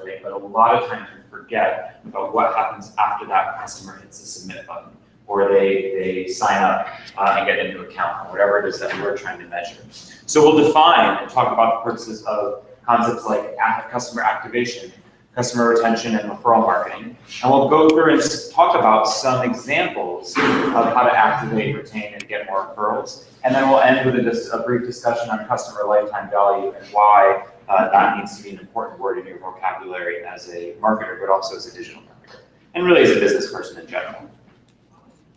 right? But a lot of times we forget about what happens after that customer hits the submit button, or they sign up and get into account, or whatever it is that we're trying to measure. So we'll define and talk about the purposes of concepts like customer activation, customer retention, and referral marketing. And we'll go through and talk about some examples of how to activate, retain, and get more referrals. And then we'll end with a brief discussion on customer lifetime value and why that needs to be an important word in your vocabulary as a marketer, but also as a digital marketer, and really as a business person in general.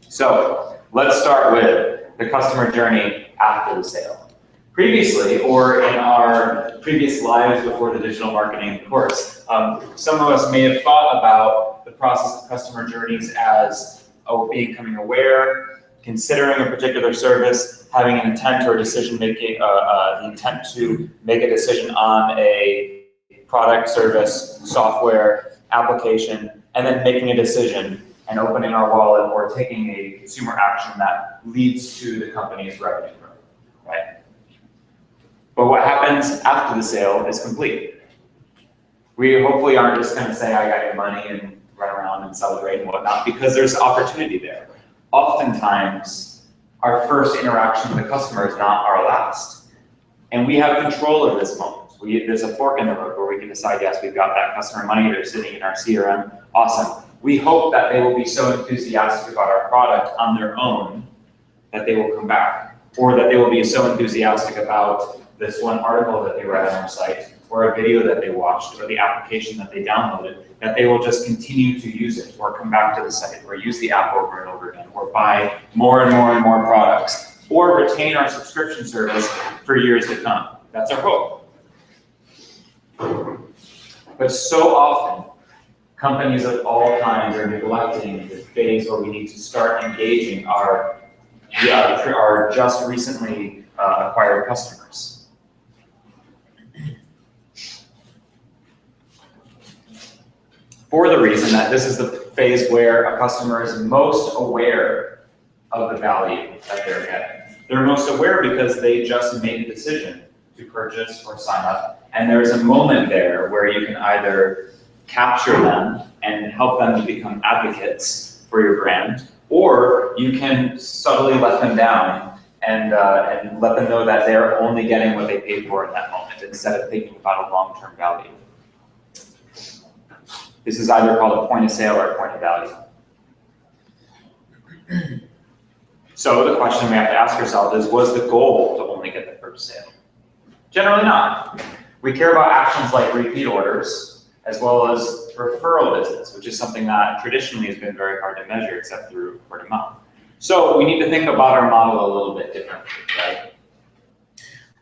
So let's start with the customer journey after the sale. Previously, or in our previous lives before the digital marketing course, some of us may have thought about the process of customer journeys as becoming aware, considering a particular service, having an intent or decision making, the intent to make a decision on a product, service, software, application, and then making a decision and opening our wallet or taking a consumer action that leads to the company's revenue growth, right? But what happens after the sale is complete. We hopefully aren't just going to say, I got your money and run around and celebrate and whatnot, because there's opportunity there. Oftentimes, our first interaction with the customer is not our last. And we have control of this moment. There's a fork in the road where we can decide, yes, we've got that customer money, they're sitting in our CRM, awesome. We hope that they will be so enthusiastic about our product on their own that they will come back, or that they will be so enthusiastic about this one article that they read on our site, or a video that they watched, or the application that they downloaded, that they will just continue to use it, or come back to the site, or use the app over and over again, or buy more and more and more products, or retain our subscription service for years to come. That's our hope. But so often, companies of all kinds are neglecting the phase where we need to start engaging our just recently acquired customers. For the reason that this is the phase where a customer is most aware of the value that they're getting. They're most aware because they just made a decision to purchase or sign up, and there's a moment there where you can either capture them and help them to become advocates for your brand, or you can subtly let them down and let them know that they're only getting what they paid for in that moment instead of thinking about a long-term value. This is either called a point of sale or a point of value. So the question we have to ask ourselves is, was the goal to only get the first sale? Generally not. We care about actions like repeat orders, as well as referral business, which is something that traditionally has been very hard to measure except through word of mouth. So we need to think about our model a little bit differently, right?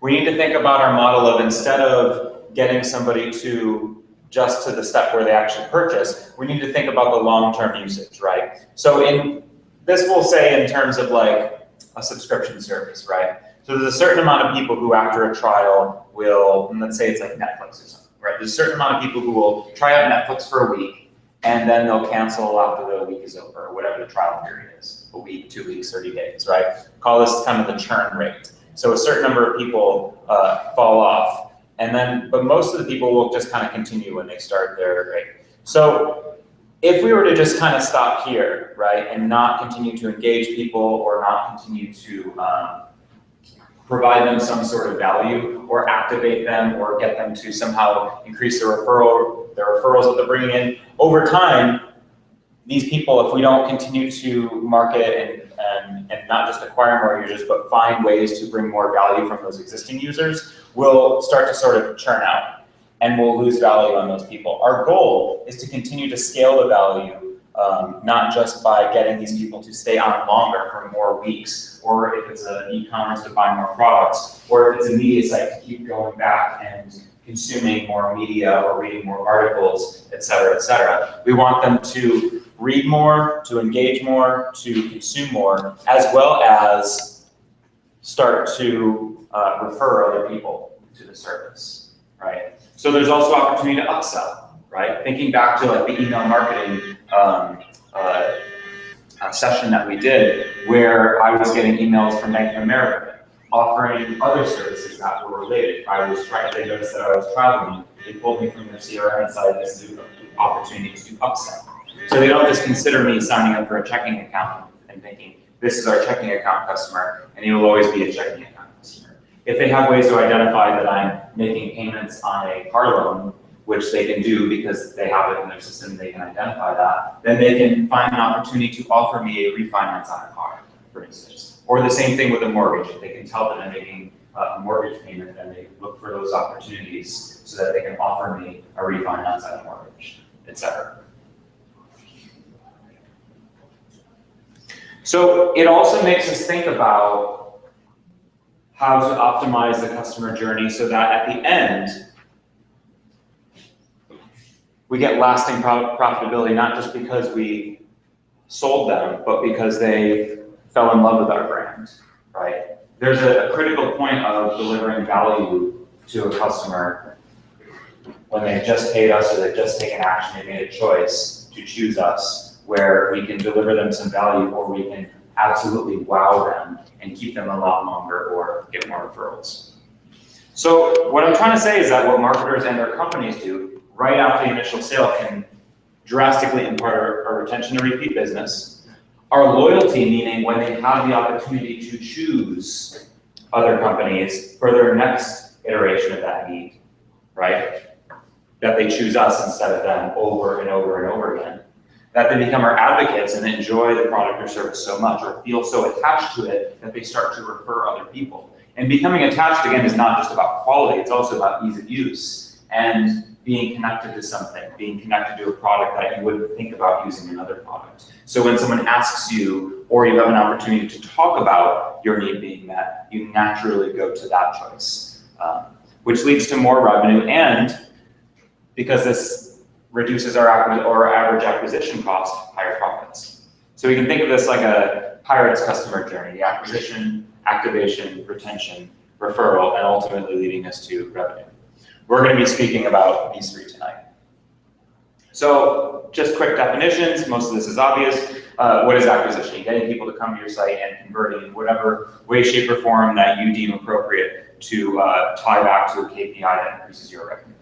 We need to think about our model of, instead of getting somebody to just to the step where they actually purchase, we need to think about the long-term usage, right? So in this, we'll say in terms of like a subscription service, right? So there's a certain amount of people who after a trial will, and let's say it's like Netflix or something, right? There's a certain amount of people who will try out Netflix for a week, and then they'll cancel after the week is over, or whatever the trial period is, a week, 2 weeks, 30 days, right? Call this kind of the churn rate. So a certain number of people fall off. And then, but most of the people will just kind of continue when they start their rate. So if we were to just kind of stop here, right, and not continue to engage people or not continue to provide them some sort of value or activate them or get them to somehow increase their referrals that they're bringing in, over time, these people, if we don't continue to market and not just acquire more users, but find ways to bring more value from those existing users, will start to sort of churn out and we'll lose value on those people. Our goal is to continue to scale the value, not just by getting these people to stay on longer for more weeks, or if it's an e-commerce to buy more products, or if it's a media site to keep going back and consuming more media or reading more articles, et cetera, et cetera. We want them to read more, to engage more, to consume more, as well as start to refer other people to the service, right? So there's also opportunity to upsell, right? Thinking back to like the email marketing session that we did, where I was getting emails from Bank of America offering other services that were related. They noticed that I was traveling They pulled me from their CRM and decided this is an opportunity to upsell. So they don't just consider me signing up for a checking account and thinking, this is our checking account customer, and he will always be a checking account customer. If they have ways to identify that I'm making payments on a car loan, which they can do because they have it in their system, they can identify that, then they can find an opportunity to offer me a refinance on a car, for instance. Or the same thing with a mortgage. If they can tell that I'm making a mortgage payment, then they look for those opportunities so that they can offer me a refinance on a mortgage, etc. So it also makes us think about how to optimize the customer journey so that at the end, we get lasting profitability, not just because we sold them, but because they fell in love with our brand, right? There's a critical point of delivering value to a customer when they've just paid us or they've just taken action, they made a choice to choose us, where we can deliver them some value or we can absolutely wow them and keep them a lot longer or get more referrals. So what I'm trying to say is that what marketers and their companies do right after the initial sale can drastically impart our retention and repeat business. Our loyalty, meaning when they have the opportunity to choose other companies for their next iteration of that need, right? That they choose us instead of them over and over and over again. That they become our advocates and enjoy the product or service so much or feel so attached to it that they start to refer other people. And becoming attached, again, is not just about quality, it's also about ease of use and being connected to something, being connected to a product that you wouldn't think about using another product. So when someone asks you, or you have an opportunity to talk about your need being met, you naturally go to that choice, which leads to more revenue, and because this reduces our average acquisition cost, higher profits. So we can think of this like a Pirate's customer journey, the acquisition, activation, retention, referral, and ultimately leading us to revenue. We're going to be speaking about these three tonight. So just quick definitions, most of this is obvious. What is acquisition? Getting people to come to your site and converting in whatever way, shape, or form that you deem appropriate to tie back to a KPI that increases your revenue.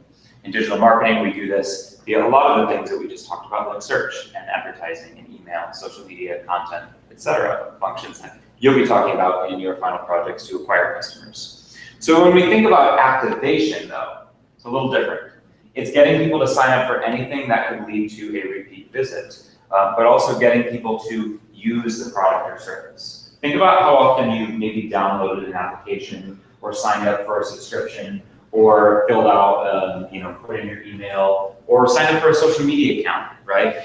In digital marketing, we do this via a lot of the things that we just talked about, like search and advertising and email, social media, content, etc., functions that you'll be talking about in your final projects to acquire customers. So when we think about activation, though, it's a little different. It's getting people to sign up for anything that could lead to a repeat visit, but also getting people to use the product or service. Think about how often you maybe downloaded an application or signed up for a subscription or filled out, put in your email or signed up for a social media account, right?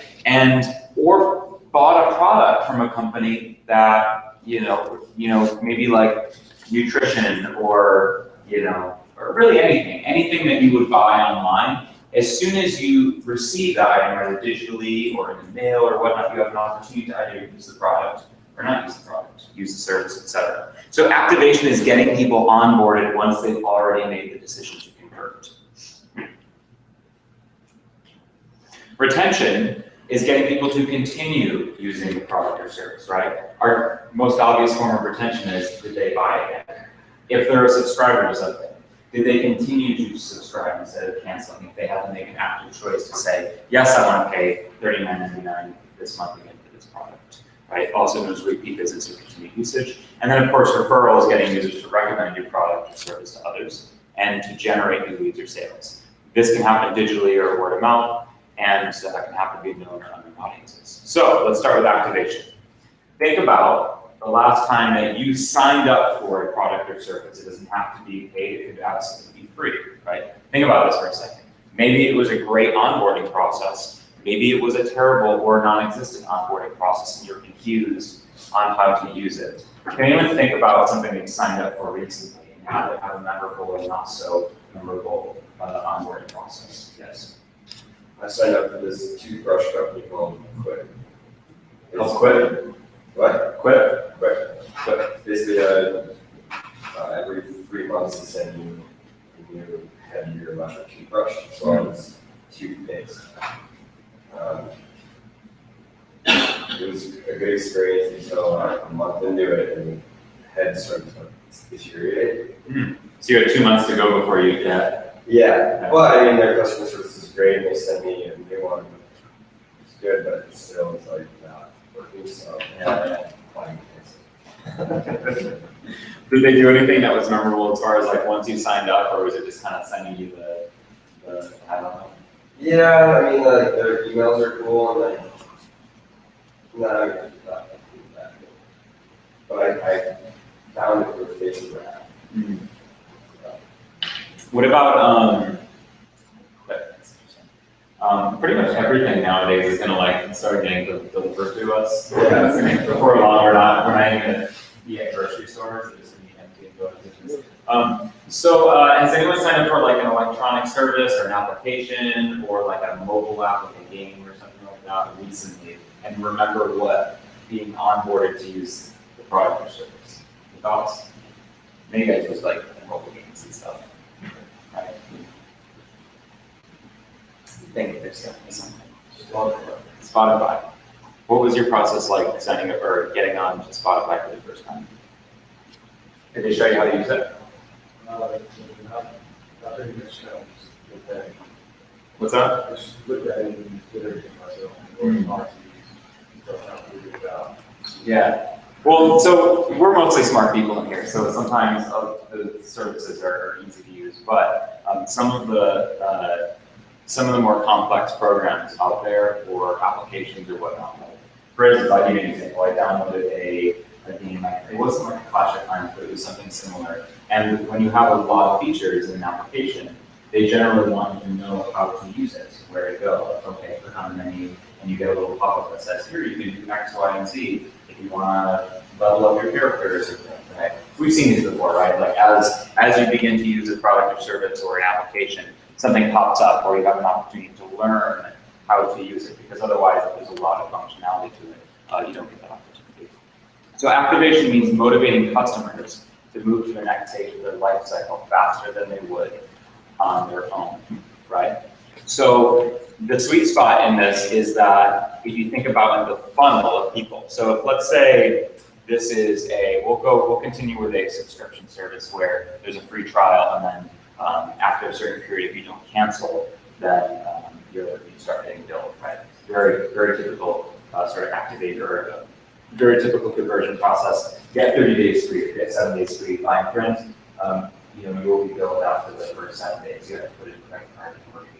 Or bought a product from a company that, maybe like nutrition or really anything that you would buy online. As soon as you receive that item, whether digitally or in the mail or whatnot, you have an opportunity to either use the product or not use the product, use the service, etc. So activation is getting people onboarded once they've already made the decision to convert. Retention is getting people to continue using the product or service, right? Our most obvious form of retention is, did they buy again? If they're a subscriber to something, did they continue to subscribe instead of canceling? If they had to make an active choice to say, yes, I want to pay $39.99 this month again for this product, right? Also known as repeat business or continued usage. And then of course, referral is getting users to recommend your product or service to others and to generate new leads or sales. This can happen digitally or word of mouth, and so that can happen via known or unknown audiences. So let's start with activation. Think about the last time that you signed up for a product or service. It doesn't have to be paid, it could absolutely be free, right? Think about this for a second. Maybe it was a great onboarding process. Maybe it was a terrible or non-existent onboarding process and you're confused on how to use it. Can anyone think about something that you signed up for recently and how to have a memorable or not so memorable onboarding process? Yes. I signed up for this toothbrush company called Quip. Called Quip? What? Quip? Quip. Basically, every 3 months they send you a new heavier electric toothbrush as well as toothpaste. It was a good experience until a month into it and the head started to deteriorate. So you had 2 months to go before you get Yeah, well, I mean, their customer service is great, and they send me a new one. It's good, but it still is like not working, so. Yeah. Fine. Did they do anything that was memorable as far as like once you signed up, or was it just kind of sending you the I don't know? Yeah, I mean, like, their emails are cool, and like, no, not that good. But I found it through Facebook app. Mm. What about that's interesting. Pretty much everything nowadays is gonna like start getting delivered to us. Yeah. Before long, we're not even gonna be at grocery stores. It's just gonna be empty and go to kitchens. So has anyone signed up for like an electronic service or an application or like a mobile app, like a game or something like that recently, and remember what being onboarded to use the product or service? Your thoughts? Maybe I just like mobile games and stuff. Right. I think there's definitely something. Spotify. What was your process like signing up or getting on to Spotify for the first time? Did they show you how to use it? What's that? I just looked at it and did everything myself. Yeah. Well, so we're mostly smart people in here, so sometimes the services are easy to use, but some of the more complex programs out there or applications or whatnot. Like, for instance, I'll give you an example. I downloaded a game. It wasn't like a Clash of Clans, but it was something similar. And when you have a lot of features in an application, they generally want you to know how to use it, where to go. Okay, click on the menu, and you get a little pop-up that says, here, you can do X, Y, and Z if you want to level up your characters or something, right? We've seen these before, right? Like as you begin to use a product or service or an application, something pops up or you have an opportunity to learn how to use it, because otherwise, if there's a lot of functionality to it, you don't get that opportunity. So activation means motivating customers to move to the next stage of their life cycle faster than they would on their own, right? So the sweet spot in this is that if you think about the funnel of people. So if let's say this is we'll continue with a subscription service where there's a free trial, and then after a certain period, if you don't cancel, then you start getting billed, right? Very, very typical sort of activate or very typical conversion process. Get 30 days free, get 7 days free, fine print. You will be billed after the first 7 days. You have to put in a credit card information.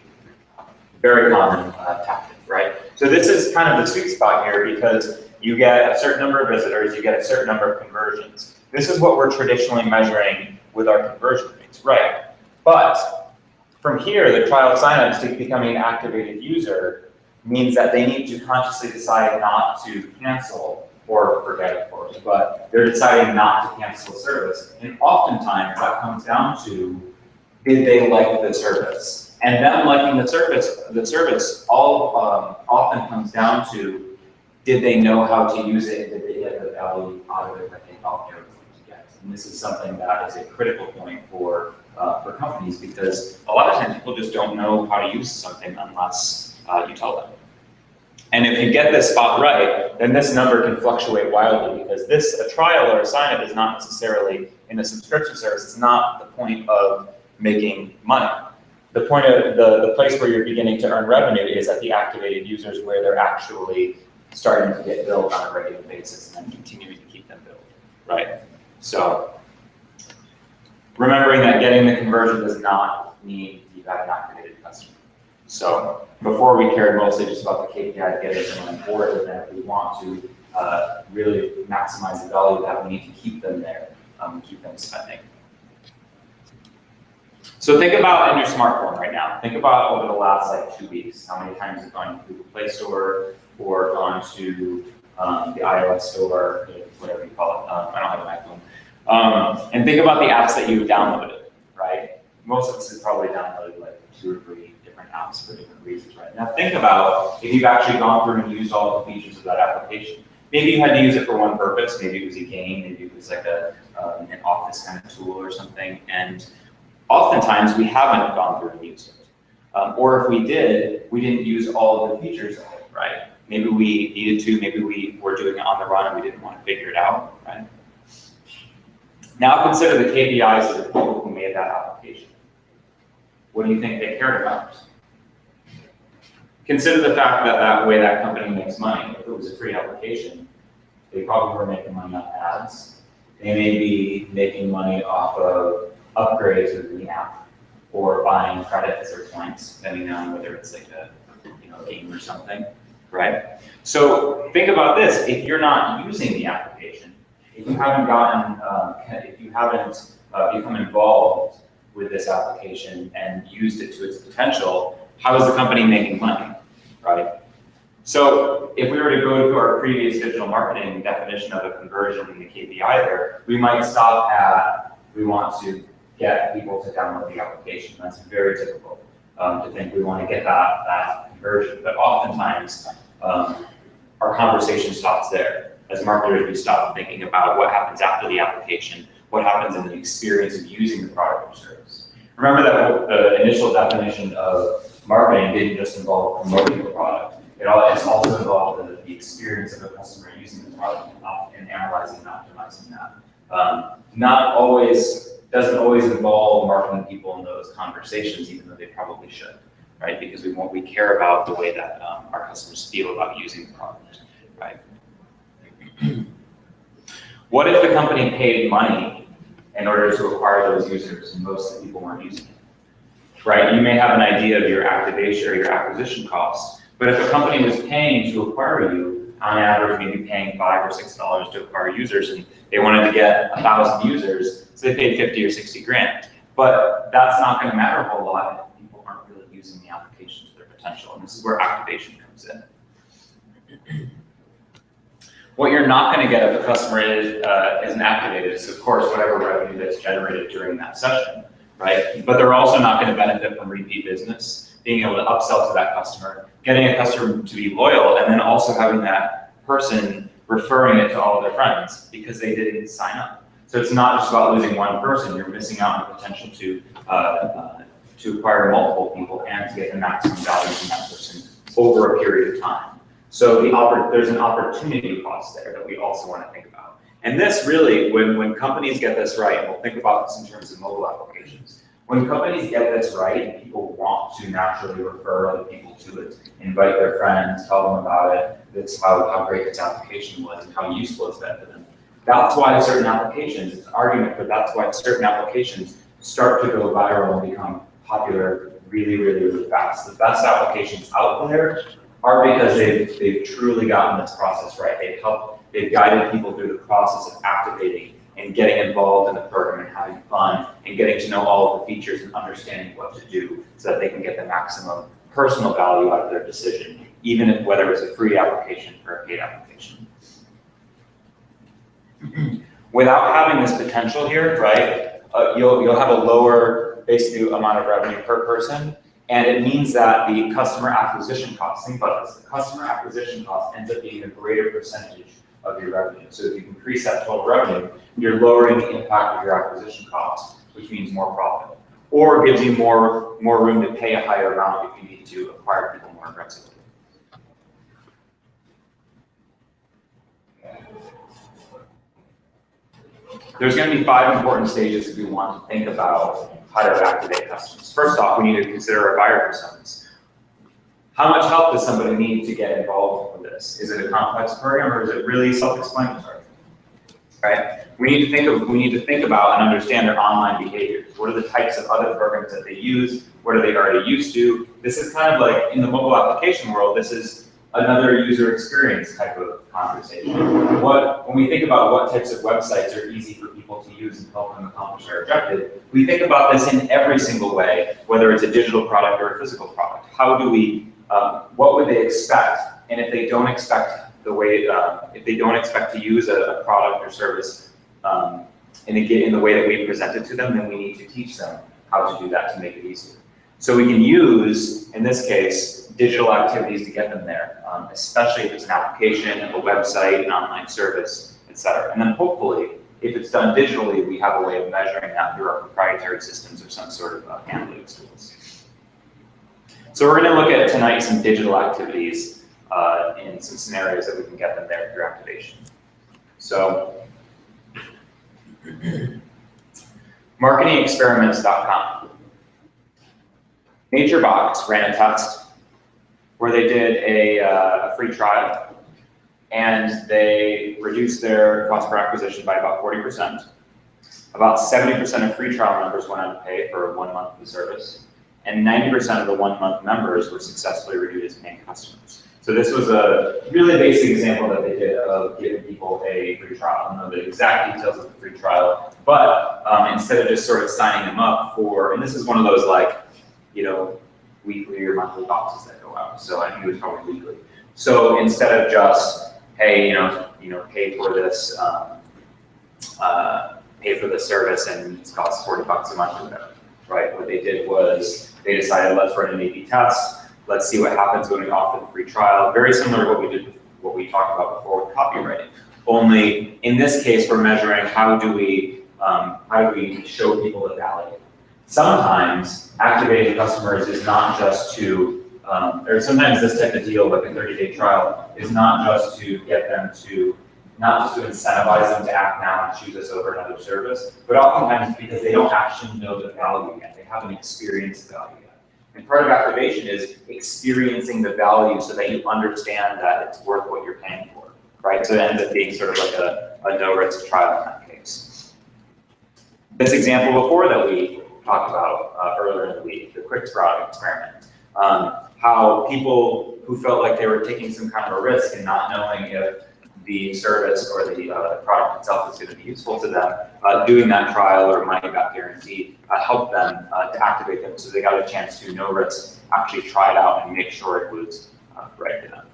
Very common tactic, right? So this is kind of the sweet spot here, because you get a certain number of visitors, you get a certain number of conversions. This is what we're traditionally measuring with our conversion rates, right? But from here, the trial signups to becoming an activated user means that they need to consciously decide not to cancel or forget, of course, but they're deciding not to cancel the service. And oftentimes that comes down to, did they like the service? And them liking the service often comes down to, did they know how to use it, and did they get the value out of it that they thought they were going to get? And this is something that is a critical point for companies, because a lot of times people just don't know how to use something unless you tell them. And if you get this spot right, then this number can fluctuate wildly, because a trial or a sign up is not necessarily, in a subscription service, it's not the point of making money. The point of the place where you're beginning to earn revenue is at the activated users, where they're actually starting to get billed on a regular basis and then continuing to keep them billed, right? So remembering that getting the conversion does not mean you have an activated customer. So before we cared mostly just about the KPI to get someone on board, and that if we want to really maximize the value of that, we need to keep them there, keep them spending. So think about in your smartphone right now, think about over the last like 2 weeks, how many times you've gone to Google Play Store or gone to the iOS store, whatever you call it. I don't have an iPhone. And think about the apps that you've downloaded, right? Most of us have probably downloaded like 2 or 3 different apps for different reasons, right? Now think about if you've actually gone through and used all the features of that application. Maybe you had to use it for one purpose. Maybe it was a game. Maybe it was like an office kind of tool or something. And oftentimes we haven't gone through and used it. Or if we did, we didn't use all of the features of it, right? Maybe we needed to, maybe we were doing it on the run and we didn't want to figure it out, right? Now consider the KPIs of the people who made that application. What do you think they cared about? Consider the fact that that way that company makes money. If it was a free application, they probably were making money on ads. They may be making money off of upgrades of the app or buying credits or points, depending on whether it's like a game or something, right? So think about this: if you're not using the application, if you haven't become involved with this application and used it to its potential, how is the company making money, right? So if we were to go to our previous digital marketing definition of a conversion in the KPI there, we might stop at, we want to get people to download the application. That's very typical to think we want to get that conversion. But oftentimes, our conversation stops there. As marketers, we stop thinking about what happens after the application, what happens in the experience of using the product or service. Remember that the initial definition of marketing didn't just involve promoting the product. It's also involved the experience of a customer using the product and analyzing and optimizing that. Doesn't always involve marketing people in those conversations, even though they probably should, right? Because we care about the way that our customers feel about using the product, right? What if the company paid money in order to acquire those users and most of the people weren't using it, right? You may have an idea of your activation or your acquisition costs, but if a company was paying to acquire you, on average, maybe paying $5 or $6 to acquire users, and they wanted to get 1,000 users, so they paid 50 or 60 grand. But that's not going to matter a whole lot if people aren't really using the application to their potential, and this is where activation comes in. What you're not going to get if a customer isn't activated is, of course, whatever revenue that's generated during that session, right? But they're also not going to benefit from repeat business, being able to upsell to that customer, getting a customer to be loyal, and then also having that person referring it to all of their friends because they didn't sign up. So it's not just about losing one person. You're missing out on the potential to acquire multiple people and to get the maximum value from that person over a period of time. So there's an opportunity cost there that we also want to think about. And this really, when companies get this right, and we'll think about this in terms of mobile applications, when companies get this right, people want to naturally refer other people to it, invite their friends, tell them about it, that's how great this application was and how useful it's been for them. That's why certain applications, it's an argument, but that's why certain applications start to go viral and become popular really, really, really fast. The best applications out there are because they've truly gotten this process right. They've guided people through the process of activating and getting involved in the program and having fun and getting to know all of the features and understanding what to do so that they can get the maximum personal value out of their decision, even if whether it's a free application or a paid application. Without having this potential here, right, you'll have a lower basically amount of revenue per person, and it means that the customer acquisition cost, think about this, the customer acquisition cost ends up being a greater percentage of your revenue. So if you increase that total revenue, you're lowering the impact of your acquisition cost, which means more profit, or gives you more room to pay a higher amount if you need to acquire people more aggressively. There's going to be 5 important stages if we want to think about how to activate customers. First off, we need to consider our buyer personas. How much help does somebody need to get involved with this? Is it a complex program or is it really self-explanatory? Right? We need to think about and understand their online behaviors. What are the types of other programs that they use? What are they already used to? This is kind of like in the mobile application world, this is another user experience type of conversation. When we think about what types of websites are easy for people to use and help them accomplish their objective, we think about this in every single way, whether it's a digital product or a physical product. How do we, what would they expect? And if they don't expect the way, if they don't expect to use a product or service in the way that we present it to them, then we need to teach them how to do that to make it easier. So we can use, in this case, digital activities to get them there, especially if it's an application, a website, an online service, etc. And then hopefully, if it's done digitally, we have a way of measuring that through our proprietary systems or some sort of analytics tools. So we're going to look at tonight some digital activities in some scenarios that we can get them there through activation. So, marketingexperiments.com. NatureBox ran a test where they did a free trial, and they reduced their cost per acquisition by about 40%. About 70% of free trial members went on to pay for 1 month of the service, and 90% of the 1 month members were successfully renewed as paying customers. So this was a really basic example that they did of giving people a free trial. I don't know the exact details of the free trial, but instead of just sort of signing them up for, and this is one of those like, you know, weekly or monthly boxes that go out. So I think it was probably weekly. So instead of just, hey, pay for this, pay for the service and it costs $40 a month or whatever, right? What they did was they decided, let's run an A/B test. Let's see what happens when we offer the free trial. Very similar to what we talked about before with copywriting. Only in this case, we're measuring how do we show people the value. Sometimes activating customers is not just to, or sometimes this type of deal, like a 30-day trial, is not just to get them to, not just to incentivize them to act now and choose us over another service, but oftentimes because they don't actually know the value yet. They haven't experienced the value yet. And part of activation is experiencing the value so that you understand that it's worth what you're paying for, right? So it ends up being sort of like a no-risk trial in that case. This example before that we talked about earlier in the week, the quick sprout experiment, how people who felt like they were taking some kind of a risk and not knowing if the service or the product itself is going to be useful to them, doing that trial or money back guarantee helped them to activate them so they got a chance to, no risk, actually try it out and make sure it was right for them.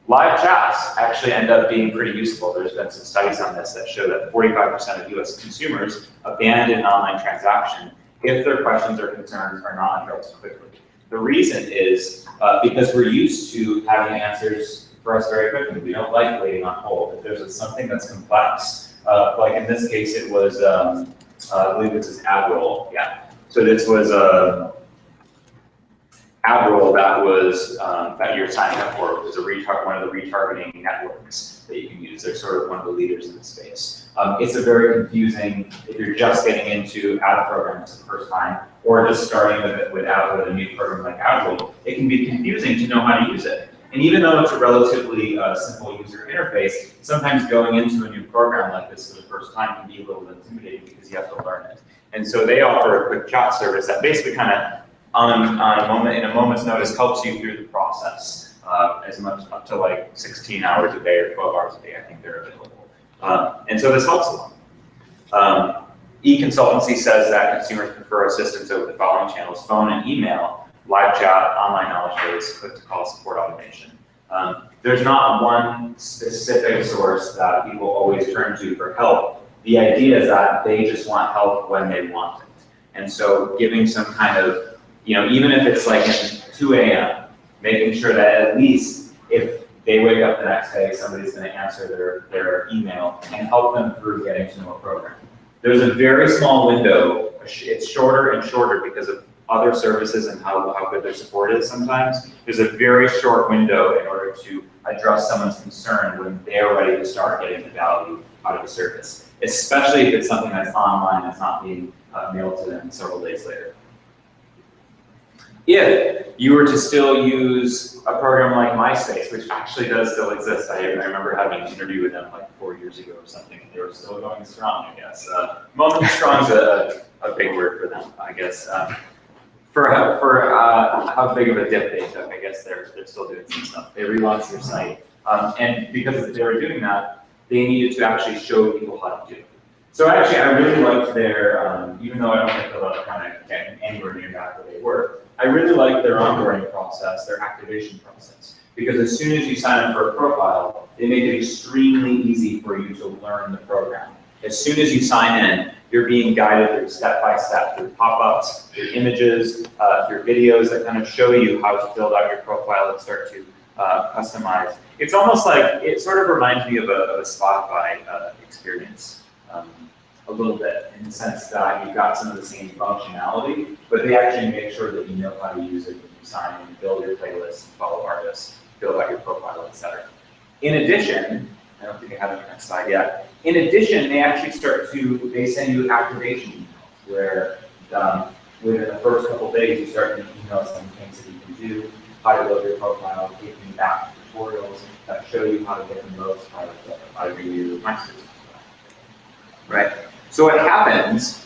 Live chats actually end up being pretty useful. There's been some studies on this that show that 45% of US consumers abandon an online transaction if their questions or concerns are not addressed quickly. The reason is because we're used to having answers for us very quickly. We don't like waiting on hold. If there's something that's complex, like in this case, it was, I believe this is AdRoll, yeah. So this was AdRoll that was, that you're signing up for. It was one of the retargeting networks that you can use. They're sort of one of the leaders in the space. It's a very confusing, if you're just getting into ad programs the first time, or just starting with a new program like AdRoll, it can be confusing to know how to use it. And even though it's a relatively simple user interface, sometimes going into a new program like this for the first time can be a little intimidating because you have to learn it. And so they offer a quick chat service that basically kind of, in a moment's notice, helps you through the process, as much up to like 16 hours a day or 12 hours a day. I think they're available. And so this helps a lot. eConsultancy says that consumers prefer assistance over the following channels: phone and email, live chat, online knowledge base, click-to-call support automation. There's not one specific source that people always turn to for help. The idea is that they just want help when they want it. And so giving some kind of, even if it's like at 2 a.m., making sure that at least if they wake up the next day, somebody's going to answer their email and help them through getting to know a program. There's a very small window. It's shorter and shorter because of other services and how good their support is sometimes. There's a very short window in order to address someone's concern when they're ready to start getting the value out of the service, especially if it's something that's online, that's not being mailed to them several days later. If you were to still use a program like MySpace, which actually does still exist, I remember having an interview with them like 4 years ago or something, and they were still going strong, I guess. Moment strong is a big word for them, I guess. For how big of a dip they took, I guess they're still doing some stuff. They relaunched their site, and because they were doing that, they needed to actually show people how to do it. So actually, I really liked their, even though I don't think they'll kind of get anywhere near that where they were, I really liked their onboarding process, their activation process, because as soon as you sign up for a profile, they make it extremely easy for you to learn the program. As soon as you sign in, you're being guided through step-by-step, through pop-ups, through images, through videos that kind of show you how to build out your profile and start to customize. It's almost like, it sort of reminds me of a Spotify experience a little bit, in the sense that you've got some of the same functionality, but they actually make sure that you know how to use it when you sign in, build your playlists, follow artists, build out your profile, etc. In addition, I don't think I have the next slide yet. In addition, they actually they send you activation emails where within the first couple of days, you start to email some things that you can do, how to build your profile, taking you back to tutorials that show you how to get the most out of your masters. Right. So what happens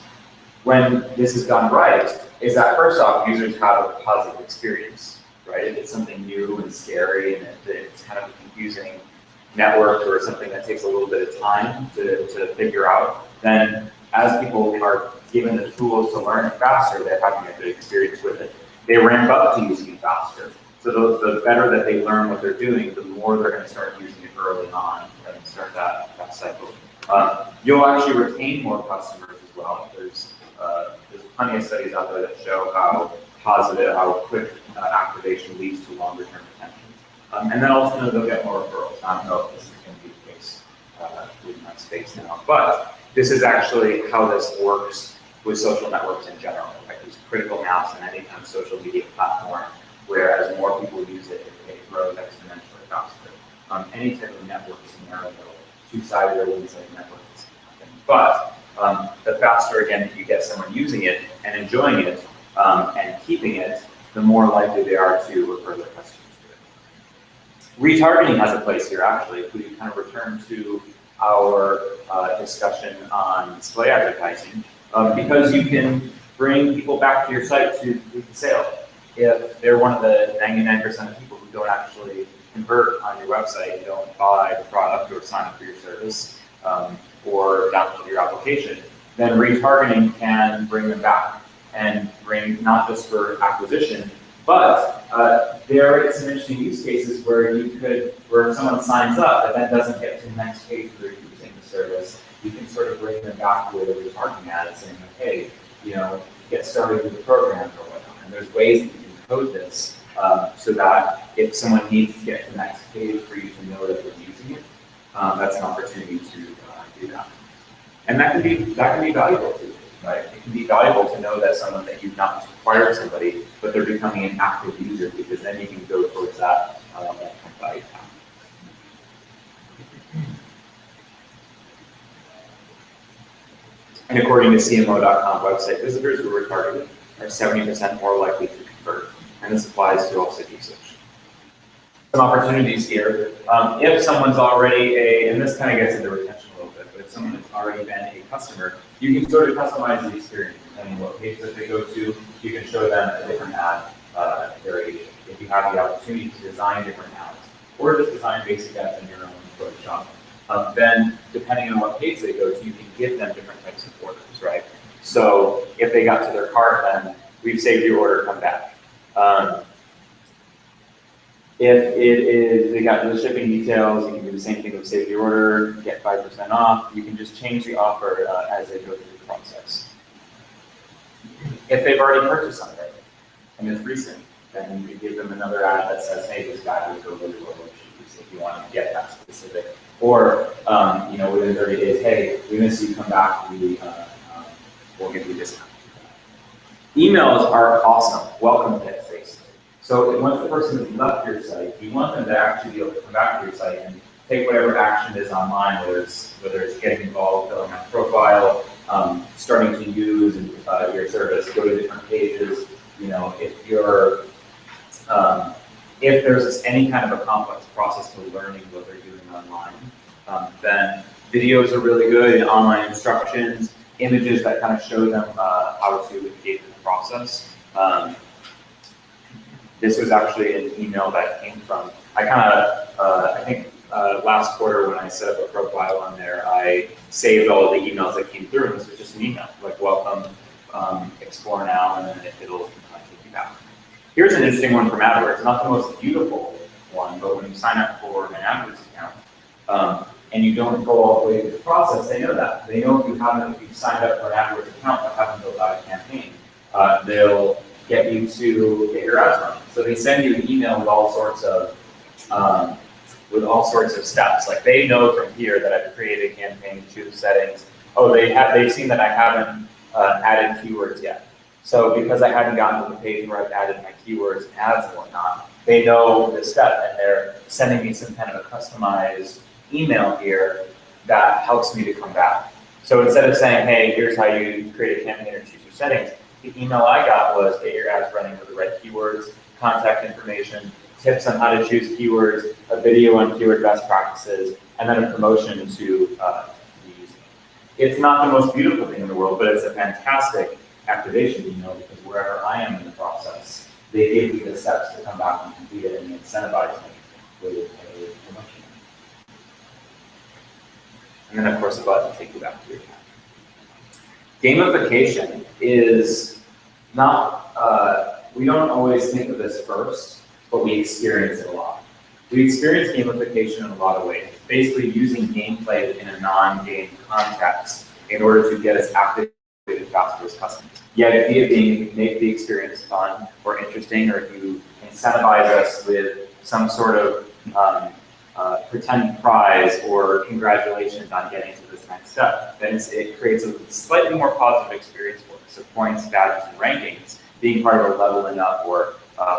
when this is done right is that first off, users have a positive experience, right? If it's something new and scary and it's kind of a confusing network or something that takes a little bit of time to figure out, then as people are given the tools to learn it faster, they're having a good experience with it. They ramp up to using it faster. So the better that they learn what they're doing, the more they're going to start using it early on and start that cycle. You'll actually retain more customers as well. There's plenty of studies out there that show how positive, how quick activation leads to longer term retention. And then ultimately they'll get more referrals. I don't know if this is going to be the case in that space now, but this is actually how this works with social networks in general. Right? There's critical mass in any kind of social media platform, whereas more people use it, it grows exponentially faster. Any type of network scenario, two-sided or one-sided network is happen. But the faster, again, that you get someone using it and enjoying it and keeping it, the more likely they are to refer their customers to it. Retargeting has a place here, actually. If we kind of return to our discussion on display advertising, because you can bring people back to your site to do the sale. If they're one of the 99% of people who don't actually convert on your website and don't buy the product or sign up for your service or download your application, then retargeting can bring them back and bring not just for acquisition, but there are some interesting use cases where where someone signs up but then doesn't get to the next page where they're using the service, you can sort of bring them back with a retargeting ad saying, hey, get started with the program or whatnot. And there's ways that you can code this so that if someone needs to get to the next page for you to know that they're using it, that's an opportunity to do that. And that can be valuable too, right? It can be valuable to know that someone that you've not just acquired somebody, but they're becoming an active user, because then you can go towards that value path. And according to CMO.com website, visitors who are targeted are 70% more likely to convert, and this applies to all site usage. Some opportunities here. If someone's already and this kind of gets into retention a little bit, but if someone has already been a customer, you can sort of customize the experience. Depending on what page that they go to, you can show them a different ad variation. If you have the opportunity to design different ads, or just design basic ads in your own Photoshop, then depending on what page they go to, you can give them different types of orders, right? So if they got to their cart, then we've saved your order, come back. If they got the shipping details, you can do the same thing with save your order, get 5% off. You can just change the offer as they go through the process. If they've already purchased something and it's recent, then you can give them another ad that says, hey, this guy was really low issues if you want to get that specific. Or, within 30 days, hey, we miss you, come back, we'll give you a discount. Emails are awesome, welcome kits, basically. So once the person has left your site, you want them to actually be able to come back to your site and take whatever action is online, whether it's getting involved, filling out a profile, starting to use your service, go to different pages. If there's any kind of a complex process to learning what they're doing online, then videos are really good, online instructions, images that kind of show them how to engage in the process. This was actually an email that came from, I think last quarter when I set up a profile on there, I saved all of the emails that came through, and this was just an email, like welcome, explore now, and then it'll take you back. Here's an interesting one from AdWords, not the most beautiful one, but when you sign up for an AdWords account, and you don't go all the way through the process, they know that. They know if you've signed up for an AdWords account but haven't built out a campaign, they'll get you to get your ads running. So they send you an email with all sorts of steps. Like they know from here that I've created a campaign, choose settings. Oh, they've seen that I haven't added keywords yet. So because I hadn't gotten to the page where I've added my keywords and ads and whatnot, they know this step and they're sending me some kind of a customized email here that helps me to come back. So instead of saying, hey, here's how you create a campaign or choose your settings, The email I got was get your ads running with the right keywords, contact information, tips on how to choose keywords, a video on keyword best practices, and then a promotion to use. It's not the most beautiful thing in the world, but it's a fantastic activation email because wherever I am in the process, they give me the steps to come back and complete it and incentivize me with a promotion. And then of course a button to take you back to your account. Gamification is not, we don't always think of this first, but we experience it a lot. We experience gamification in a lot of ways. Basically using gameplay in a non-game context in order to get us activated faster as customers. The idea being if you make the experience fun or interesting, or if you incentivize us with some sort of pretend prize or congratulations on getting to this next step, then it creates a slightly more positive experience for us. So points, badges, and rankings being part of a leveling up or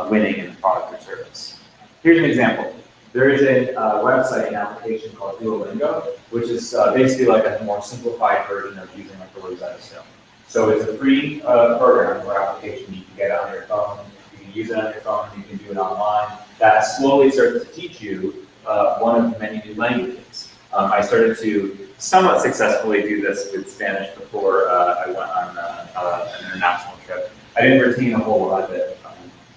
winning in the product or service. Here's an example. There is a website and application called Duolingo, which is basically like a more simplified version of using like the Rosetta Stone. So it's a free program or application. You can get it on your phone. You can use it on your phone. You can do it online. That slowly starts to teach you one of many new languages. I started to somewhat successfully do this with Spanish before I went on an international trip. I didn't retain a whole lot of it,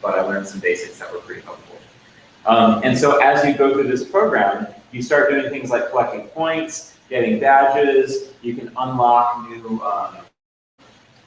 but I learned some basics that were pretty helpful. And so as you go through this program, you start doing things like collecting points, getting badges. You can unlock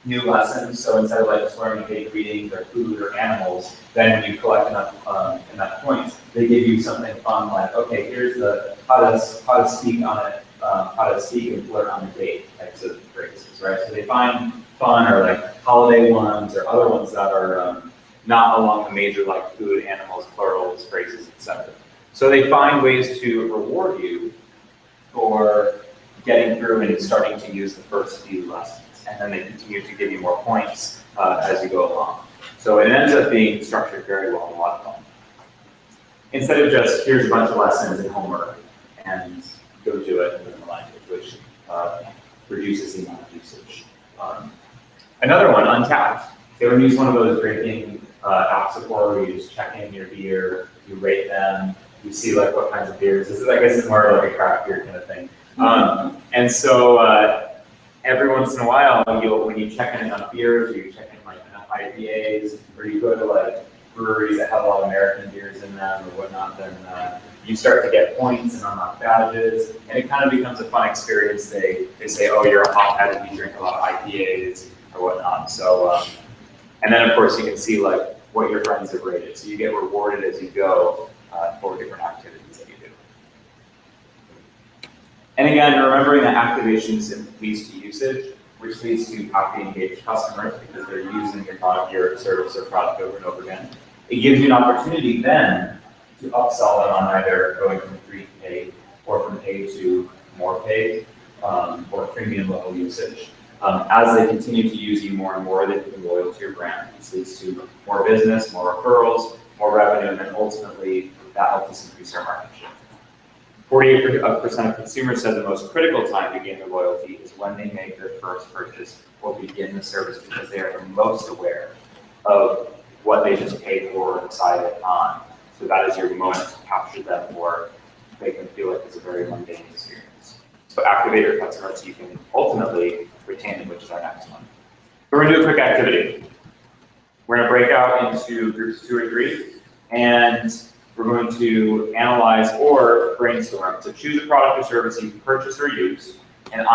new lessons. So instead of like just learning basic readings or food or animals, then when you collect enough points, they give you something fun like, okay, here's the how to speak on it, how to speak and flirt on a date types of phrases, right? So they find fun or like holiday ones or other ones that are not along the major like food, animals, plurals, phrases, etc. So they find ways to reward you for getting through and starting to use the first few lessons. And then they continue to give you more points as you go along. So it ends up being structured very well and a lot of fun. Instead of just, here's a bunch of lessons and homework and go do it in the language, which reduces the amount of usage. Another one, Untapped. They would use one of those drinking apps before where you just check in your beer, you rate them, you see like what kinds of beers. This is, I guess, it's more like a craft beer kind of thing. And so every once in a while, when you check in enough beers, or you check in like enough IPAs, or you go to like breweries that have a lot of American beers in them or whatnot, then you start to get points and unlock badges, and it kind of becomes a fun experience. They say, oh, you're a hothead if you drink a lot of IPAs or whatnot. So, and then of course you can see like what your friends have rated. So you get rewarded as you go for different activities that you do. And again, remembering that activations leads to usage, which leads to happy, engaged customers because they're using your product, your service, or product over and over again. It gives you an opportunity then to upsell them on either going from free to paid or from paid to more paid or premium level usage. As they continue to use you more and more, they become loyal to your brand. This leads to more business, more referrals, more revenue, and then ultimately that helps us increase our market share. 48% of consumers said the most critical time to gain their loyalty is when they make their first purchase or begin the service because they are the most aware of what they just paid for or decided on. So that is your moment to capture them or make them feel like it's a very mundane experience. So activate your customers so you can ultimately retain them, which is our next one. We're going to do a quick activity. We're going to break out into groups 2 or 3, and we're going to analyze or brainstorm. So choose a product or service you can purchase or use and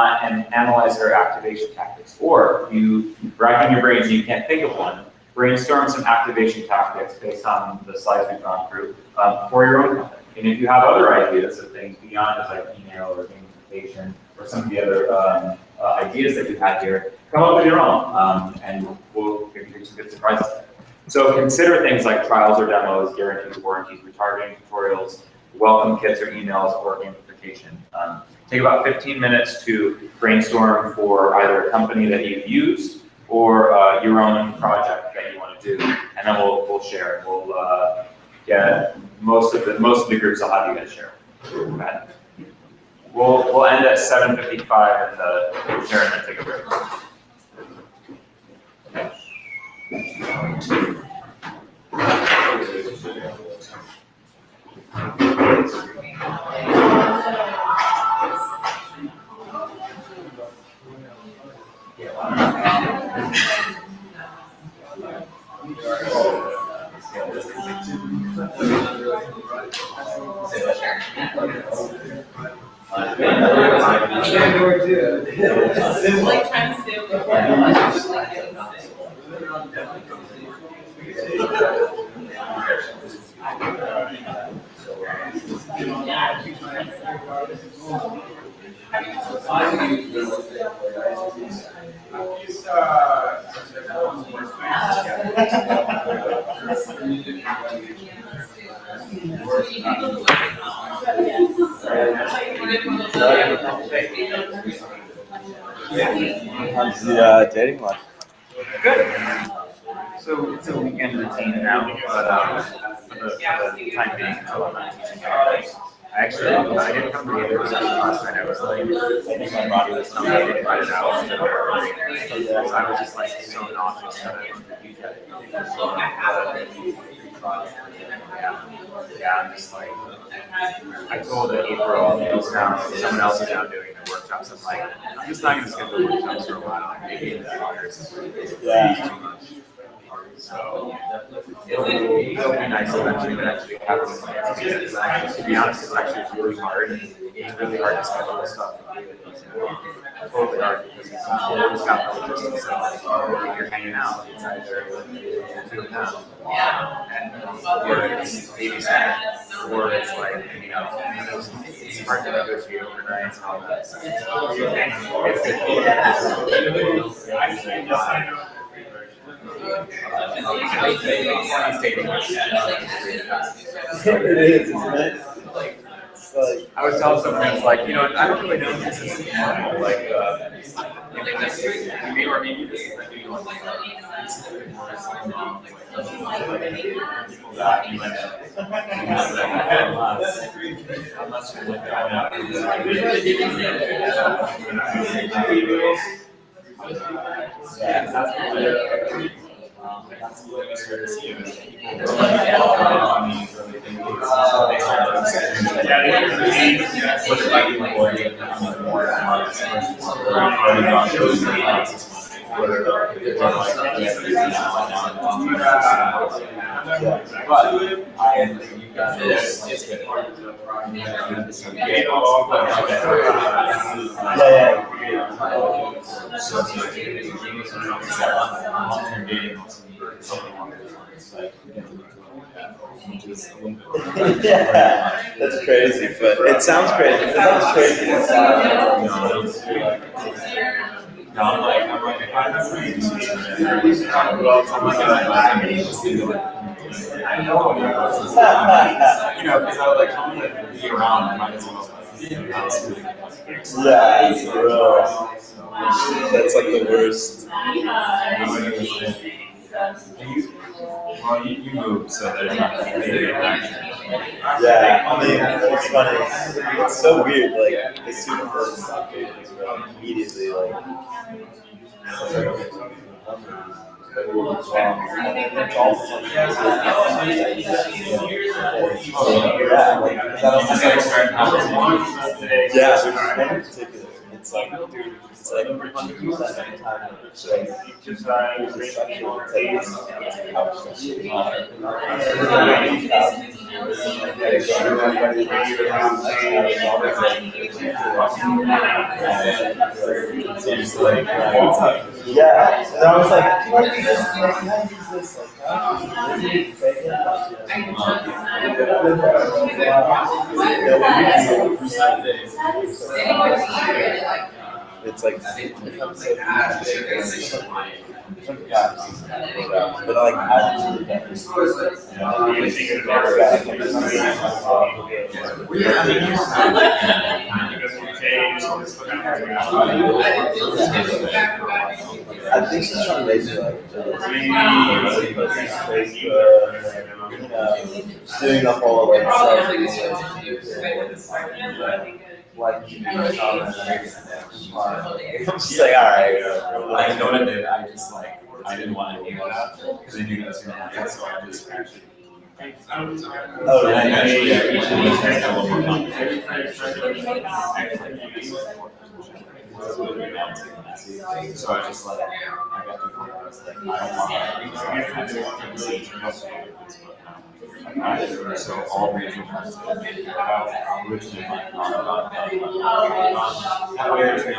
analyze their activation tactics. Or you rack in your brains and you can't think of one, brainstorm some activation tactics based on the slides we've gone through for your own company. And if you have other ideas of things beyond just like email or gamification or some of the other ideas that you had here, come up with your own and we'll give you some good surprises there. So consider things like trials or demos, guarantees, warranties, retargeting tutorials, welcome kits or emails, or gamification. Take about 15 minutes to brainstorm for either a company that you've used or your own project that you want to do, and then we'll share. We'll get most of the groups. I'll have you guys share. We'll end at 7:55 and share and then take a break. Like trying to stay How's the dating life? Good. So it's a weekend routine now, but for the time being, until I'm not teaching college. I didn't come to the other session last night. I was like, I think my body was not ready to cut it out. So I was just like so nauseous that I didn't do that. Yeah, I'm just like, I told April who's now, someone else is now doing the workshops. I'm like, I'm just not gonna schedule workshops for a while. Like maybe in the August. Yeah. Too much. So it'll be nice eventually, but actually having the plans to do it. To be honest, it's actually really hard. It's really hard to schedule this stuff. Totally hard because it's got the logistics of if you're hanging out, it's either two of them, or it's babysitting, or it's like hanging out. It's hard to negotiate overnight and all that. So It is, isn't it? It's like, I was telling some friends, like, you know, I don't really know if this is normal, like, maybe this is, or maybe this is the new one. That you might unless you're looking at that's the way we start to see it. yeah, that's crazy, but it sounds crazy. It sounds crazy inside. No, I'm like, if I have friends, I'm like, I know, you know, because I would like, I'm gonna be around, I might as well. Yeah, it's real. That's like the worst. Well, you moved, so there's not really Yeah, I mean, it's funny. It's so weird. Like, as soon as I stopped dating, immediately, like, yeah, there's one in particular. It's like, dude, it's like 100% of the time. It's like, it's sexual. Yeah, and I was like, can I use this? Can I use this? It's like, but like, I think she's trying to make me like, she's doing the whole like I'm just like, alright. I know what I did. I just like I didn't want to do that because I knew that was going to happen, so I just actually. Oh, And I eventually, I got a little more complicated. So I was just like, I got to the point where I was like, I don't want to so all regional funds originally my that way there's no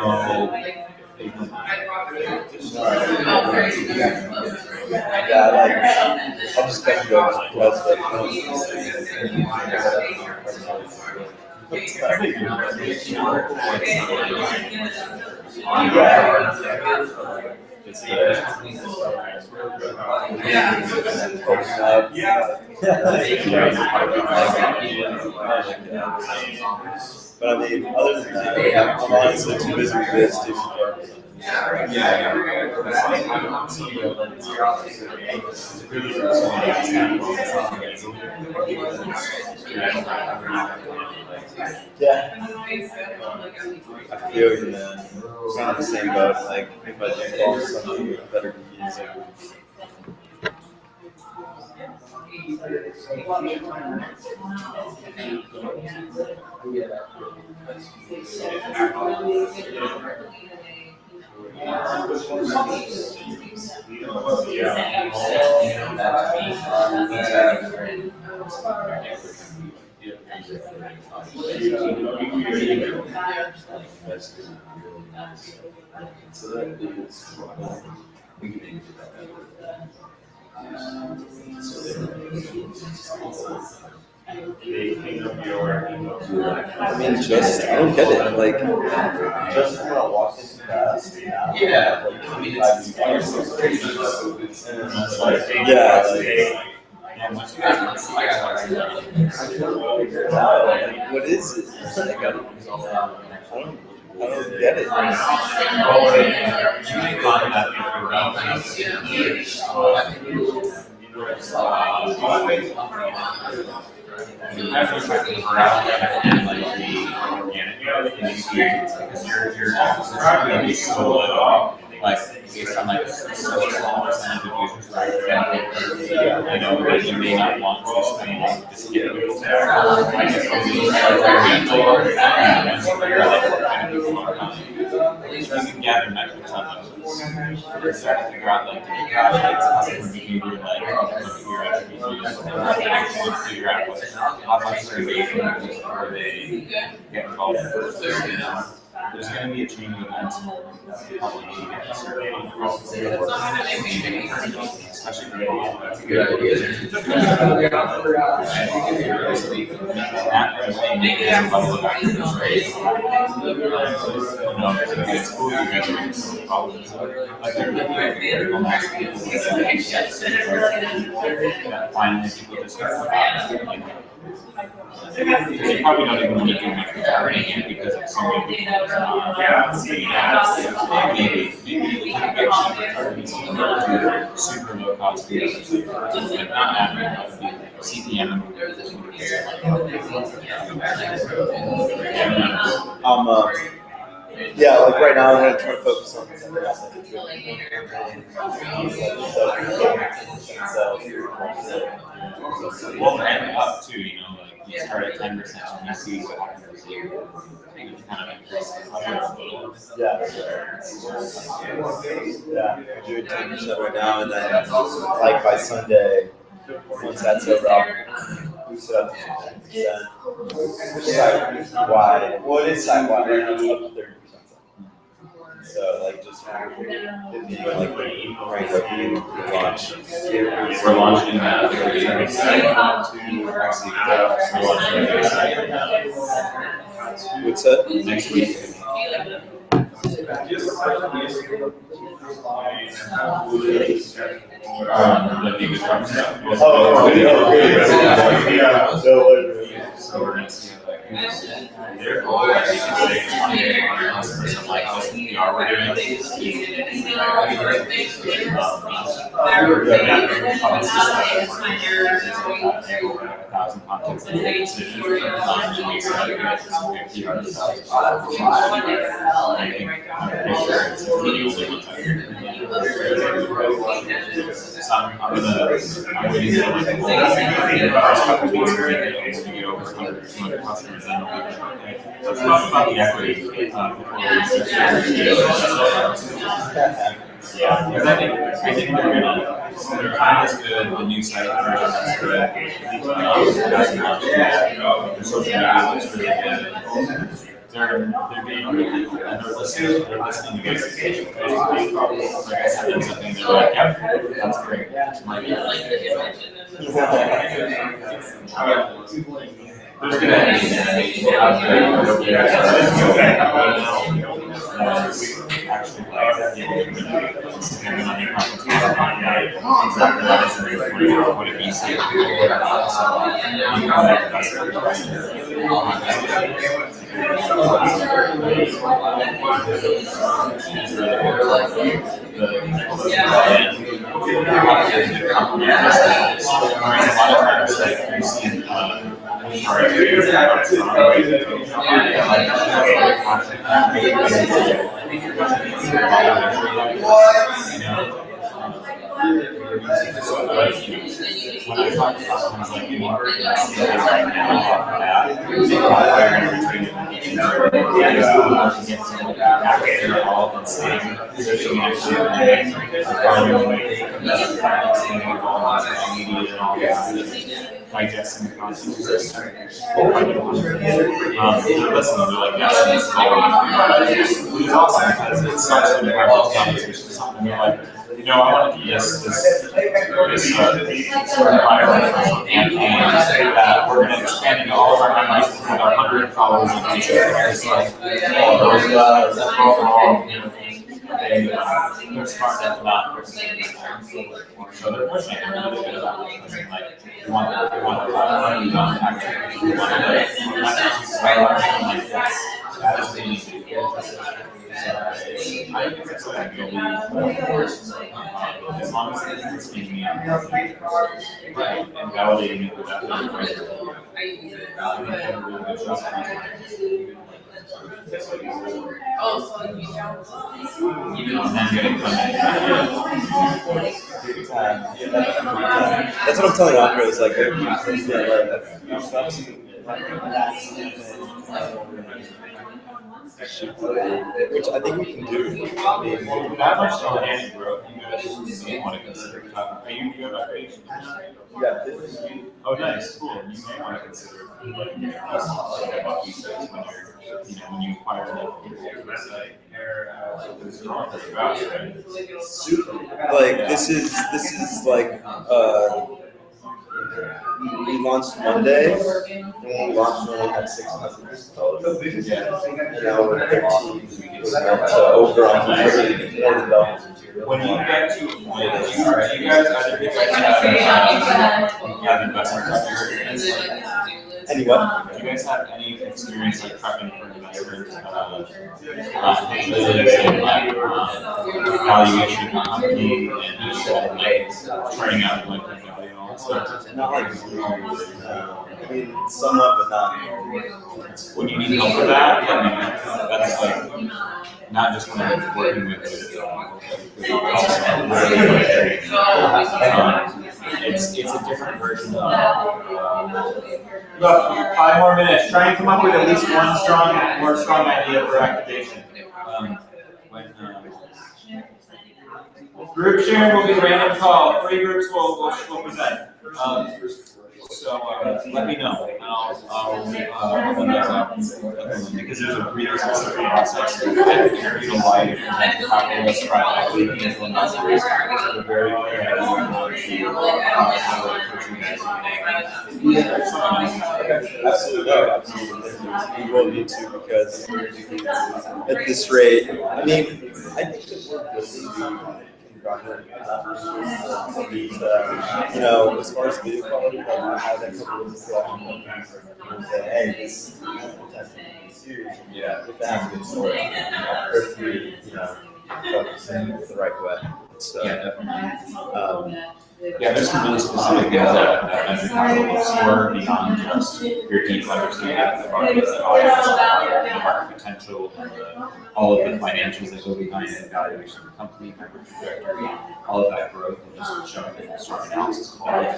yeah, like, I'll just keep going because but I mean, other than that, I'm honestly too busy with this to yeah, I feel you, man. I'm on the same boat. Like, if I do fall something, I better be using. So that is. We can maybe do that. I mean, just, I don't get it. Like, just when I walked into class, Yeah. like, I mean, it's what is it? Like, I don't get it. Like, based on like such a small percentage of users, right? You know, that you may not want to spend just get rid of that. At least we can gather metrics on those. We're starting to figure out like the customer behavior, like look at your attributes, figure out what how much they're engaging, are they get involved in first, you know. There's going to be a chain of events, probably especially for me. That's a good idea. Finally, people just start you probably don't even want to do much marketing because it's so many people. Maybe super low cost videos, but not having CPM. Yeah, like right now I'm gonna try to focus on something else. Well, ramp it up too, you know, like you start at 10% and you see what happens here. You kind of increase the budget a little. Yeah, I'm doing 10% right now, and then like by Sunday, once that's over, I'll boost it up to 10%. Site-wide, well, it is site-wide right now, it's up to 30%. So like just like right launch. We're launching that. We're launching What's that? next week. The biggest stuff. So we're gonna see their goal is to say like we're doing 1,000 contacts in the decision. I'm waiting for like the first couple weeks to get over 100 customers, and I'll be like, okay, let's talk about the equity before we start. Yeah, because I think they're gonna, their time is good, the new site version is good. Their social media looks really good. They're being really, and they're listening to guys. Like I said, them something, they're like, yep, that's great. There's gonna be out there, actually like what it means to when I talk to customers like you are right now, digesting the content. They're listening, they're like, yes, this is all we need. Which is awesome because it sucks when you have those conversations. And you're like, you know, I want to do this viral campaign that we're going to expand into all of our members with our 100 followers on Facebook. It's like, they're smart enough not to so they're pushing it really good about it. Like, you want to actually, you want to that is the easy. I think it's like as long as it's making me and validating it with that That's what I'm telling Andre. Is like, which I think we can do. I mean, that much organic growth, you guys may want to consider talking. Are you have a page? Oh, nice, cool. You may want to consider like about these things when you're, when you acquire that website. Like this is like we launched Monday, and we launched when we had 6 customers. Now we're 13, so over 100. When you get to a point, do you guys have investment experience? Any what? Do you guys have any experience like prepping for investors, valuation company and just like turning out like value and all that stuff? Not like I mean, somewhat, but not. When you need help with that, I mean, that's like not just when I'm working with it's a different version of look, 5 more minutes. Try and come up with at least one more strong idea for activation. Group sharing will be random call. 3 groups will present. So let me know, and I'll because there's a really specific process. I carry the light and calculus practically because the numbers are very Absolutely. We will need to because at this rate, I mean, I think that we're as far as video quality, like I had a couple of discussions and say, hey, this is serious. Yeah, if that has a good story, or if you, focus in the right way. stuff. Yeah, definitely. Um, Yeah, there's some really specific things that Venture Capital looks for beyond just your deep understanding of the market, the market potential, all of the financials that go behind it, valuation of the company, member trajectory, all of that growth, and just showing the strong analysis quality,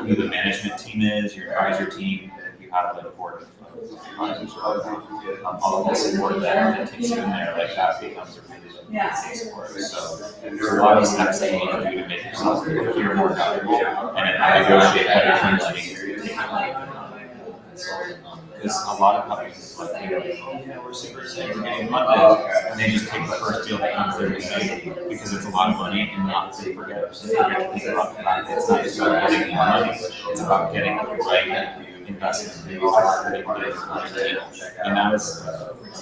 who the management team is, your advisor team, if you have a board of advisors, all of the support that takes you in there, like that becomes a really big support. So there's a lot of steps that you need to do to make yourself appear more valuable and negotiate better terms of because a lot of companies like we're super excited we're getting funded and they just take the first deal that comes their way because it's a lot of money and not to forget to think about the fact that it's not just about getting more money, it's about getting the right investment and that is a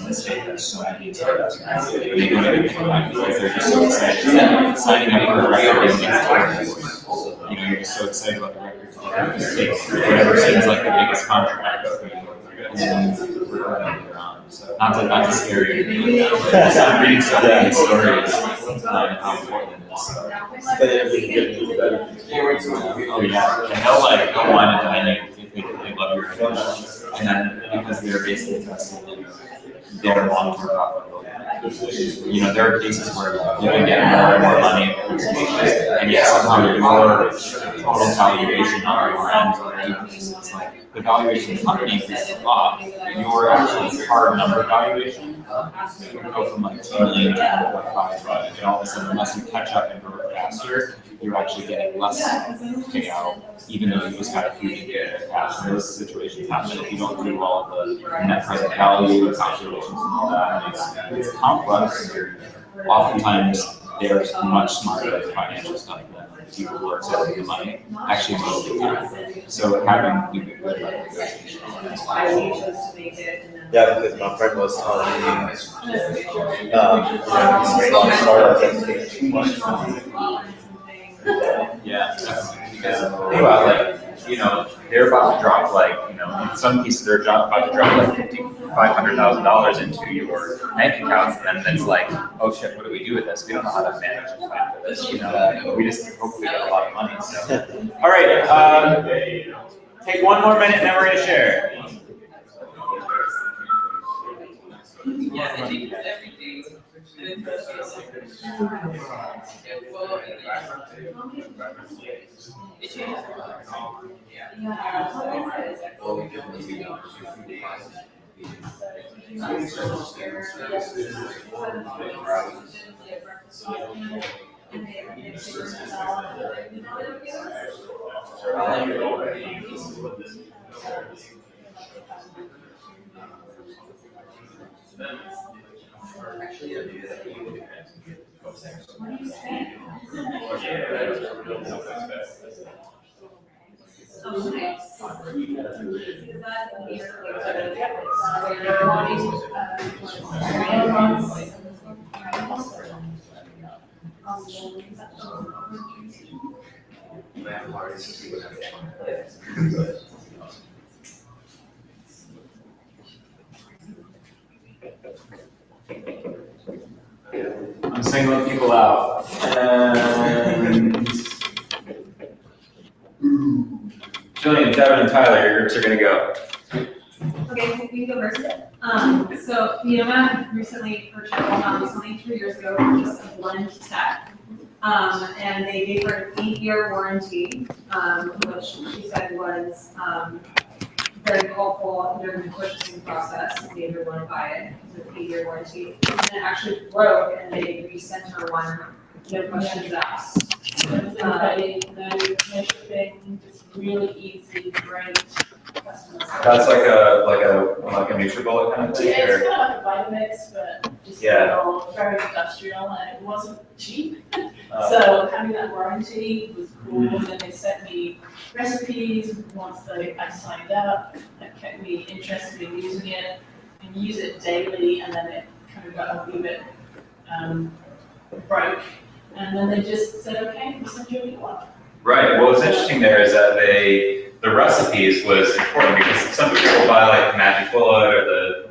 mistake that so many startups they don't even think about because they're just so excited signing up for a record you know, you're just so excited about the record you just take whatever seems like the biggest contract not to scare you. I'm reading so many stories how important it is. Oh yeah, and they'll like go on and then they love your idea, and then because they're basically investing in their long-term profitability. You know, there are cases where you can get more and more money and yet somehow your total valuation on your end decreases. Like the valuation of the company increases a lot, but your actual hard number valuation would go from like 2 million to 1.5 million, and all of a sudden, unless you catch up and grow faster, you're actually getting less payout, even though you just got a huge cash. And those situations happen if you don't do all the net present value calculations and all that. It's complex. Oftentimes, they're much smarter at the financial stuff than people who are accepting the money. Actually, most of the time. So having you good like negotiation. Yeah, because my friend was telling me, startups that take too much money. Yeah, definitely. Because think about like, you know, they're about to drop like, you know, in some cases they're about to drop like $500,000 into your bank accounts, and then it's like, oh shit, what do we do with this? We don't know how to manage and plan for this. You know, we just hopefully get a lot of money. So, all right, take one more minute, and then we're gonna share. Yeah, I think it's everything. And it changes. I'm singling people out. And Jillian, Devin, and Tyler, your groups are gonna go. Okay, we can go first. So Neoma recently purchased, only 2 years ago, purchased a Blend Tech. And they gave her an 8-year warranty, which she said was, very helpful during the purchasing process. They made her want to buy it. It was an 8-year warranty. And then it actually broke and they resent her one, no questions asked. No shipping, just really easy, great customer service. That's like a NutriBullet kind of thing. Yeah, it's or- kind of like a Vitamix, but just Yeah. very industrial, and it wasn't cheap. So having that warranty was cool, and then they sent me recipes once I signed up. That kept me interested in using it, and use it daily, and then it kind of got a little bit broke. And then they just said, okay, we'll send you a new one. Right, what was interesting there is that the recipes was important because some people buy like the Magic Bullet or the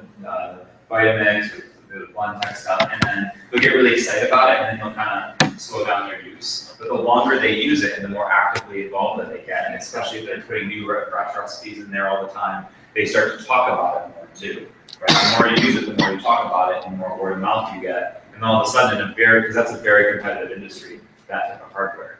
Vitamix, or the blend tech stuff, and then they'll get really excited about it, and then they'll kind of slow down their use. But the longer they use it, and the more actively involved that they get, and especially if they're putting new fresh recipes in there all the time, they start to talk about it more too. Right? The more you use it, the more you talk about it, and the more word of mouth you get. And all of a sudden, because that's a very competitive industry, that type of hardware.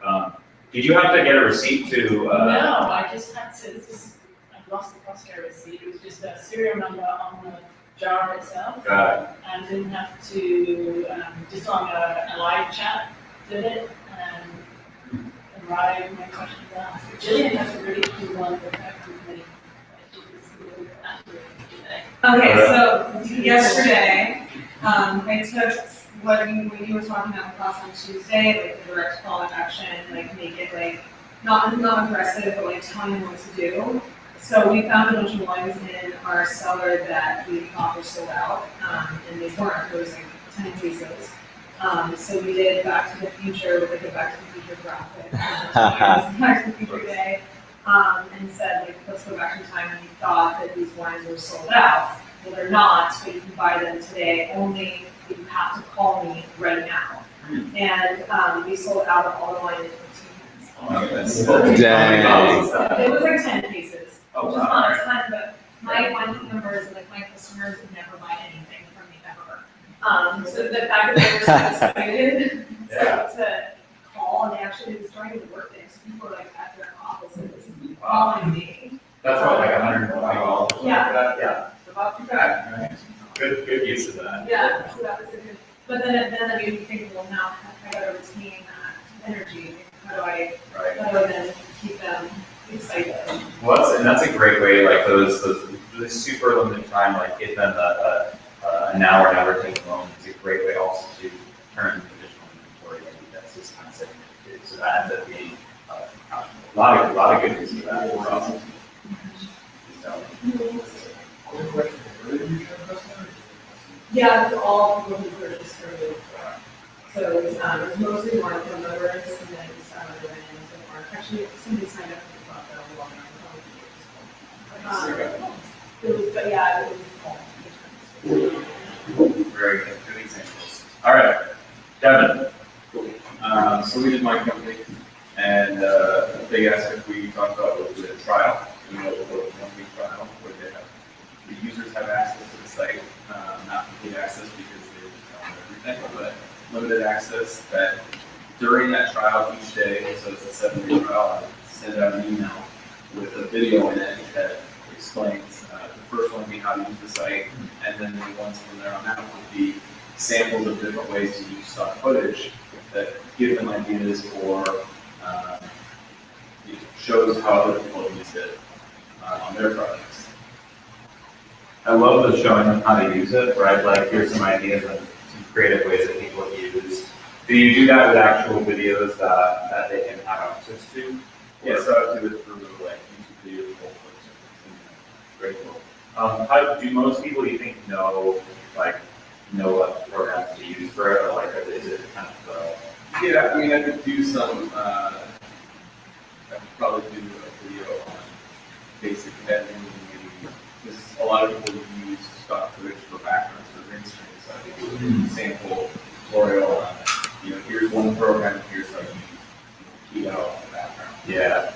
Did you have to get a receipt to? No, I just had to, I lost the crosshair receipt, it was just a serial number on the jar itself. Got it. And didn't have to, just on a live chat, did it, and write my questions down. Jillian has a really cool one for that company. Okay, so yesterday, I took what you were talking about in class on Tuesday, like the direct call to action, like make it like, not aggressive, but like telling them what to do. So we found a bunch of ones in our cellar that we thought were sold out, and they weren't, there was like 10 pieces. So we did Back to the Future with like a Back to the Future graphic, Back to the Future Day, and said like, let's go back in time, and we thought that these wines were sold out. Well, they're not, but you can buy them today, only you have to call me right now. And we sold out of all the wine in 15 minutes. Dang. It was like 10 pieces. Oh, Which is not a ton, but my wine members, like my customers, would never buy anything from me ever. So the fact that they were so excited to call, and they actually was starting to work there, so people were like at their offices calling me. That's what, like $120? Yeah. Yeah. So not too bad, right? Good use of that. Yeah, so that was a good, but then that made me think, well, now I gotta retain that energy. How do I then keep them excited? Well, that's a great way, like those really super limited time, like give them a now or never take loan is a great way also to turn additional inventory into that system. So that ends up being a lot of good use of that. It's awesome. So, Quick question, where did you share this? Yeah, it's all people who purchase for me. So it's mostly market members, and then some other brands that aren't. Actually, somebody signed up for the club that I'm walking around. It was, but yeah, it was all. very good examples. All right, Devin. So we did my company, and the big aspect we talked about was the trial. We know it was a 1-week trial where the users have access to the site, not complete access because they don't know everything, but limited access. That during that trial each day, so it's a 7-day trial, I send out an email with a video in it that explains the first one being how to use the site, and then the ones from there on out would be samples of different ways to use stock footage that give them ideas or shows how other people have used it on their projects. I love the showing them how to use it, right? Like, here's some ideas and some creative ways that people have used. Do you do that with actual videos that they can have access to? Yeah, so I do it through like YouTube videos, Very cool. How do most people you think know what programs to use for it, or like is it kind of Yeah, I mean, I could do some, I could probably do a video on basic editing, because a lot of people use stock footage for backgrounds for green screen, so I think it would be a sample tutorial on, here's one program, here's how you key out the background. Yeah,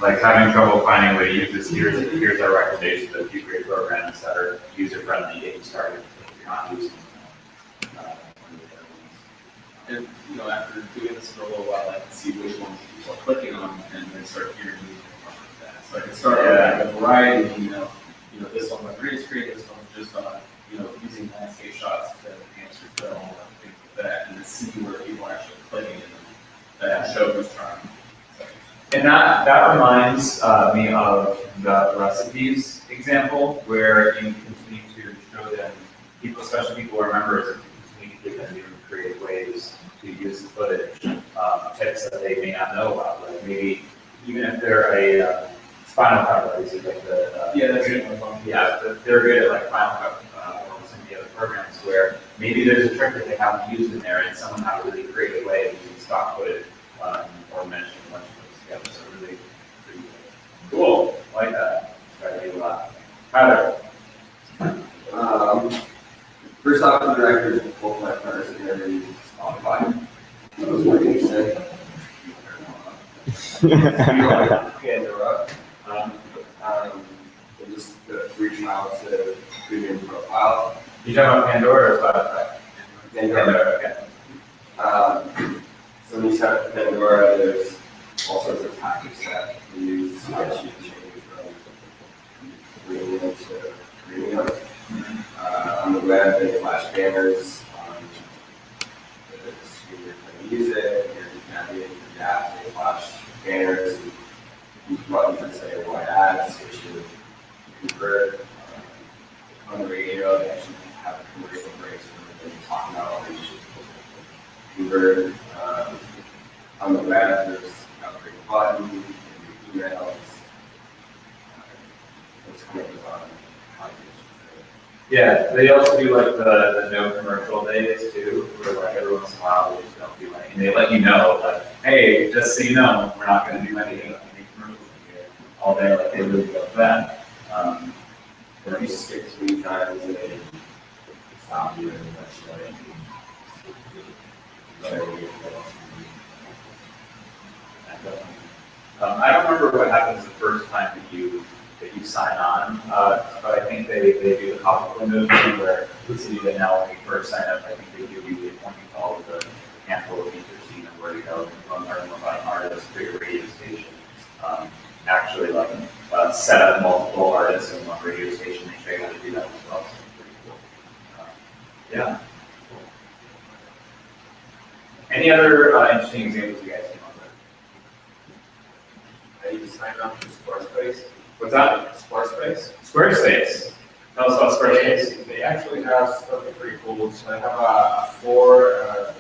like having trouble finding a way to use this, here's our recommendation of a few great programs that are user-friendly, get you started if you're not using them. And, after doing this for a little while, I can see which ones people are clicking on and then start hearing music from that. So I can start with a variety, this one with green screen, this one's just on, using landscape shots to enhance your film, and things like that, and then see where people are actually clicking in that show who's trying. And that reminds me of the recipes example, where you continue to show them, people, especially people who are members, and continue to give them even creative ways to use the footage, tips that they may not know about. Like maybe even if they're a Final Cut, like the That's good. they're good at like Final Cut or some of the other programs where maybe there's a trick that they haven't used in there, and someone had a really creative way of using stock footage or mentioning a bunch of those together. So really pretty cool. I like that. Try to do a lot. Tyler. First off, because both my partners have never used Spotify. That was my concern. Pandora. And just the free trial to premium profile. You talking about Pandora or Spotify? Pandora. Okay. So when you set up Pandora, there's all sorts of tactics that we use to get you to change from premium to premium. On the web, they flash banners on the screen you're trying to use it, you're navigating through the app, they flash banners, and use buttons that say what ads, which you convert. On the radio, they actually have commercial breaks where they're talking about all these convert. On the web, there's a great button, and your emails. It's kind of goes on. Yeah, they also do like the no commercial days too, where like every once in a while they just don't do any, and they let you know, like, hey, just so you know, we're not gonna do any commercials here all day, like they really go for that. If you skip 3 times, they stop you and that's like. I don't remember what happens the first time that you sign on, but I think they do the pop-up window thing where this is even now when you first sign up, I think they give you the appointment call with a handful of features so you know where to go, learn more about an artist, create a radio station, actually like set up multiple artists in one radio station, they show you how to do that as well, so it's pretty cool. Yeah. Any other interesting examples you guys came up with? I need to sign up for Squarespace. What's that? Squarespace. Squarespace. Tell us about Squarespace. They actually have something pretty cool. So they have 4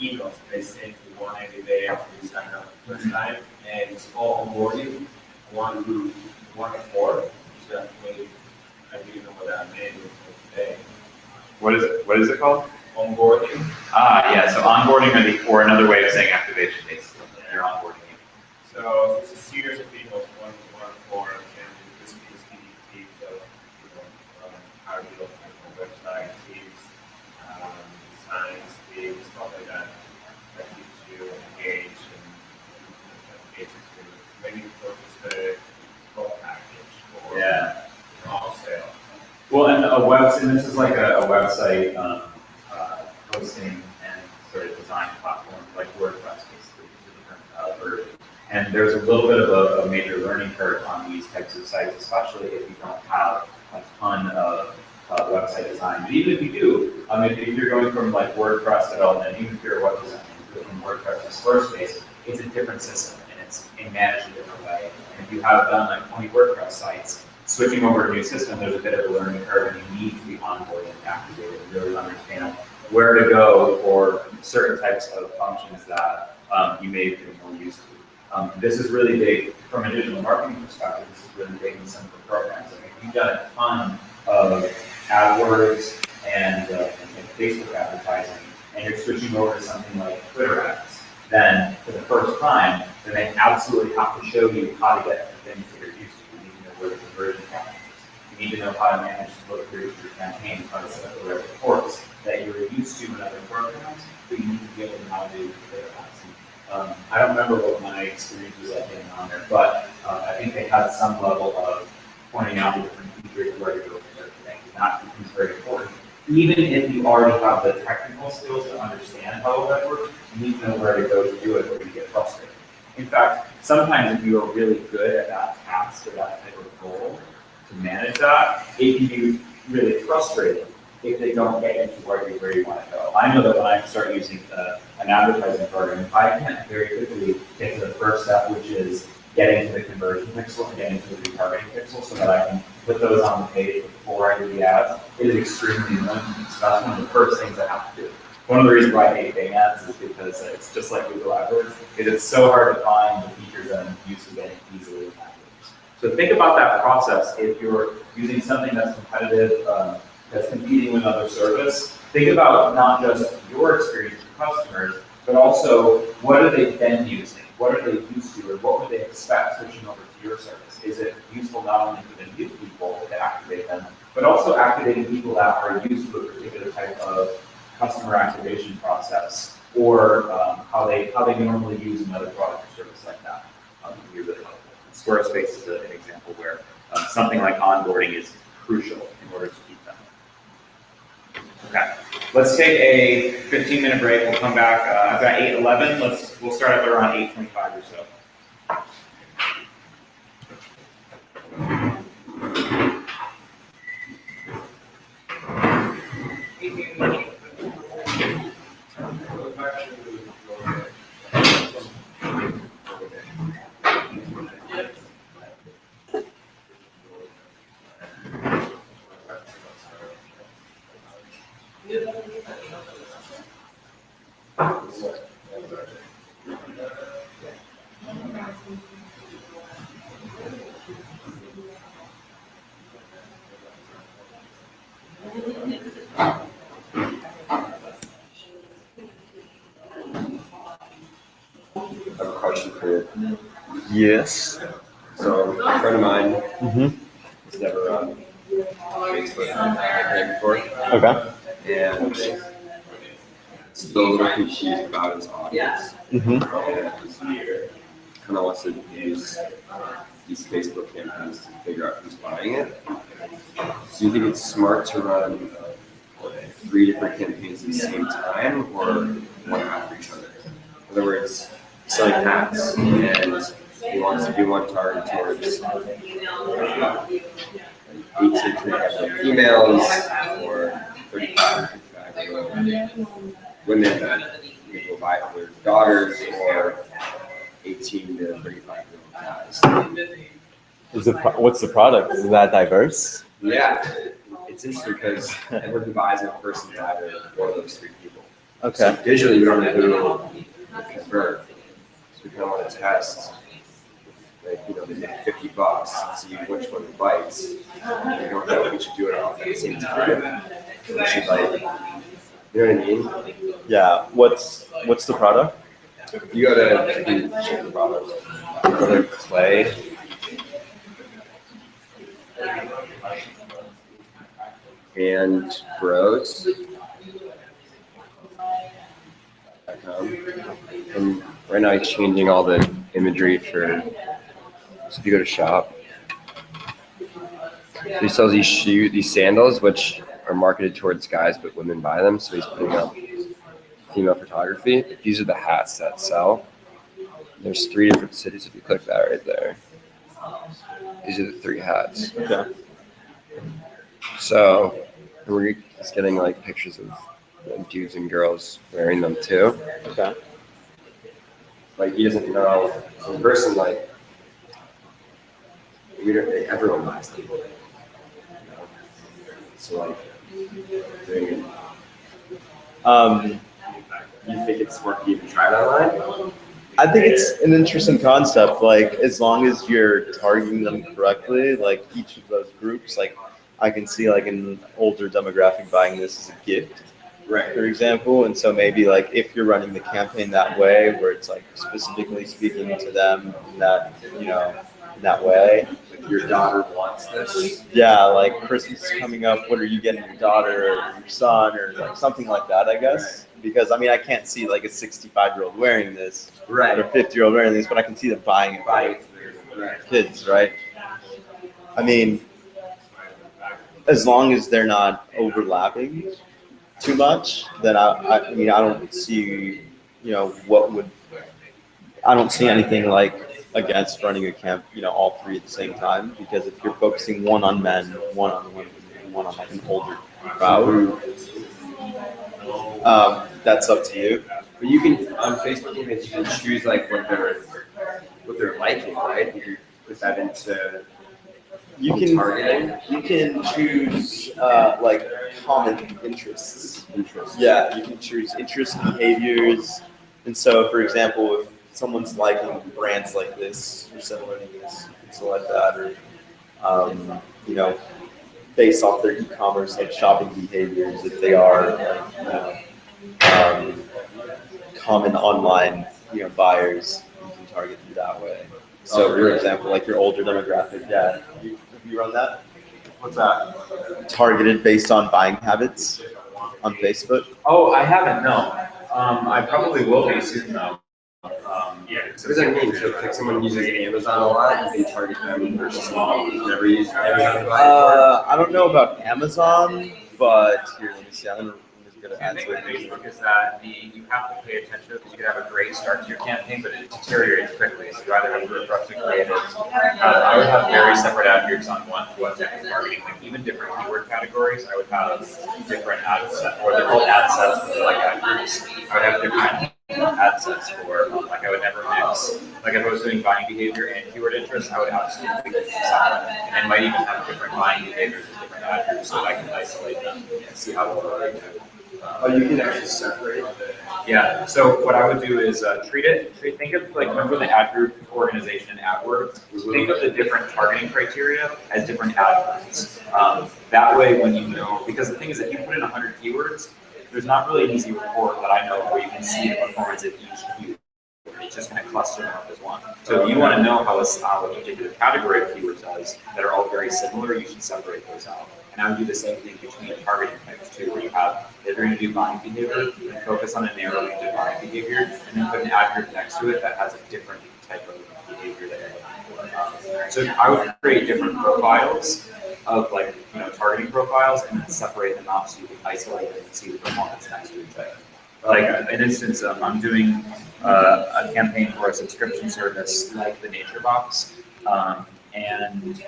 emails they send you one every day after you sign up the first time, and it's all onboarding. 1 to 4. So definitely, I didn't know what that meant until today. What is it called? Onboarding. Yeah, so onboarding or another way of saying activation, basically. You're onboarding. So it's a series of emails, 1 to 4, and this is PDT, so how to build a website, teams, designs, themes, stuff like that. That keeps you engaged and gets you to maybe purchase the full package or off sale. Well, and this is like a website hosting and sort of design platform like WordPress, basically, is a different version. And there's a little bit of a major learning curve on these types of sites, especially if you don't have a ton of website design. But even if you do, if you're going from like WordPress development, even if you're a web designer, from WordPress to Squarespace, it's a different system and it's managed a different way. And if you have done like 20 WordPress sites, switching over to a new system, there's a bit of a learning curve and you need to be onboarded and activated and really understand where to go for certain types of functions that you may be more used to. This is really big from a digital marketing perspective. This is really big in some of the programs. I mean, you've done a ton of AdWords and Facebook advertising, and you're switching over to something like Twitter ads. Then, for the first time, then they absolutely have to show you how to get the things that you're used to. You need to know where the conversion happens. You need to know how to manage the look through your campaigns, how to set up the right reports that you're used to in other programs, but you need to be able to know how to do Twitter ads. I don't remember what my experience was like getting on there, but I think they had some level of pointing out the different features where to go for certain things, and that becomes very important. Even if you already have the technical skills to understand how that works, you need to know where to go to do it, or you get frustrated. In fact, sometimes if you are really good at that task or that type of goal, to manage that, it can be really frustrating if they don't get you to where you want to go. I know that when I start using an advertising program, I can very quickly get to the first step, which is getting to the conversion pixel and getting to the retargeting pixel so that I can put those on the page before I do the ads. It is extremely annoying. So that's one of the first things I have to do. One of the reasons why I hate Bing ads is because it's just like Google AdWords. It's so hard to find the features that I'm used to getting easily in AdWords. So think about that process. If you're using something that's competitive, that's competing with another service, think about not just your experience with customers, but also what are they then using? What are they used to, or what would they expect switching over to your service? Is it useful not only for the new people to activate them, but also activating people that are used to a particular type of customer activation process, or how they normally use another product or service like that. Can be really helpful. Squarespace is an example where something like onboarding is crucial in order to keep them. Okay, let's take a 15-minute break. We'll come back. I've got 8:11. We'll start up around 8:25 or so. I have a question for you. Yes. So a friend of mine Mm-hmm. has never run Facebook campaign before, Okay. and still a little confused about his audience. Mm-hmm. And kind of wants to use these Facebook campaigns to figure out who's buying it. So you think it's smart to run 3 different campaigns at the same time, or one after each other? In other words, selling hats, and he wants to do one targeted towards 18 to females, or 35 to 55 women that will buy it for their daughters, or 18 to 35 guys. What's the product? Is that diverse? Yeah, it's interesting because everyone who buys it in person is either one of those 3 people. Okay. So digitally, we don't know who will convert. So we kind of want to test, like, they make $50, see which one bites. We don't know if we should do it all at the same time. We should, like, you know what I mean? Yeah. What's the product? You gotta check the product. Other clay. And bros. And right now he's changing all the imagery for, so if you go to shop, so he sells these sandals, which are marketed towards guys, but women buy them. So he's putting up female photography. These are the hats that sell. There's 3 different cities if you click that right there. These are the 3 hats. Okay. So we're just getting like pictures of dudes and girls wearing them too. Okay. Like he doesn't know in person, like everyone buys them. So like doing it. You think it's smart to even try it online? I think it's an interesting concept. Like, as long as you're targeting them correctly, like each of those groups, like I can see like an older demographic buying this as a gift, Right. for example. And so maybe like if you're running the campaign that way, where it's like specifically speaking to them in that, in that way. Your daughter wants this. Yeah, like Christmas is coming up. What are you getting your daughter or your son or like something like that, I guess. Because I mean, I can't see like a 65-year-old wearing this or a 50-year-old wearing this, but I can see them buying it for their kids, right? I mean, as long as they're not overlapping too much, then I mean, I don't see, I don't see anything like against running a camp, all 3 at the same time, because if you're focusing one on men, one on women, and one on like an older crowd, that's up to you. But you can on Facebook images you can choose like what they're liking, right? You can put that into targeting. You can choose like common interests. Yeah, you can choose interest behaviors, and so for example, if someone's liking brands like this or similar to this, you can select that, or based off their e-commerce like shopping behaviors, if they are common online buyers, you can target them that way. So for example, like your older demographic, have you run that? What's that? Targeted based on buying habits on Facebook? Oh, I haven't, no. I probably will be soon though. So what does that mean? So if like someone uses Amazon a lot, you can target them versus someone who's never used Amazon before? I don't know about Amazon, but here, let me see. I'm just gonna The add thing to with it. Facebook is that you have to pay attention to it because you could have a great start to your campaign, but it deteriorates quickly. So you either have to refresh the creative. I would have very separate ad groups on what type of marketing, like even different keyword categories. I would have different ad sets, or they're called ad sets, but they're like ad groups. I would have different ad sets for, like I would never mix, like if I was doing buying behavior and keyword interest, I would absolutely keep them separate. And I might even have different buying behaviors and different ad groups so that I can isolate them and see how well they do. Oh, you can actually separate the. Yeah, so what I would do is think of like, remember the ad group organization in AdWords? Think of the different targeting criteria as different ad groups. That way when you know, because the thing is if you put in 100 keywords, there's not really an easy report that I know where you can see the performance of each keyword. It's just going to cluster them up as one. So if you want to know how a particular category of keywords does that are all very similar, you should separate those out. And I would do the same thing between targeting types too, where you have, if you're going to do buying behavior, then focus on a narrow range of buying behavior, and then put an ad group next to it that has a different type of behavior that you're looking for. So I would create different profiles of like, targeting profiles and then separate them out so you can isolate them and see the performance next to each other. Like an instance, I'm doing a campaign for a subscription service like the Nature Box, and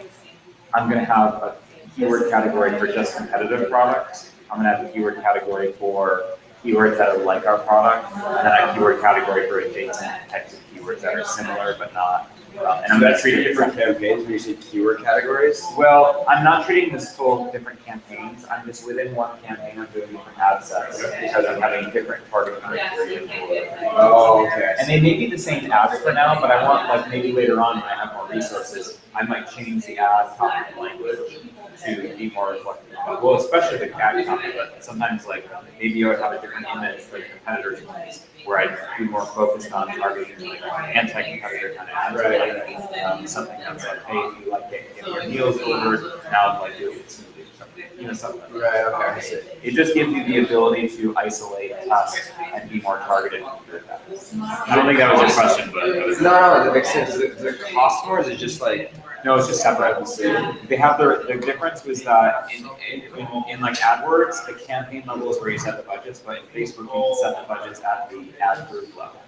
I'm going to have a keyword category for just competitive products. I'm going to have a keyword category for keywords that are like our product, and then a keyword category for adjacent types of keywords that are similar but not. And I'm going to treat it different campaigns when you say keyword categories. Well, I'm not treating this full different campaigns. I'm just within one campaign. I'm doing different ad sets because I'm having different targeting criteria for. Oh, okay. And they may be the same ads for now, but I want like maybe later on when I have more resources, I might change the ad copy and language to be more reflective. Well, especially the ad copy, but sometimes like maybe I would have a different image for the competitors' ones where I'd be more focused on targeting like anti-competitor kind of ads. Right. Something that's like, hey, if you like getting your meals delivered, now like do it with smoothie or something, something like that. Right, okay, I see. It just gives you the ability to isolate, test, and be more targeted. I don't think that was your question, but. No, that makes sense. Does it cost more, or is it just like? No, it's just separate. They have the difference was that in like AdWords, the campaign level is where you set the budgets, but in Facebook, you can set the budgets at the ad group level.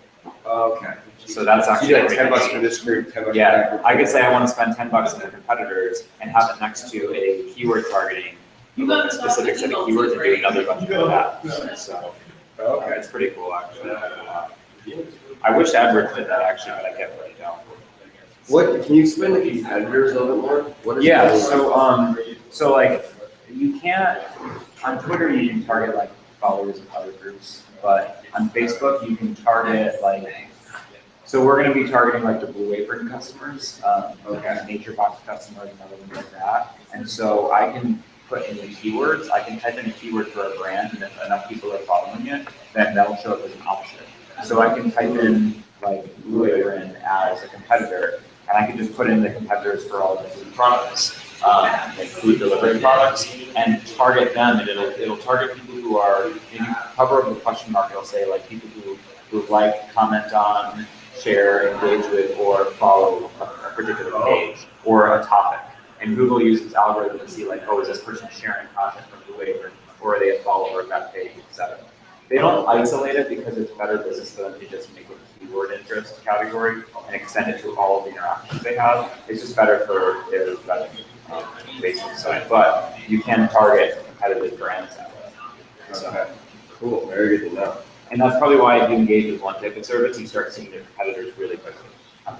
Okay. So that's You actually. do like $10 for this group, $10 for that Yeah, group. I could say I want to spend $10 on the competitors and have it next to a keyword targeting, a specific set of keywords and do another budget for that. So, Okay. it's pretty cool actually. I wish AdWords did that actually, but I can't really don't. What, can you explain the competitors a little bit more? What is Yeah, the- so like, you can't, on Twitter, you can target like followers of other groups, but on Facebook, you can target like, so we're gonna be targeting like the Blue Apron customers, Nature Box customers and other things like that. And so I can put in the keywords, I can type in a keyword for a brand, and if enough people are following it, then that'll show up as an option. So I can type in like Blue Apron as a competitor, and I can just put in the competitors for all the food products, like food delivery products, and target them, and it'll target people who are, if you cover over the question mark, it'll say like people who like, comment on, share, engage with, or follow a particular page or a topic. And Google uses algorithm to see like, oh, is this person sharing content from Blue Apron, or are they a follower of that page, etc. They don't isolate it because it's better business for them to just make a keyword interest category and extend it to all of the interactions they have. It's just better for their revenue basic side, but you can target competitive brands that way. So, Okay, cool, very good to know. and that's probably why if you engage with one type of service, you start seeing their competitors really quickly.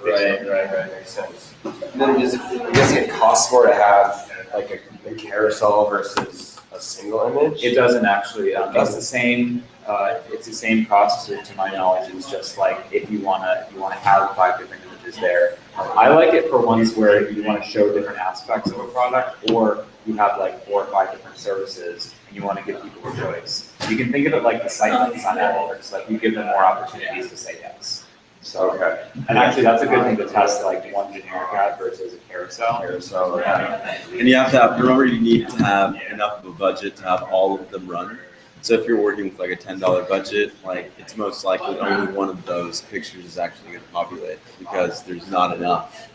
Right, makes sense. And then I'm guessing it costs more to have like a carousel versus a single image? It doesn't actually, it's the same, cost to my knowledge. It's just like if you wanna have 5 different images there. I like it for ones where you wanna show different aspects of a product, or you have like 4 or 5 different services and you wanna give people a choice. You can think of it like the site links on AdWords, like you give them more opportunities to say yes. So, Okay. and actually, that's a good thing to test, like one generic ad versus a carousel. Carousel, okay. And you have to have, remember, you need to have enough of a budget to have all of them run. So if you're working with like a $10 budget, like it's most likely only one of those pictures is actually going to populate because there's not enough,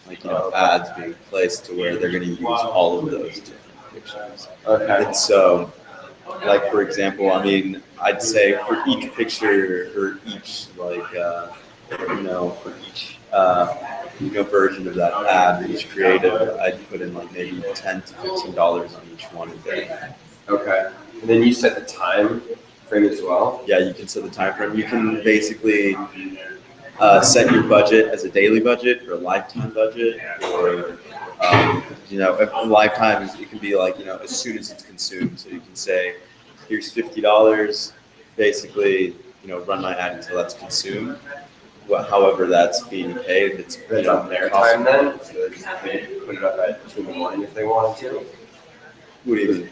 like, ads being placed to where they're going to use all of those different pictures. Okay. And so, like, for example, I mean, I'd say for each picture or each, like, for each, version of that ad, each creative, I'd put in like maybe $10 to $15 on each one a day. Okay. And then you set the time frame as well? Yeah, you can set the time frame. You can basically set your budget as a daily budget or a lifetime budget, or if a lifetime is, it can be like, as soon as it's consumed. So you can say, here's $50, basically, run my ad until that's consumed. However that's being paid, it's That's on their time then? So they can put it up at 2 in the morning if they wanted to? What do you mean?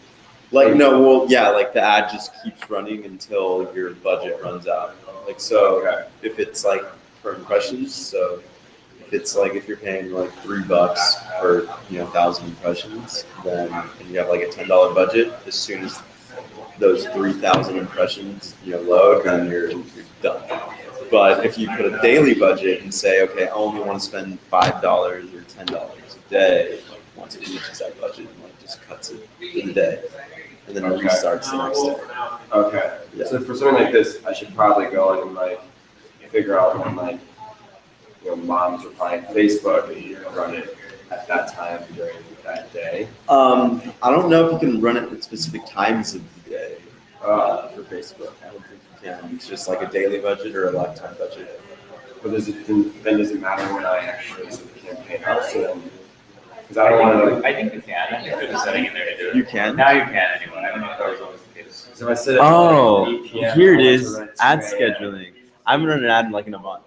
Like, no, well, yeah, like the ad just keeps running until your budget runs out. Like, so Okay. if it's like per impressions, so if you're paying like $3 per, 1,000 impressions, then, and you have like a $10 budget, as soon as those 3,000 impressions, load, then you're done. But if you put a daily budget and say, okay, I only want to spend $5 or $10 a day, like once it reaches that budget, and like just cuts it for the day, and then it Okay. restarts the next day. Okay. Yeah. So for something like this, I should probably go in and like figure out when like, moms are buying Facebook and run it at that time during that day. I don't know if you can run it at specific times of the day for Facebook. I don't think you can. It's just like a daily budget or a lifetime budget. But does it matter when I actually set the campaign up? So then, because I don't want to. I think you can. I think there's a setting in there to do it. You can? Now you can anyway. I don't know if that was always the case. So if I set it Oh, at 8 p.m., here it I want is, to run ad 2 a.m. scheduling. I haven't run an ad in like in a month,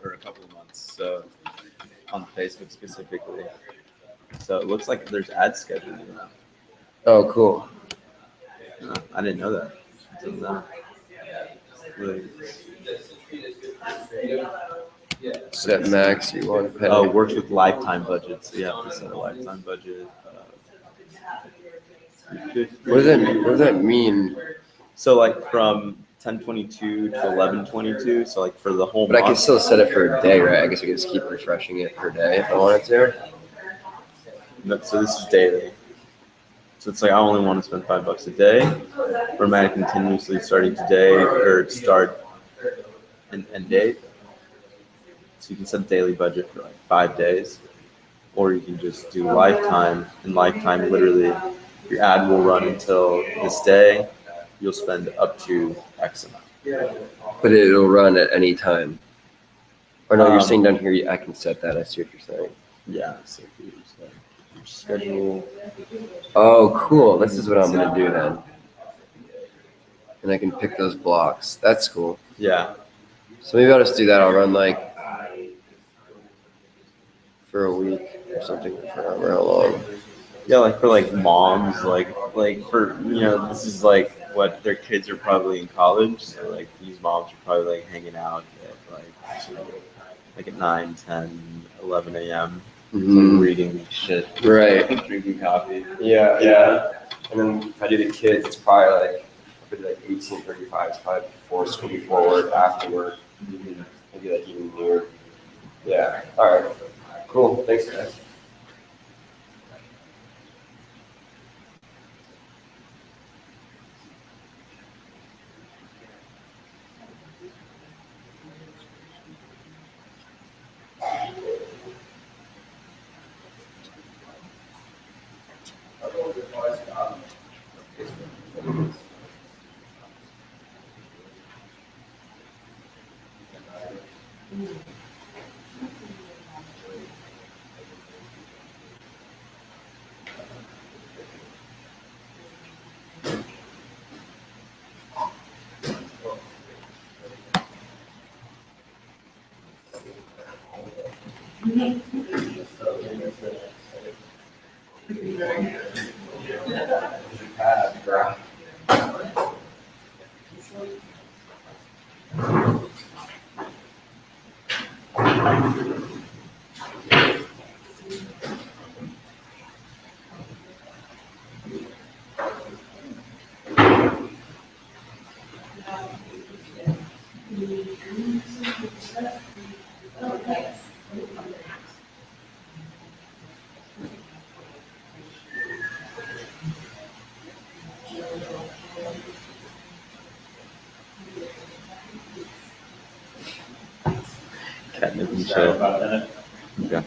or a couple of months, so on Facebook specifically. So it looks like there's ad scheduling now. Oh, cool. No, I didn't know that. Until now. Really. Set max. You want to pay? Oh, works with lifetime budgets. So you have to set a lifetime budget. What does that mean? What does that mean? So like from 10/22 to 11/22. So like for the whole But I can month. still set it for a day, right? I guess I can just keep refreshing it per day if I wanted to. No, so this is daily. So it's like I only want to spend $5 a day, or am I continuously starting today or start and end date? So you can set a daily budget for like 5 days, or you can just do lifetime. And lifetime, literally, your ad will run until this day. You'll spend up to X amount. But it'll run at any time. Or no, you're Um, saying down here I can set that. I see what you're saying. Yeah. So if you just, your schedule. Oh, cool. This is what I'm gonna do then. And I can pick those blocks. That's cool. Yeah. So maybe I'll just do that. I'll run like for a week or something for however how long. Yeah, like for like moms, like for this is like what their kids are probably in college. So like these moms are probably like hanging out at like at 9, 10, 11 a.m. Mhm. reading shit. Right. Drinking coffee. Yeah, yeah. And then if I do the kids, it's probably like 18:35. It's probably before school, before work, after work. Maybe like even near. Yeah. All right. Cool. Thanks, guys. Grab about a minute. Okay.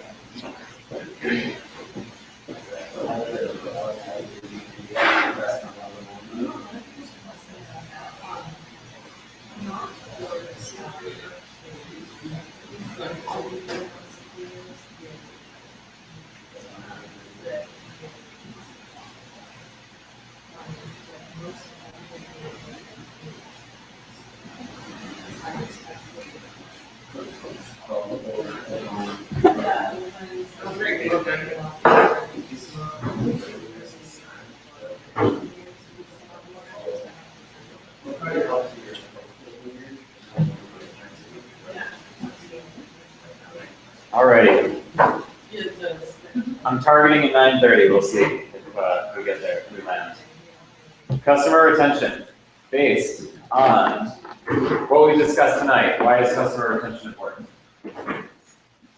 Alrighty. I'm targeting at 9:30. We'll see if we get there, if we land. Customer retention, based on what we discussed tonight. Why is customer retention important?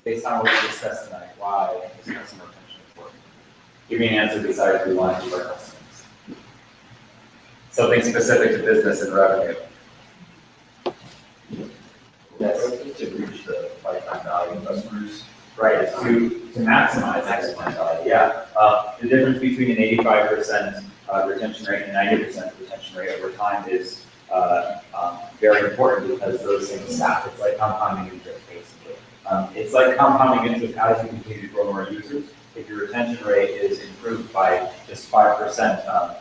Based on what we discussed tonight, why is customer retention important? Give me an answer besides we want to keep our customers. Something specific to business and revenue. Yes. To reach the lifetime value of customers. Right, to maximize lifetime value, yeah. The difference between an 85% retention rate and 90% retention rate over time is very important because those things stack. It's like compounding interest, basically. It's like compounding interest as you continue to grow more users. If your retention rate is improved by just 5%,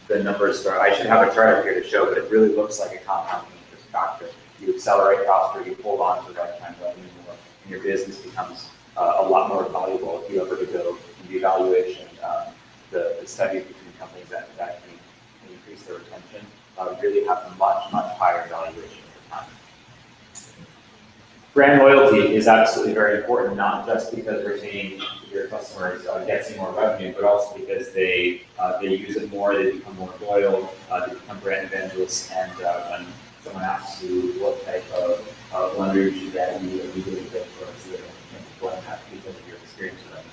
the numbers start. I should have a chart up here to show, but it really looks like a compounding interest factor. You accelerate faster, you hold on to lifetime revenue more, and your business becomes a lot more valuable if you ever to go in the evaluation. The studies between companies that can increase their retention really have a much higher valuation over time. Brand loyalty is absolutely very important, not just because retaining your customers gets you more revenue, but also because they use it more, they become more loyal, they become brand evangelists, and when someone asks you what type of blender you should get, you immediately go for a blend that because of your experience with them.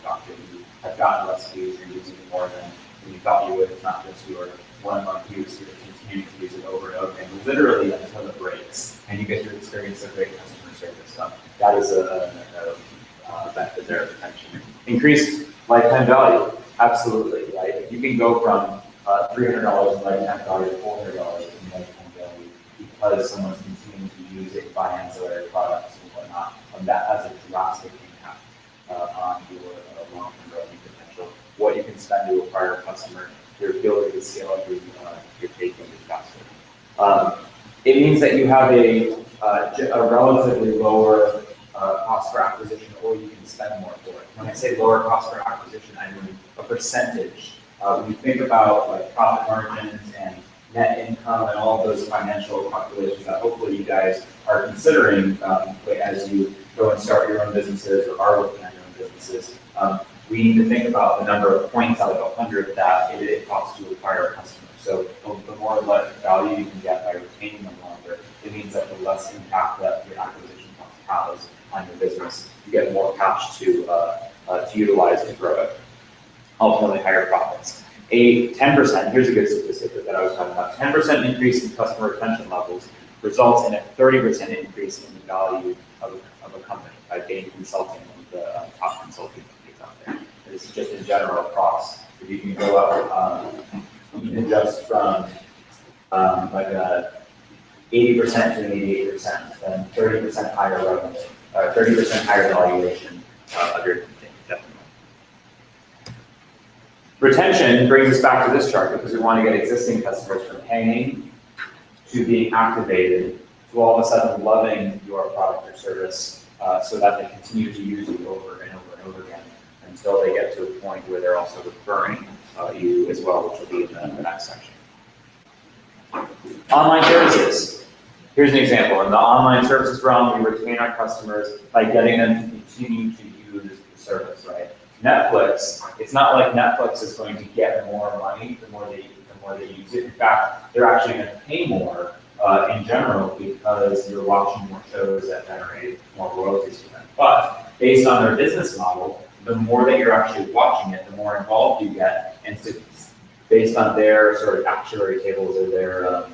You have gotten recipes, you're using it more than you thought you would. It's not just your 1 month use, you're continuing to use it over and over, and literally until it breaks, and you get to experience a great customer service. That is a benefit there of retention. Increased lifetime value, absolutely. Right? If you can go from $300 in lifetime value to $400 in lifetime value because someone's continuing to use it, buy ancillary products and whatnot, that has a drastic impact on your long-term revenue potential. What you can spend to acquire a customer, your ability to scale up your take rate faster. It means that you have a relatively lower cost per acquisition, or you can spend more for it. When I say lower cost per acquisition, I mean a percentage. When you think about like profit margins and net income and all of those financial calculations that hopefully you guys are considering as you go and start your own businesses or are looking at your own businesses, we need to think about the number of points out of 100 that it costs to acquire a customer. So the more value you can get by retaining them longer, it means that the less impact that your acquisition cost has on your business, you get more cash to utilize to grow it. Ultimately, higher profits. A 10%, here's a good statistic that I was talking about, 10% increase in customer retention levels results in a 30% increase in the value of a company by getting consulting with the top consulting companies out there. This is just in general across. If you can go up, even just from like a 80% to an 88%, then 30% higher revenue, 30% higher valuation of your company, definitely. Retention brings us back to this chart because we want to get existing customers from paying to being activated to all of a sudden loving your product or service so that they continue to use you over and over and over again until they get to a point where they're also referring you as well, which will be in the next section. Online services. Here's an example. In the online services realm, we retain our customers by getting them to continue to use the service, right? Netflix, it's not like Netflix is going to get more money the more they use it. In fact, they're actually going to pay more in general because you're watching more shows that generate more royalties for them. But based on their business model, the more that you're actually watching it, the more involved you get. And so based on their sort of actuary tables or their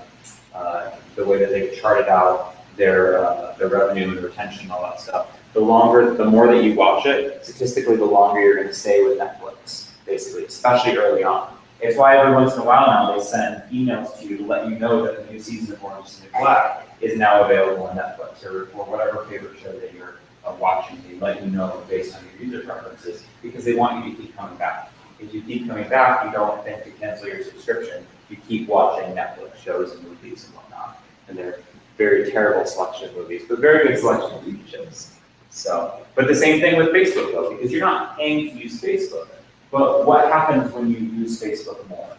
the way that they've charted out their revenue and retention and all that stuff. The more that you watch it, statistically, the longer you're gonna stay with Netflix, basically, especially early on. It's why every once in a while now they send emails to you to let you know that the new season of Orange is the New Black is now available on Netflix or whatever favorite show that you're watching. They let you know based on your user preferences because they want you to keep coming back. If you keep coming back, you don't think to cancel your subscription. You keep watching Netflix shows and movies and whatnot. And they're very terrible selection of movies, but very good selection of TV shows. So, but the same thing with Facebook though, because you're not paying to use Facebook. But what happens when you use Facebook more?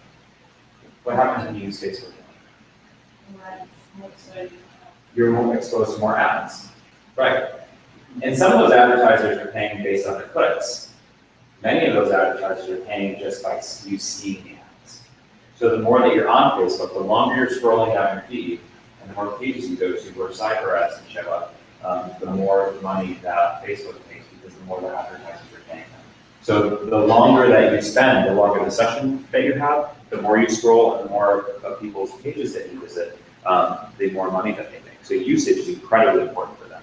What happens when you use Facebook more? You're more exposed to more ads, right? And some of those advertisers are paying based on the clicks. Many of those advertisers are paying just by you seeing the ads. So the more that you're on Facebook, the longer you're scrolling down your feed, and the more pages you go to where cyber ads can show up, the more money that Facebook makes because the more the advertisers are paying them. So the longer that you spend, the longer the session that you have, the more you scroll and the more of people's pages that you visit, the more money that they make. So usage is incredibly important for them.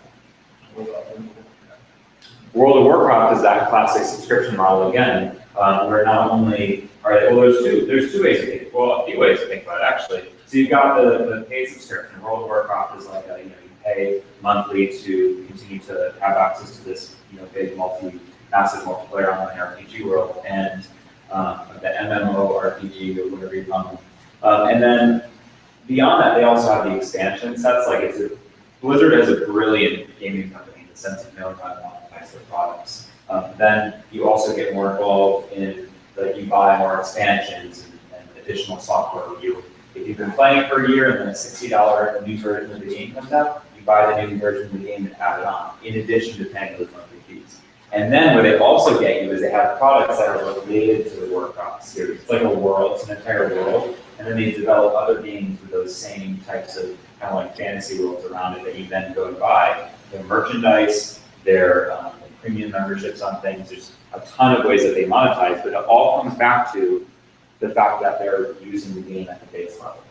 World of Warcraft is that classic subscription model again, where not only there's two ways to think, well, a few ways to think about it actually. So you've got the paid subscription. World of Warcraft is like you pay monthly to continue to have access to this big massive multiplayer online RPG world, and the MMO RPG or whatever you call them. And then beyond that, they also have the expansion sets. Like Blizzard is a brilliant gaming company in the sense of knowing how to monetize their products. Then you also get more involved in you buy more expansions and additional software. If you've been playing for a year and then a $60 new version of the game comes out, you buy the new version of the game and add it on, in addition to paying those monthly fees. And then what they also get you is they have products that are related to the Warcraft series. It's like a world, it's an entire world. And then they develop other games with those same types of kind of like fantasy worlds around it that you then go and buy. Their merchandise, their premium memberships on things. There's a ton of ways that they monetize, but it all comes back to the fact that they're using the game at the base level.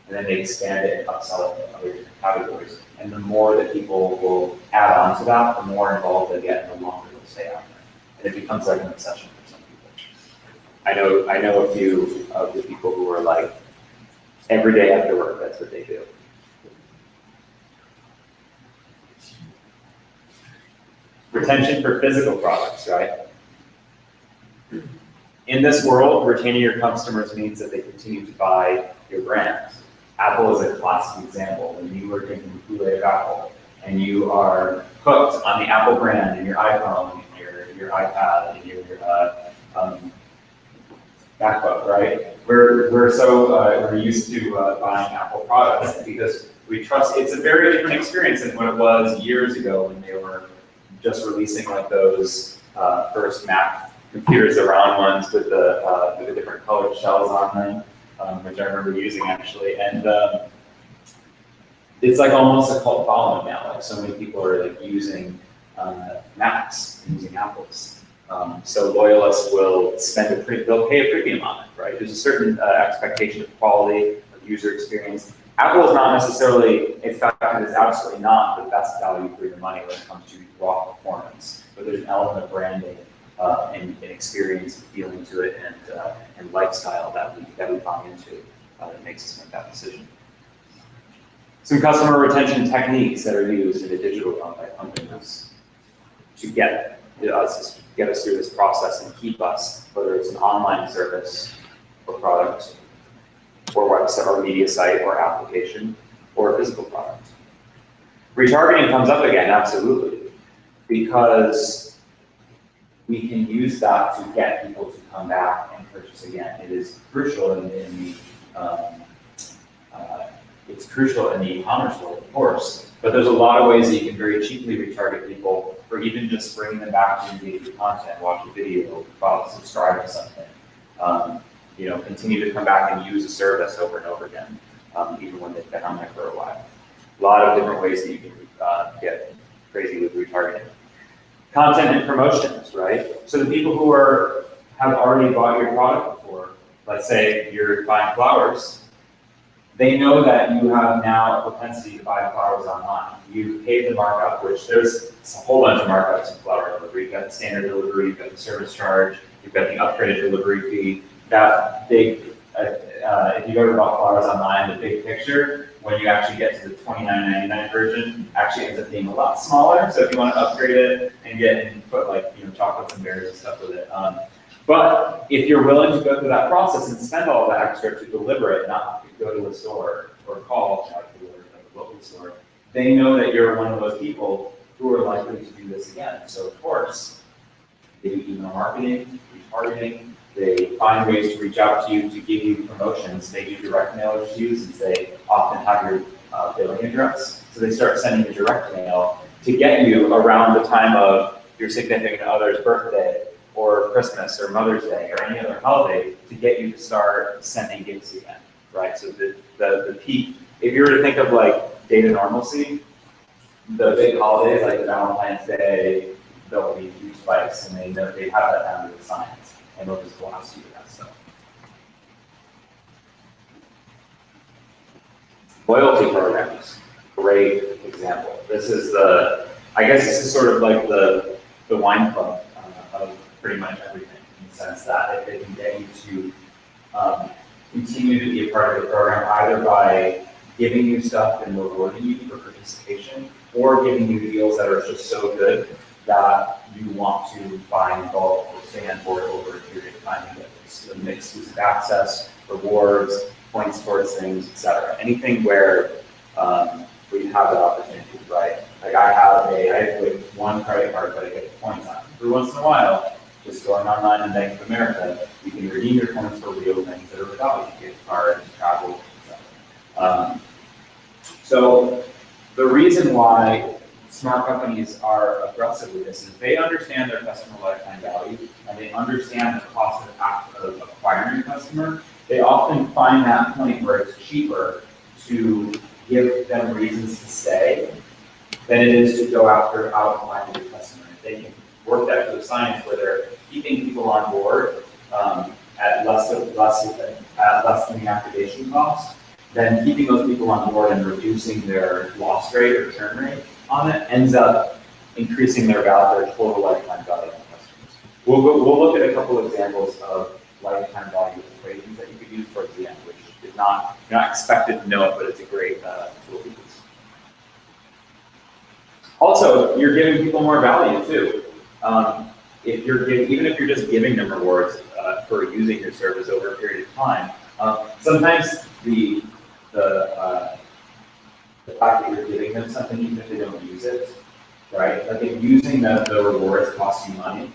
And then they expand it and upsell it in other different categories. And the more that people will add on to that, the more involved they get and the longer they'll stay out there. And it becomes like an obsession for some people. I know a few of the people who are like, every day after work, that's what they do. Retention for physical products, right? In this world, retaining your customers means that they continue to buy your brand. Apple is a classic example. When you are drinking the Kool-Aid of Apple and you are hooked on the Apple brand in your iPhone, your iPad, and your MacBook, right? We're used to buying Apple products because we trust. It's a very different experience than what it was years ago when they were just releasing like those first Mac computers, the round ones with the different colored shells on them, which I remember using actually. And it's like almost a cult following now. Like so many people are like using Macs, using Apples. So loyalists will they'll pay a premium on it, right? There's a certain expectation of quality, of user experience. Apple is not necessarily, in fact, it is absolutely not the best value for your money when it comes to raw performance. But there's an element of branding and experience and feeling to it and lifestyle that we buy into that makes us make that decision. Some customer retention techniques that are used in the digital realm by companies to get us through this process and keep us, whether it's an online service or product, or website or media site or application, or a physical product. Retargeting comes up again, absolutely, because we can use that to get people to come back and purchase again. It is crucial in the e-commerce world, of course, but there's a lot of ways that you can very cheaply retarget people, or even just bring them back to engage with content, watch a video, subscribe to something. Continue to come back and use a service over and over again, even when they've been on there for a while. A lot of different ways that you can get crazy with retargeting. Content and promotions, right? So the people who have already bought your product before, let's say you're buying flowers, They know that you have now a propensity to buy flowers online. You paid the markup, which there's a whole bunch of markups in flower delivery. You've got the standard delivery, you've got the service charge, you've got the upgraded delivery fee. That big, if you go to buy flowers online, the big picture, when you actually get to the $29.99 version, actually ends up being a lot smaller. So if you want to upgrade it and put like, chocolates and berries and stuff with it. But if you're willing to go through that process and spend all that extra to deliver it, not to go to a store or call like a local store, they know that you're one of those people who are likely to do this again. So of course, they do email marketing, retargeting, they find ways to reach out to you to give you promotions. They do direct mailers to you since they often have your billing address. So they start sending you direct mail to get you around the time of your significant other's birthday or Christmas or Mother's Day or any other holiday to get you to start sending gifts again, right? So the peak, if you were to think of like data normalcy, the big holidays like Valentine's Day, there'll be huge spikes and they have that down to the science and they'll just blast you with that stuff. Loyalty programs, great example. This is I guess this is sort of like the wine club of pretty much everything in the sense that if they can get you to continue to be a part of the program either by giving you stuff and rewarding you for participation or giving you deals that are just so good that you want to buy in bulk or stay on board over a period of time and get exclusive access, rewards, points towards things, etc. Anything where we have that opportunity, right? Like I have like one credit card that I get points on. Every once in a while, just going online in Bank of America, you can redeem your points for real things that are value, gift cards, travel, etc. So the reason why smart companies are aggressive with this is they understand their customer lifetime value and they understand the cost of acquiring a customer. They often find that point where it's cheaper to give them reasons to stay than it is to go after out and find a new customer. If they can work that through science where they're keeping people on board at less than the activation cost, then keeping those people on board and reducing their loss rate or churn rate on it ends up increasing their total lifetime value on customers. We'll look at a couple of examples of lifetime value equations that you could use towards the end, which is you're not expected to know it, but it's a great tool to use. Also, you're giving people more value too. Even if you're just giving them rewards for using your service over a period of time, sometimes the fact that you're giving them something even if they don't use it, right? Like if using the rewards costs you money,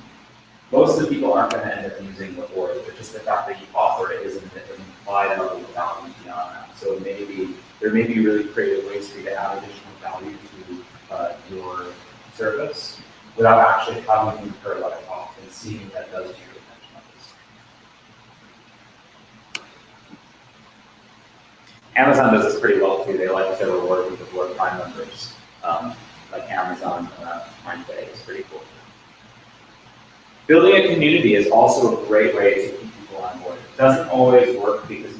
most of the people aren't going to end up using rewards, but just the fact that you offer it isn't implied level of value beyond that. So there may be really creative ways for you to add additional value to your service without actually having to incur a lot of cost and seeing what that does to your retention levels. Amazon does this pretty well too. They like to reward people who are Prime members, like Amazon Prime Day is pretty cool. Building a community is also a great way to keep people on board. It doesn't always work because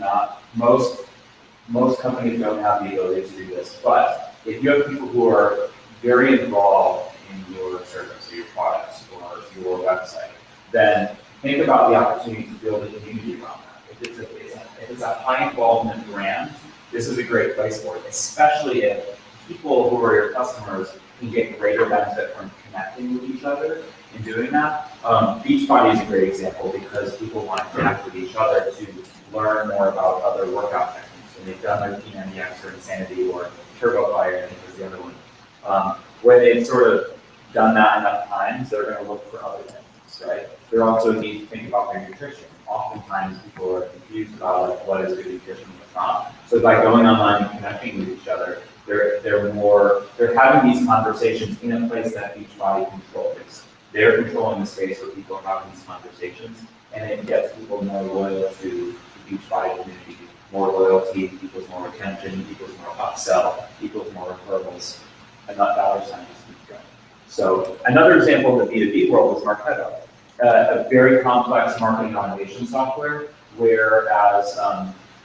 most companies don't have the ability to do this. But if you have people who are very involved in your service or your products or your website, then think about the opportunity to build a community around that. If it's a high involvement brand, this is a great place for it, especially if people who are your customers can get greater benefit from connecting with each other and doing that. Beachbody is a great example because people want to connect with each other to learn more about other workout techniques. And they've done their PMDX or Insanity or TurboFire, I think was the other one. Where they've sort of done that enough times, they're going to look for other things, right? They also need to think about their nutrition. Oftentimes people are confused about like, what is good nutrition and what's not. So by going online and connecting with each other, they're having these conversations in a place that Beachbody controls. They're controlling the space where people are having these conversations, and it gets people more loyal to the Beachbody community, more loyalty, equals more retention, equals more upsell, equals more referrals, and that dollar sign just keeps going. So another example of the B2B world is Marketo, a very complex marketing automation software, whereas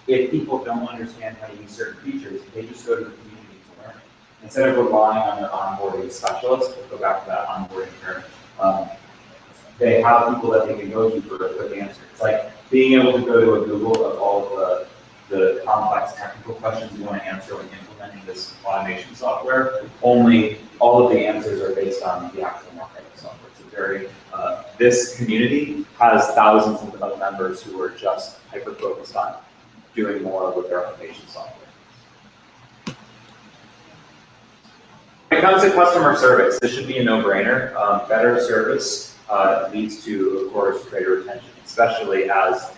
if people don't understand how to use certain features, they just go to the community to learn. Instead of relying on their onboarding specialist, we'll go back to that onboarding term, they have people that they can go to for a quick answer. It's like being able to go to a Google of all of the complex technical questions you want to answer when implementing this automation software. Only all of the answers are based on the actual marketing software. It's a very, this community has thousands of members who are just hyper-focused on doing more with their automation software. When it comes to customer service, this should be a no-brainer. Better service leads to, of course, greater retention, especially as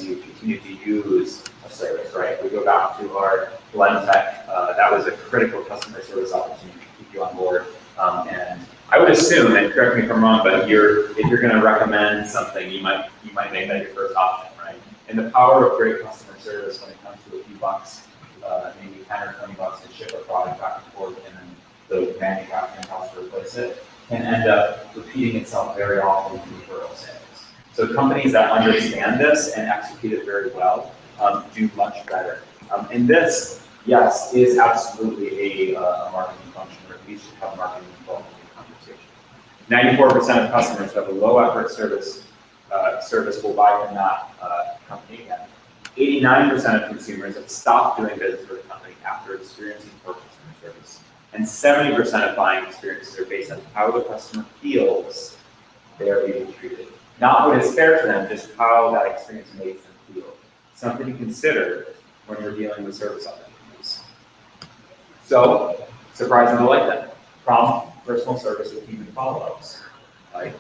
you continue to use a service, right? We go back to our Blendtec, that was a critical customer service opportunity to keep you on board. And I would assume, and correct me if I'm wrong, but if you're going to recommend something, you might make that your first option, right? And the power of great customer service when it comes to a few bucks, maybe 10 or 20 bucks to ship a product back and forth, and then the manufacturing cost to replace it, can end up repeating itself very often in referral sales. So companies that understand this and execute it very well do much better. And this, yes, is absolutely a marketing function, or at least should have marketing involved in the conversation. 94% of customers who have a low-effort service will buy from that company again. 89% of consumers have stopped doing business with a company after experiencing poor customer service. And 70% of buying experiences are based on how the customer feels they are being treated. Not what is fair to them, just how that experience makes them feel. Something to consider when you're dealing with service opportunities. So, surprise and delight then. Prompt personal service with human follow-ups. Like,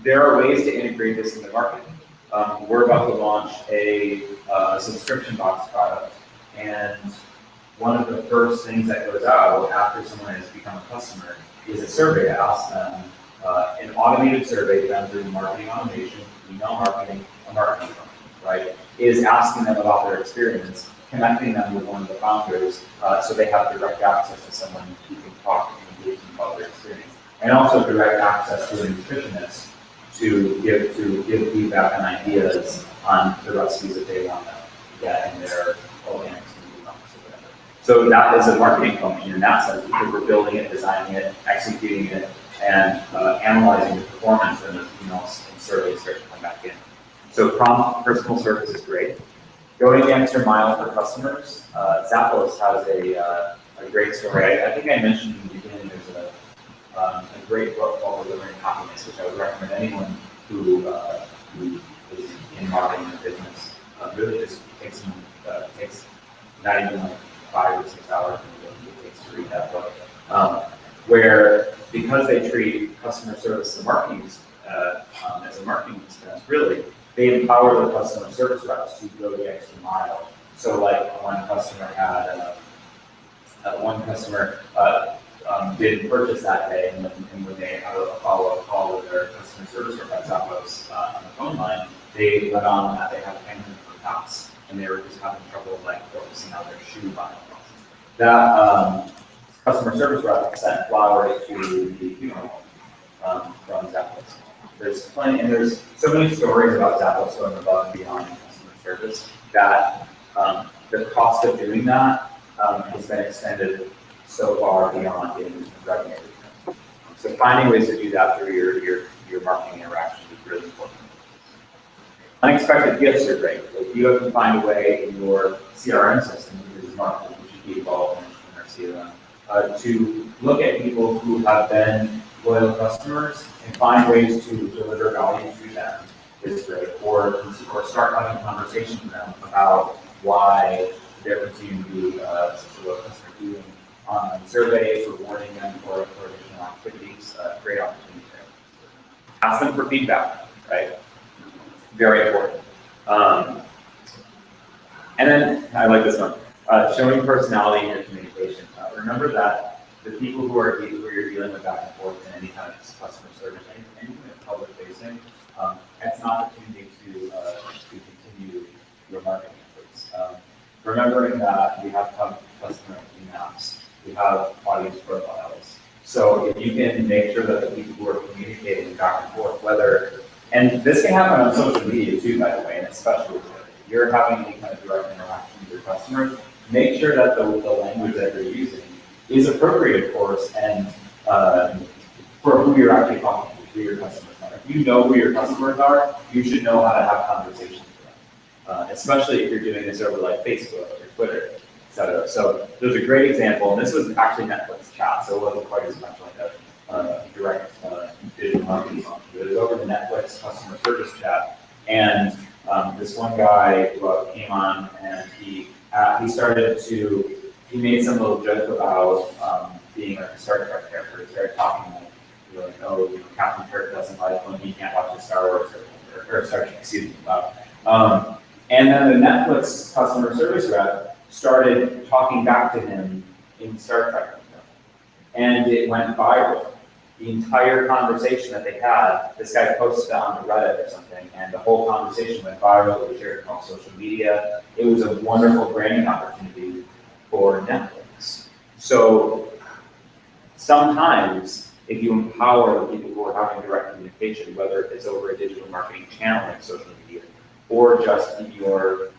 there are ways to integrate this into marketing. We're about to launch a subscription box product, and one of the first things that goes out after someone has become a customer is a survey to ask them, an automated survey done through marketing automation, email marketing, a marketing function, right? Is asking them about their experience, connecting them with one of the founders, so they have direct access to someone who can talk and engage them about their experience, and also direct access to a nutritionist to give feedback and ideas on the recipes that they want to get in their organic smoothie box or whatever. So that is a marketing function in that sense, because we're building it, designing it, executing it, and analyzing the performance, and the emails and surveys start to come back in. So prompt personal service is great. Going the extra mile for customers, Zappos has a great story. I think I mentioned in the beginning, there's a great book called Delivering Happiness, which I would recommend anyone who is in marketing or business. Really just takes not even like 5 or 6 hours it takes to read that book. Where, because they treat customer service and marketing as a marketing expense, really, they empower the customer service reps to go the extra mile. So like one customer did purchase that day, and when they had a follow-up call with their customer service rep at Zappos on the phone line, they let on that they had a payment for tax, and they were just having trouble like focusing on their shoe buying process. That customer service rep sent flowers to the funeral from Zappos. There's plenty, and there's so many stories about Zappos going above and beyond customer service that the cost of doing that has been extended so far beyond in revenue. So finding ways to do that through your marketing interactions is really important. Unexpected gifts are great. If you have to find a way in your CRM system, which is marketing, which should be involved in our CRM, to look at people who have been loyal customers and find ways to deliver value to them is great. Or start having a conversation with them about why they're continuing to be such a loyal customer, doing online surveys, rewarding them for additional activities, great opportunity there. Ask them for feedback, right? Very important. And then, I like this one, showing personality in your communication. Remember that the people who you're dealing with back and forth in any kind of customer service, anything that's public facing, it's an opportunity to continue your marketing efforts. Remembering that we have customer maps, we have audience profiles. So if you can make sure that the people who are communicating back and forth, and this can happen on social media too, by the way, and especially you're having any kind of direct interaction with your customers, make sure that the language that you're using is appropriate, of course, and for who you're actually talking to, who your customers are. If you know who your customers are, you should know how to have conversations with them, especially if you're doing this over like Facebook or Twitter, et cetera. So there's a great example, and this was actually Netflix chat, so it wasn't quite as much like a direct digital marketing function. It was over the Netflix customer service chat, and this one guy came on and he made some little joke about being like a Star Trek character. He started talking like, oh, Captain Kirk doesn't like when he can't watch the Star Wars or Star Trek, excuse me. And then the Netflix customer service rep started talking back to him in Star Trek, and it went viral. The entire conversation that they had, this guy posted it on Reddit or something, and the whole conversation went viral. It was shared across social media. It was a wonderful branding opportunity for Netflix. So sometimes, if you empower the people who are having direct communication, whether it's over a digital marketing channel like social media, or just in your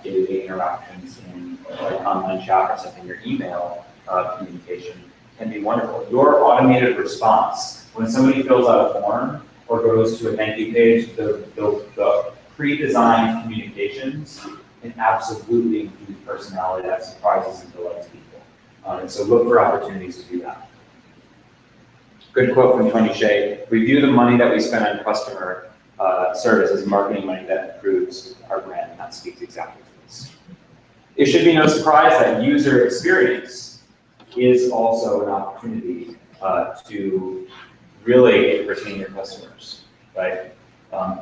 day-to-day interactions in like online chat or something, your email communication, can be wonderful. Your automated response, when somebody fills out a form or goes to a thank you page, the pre-designed communications can absolutely include personality that surprises and delights people. And so look for opportunities to do that. Good quote from Tony Hsieh: "We view the money that we spend on customer service as marketing money that improves our brand," and that speaks exactly to this. It should be no surprise that user experience is also an opportunity to really retain your customers, right?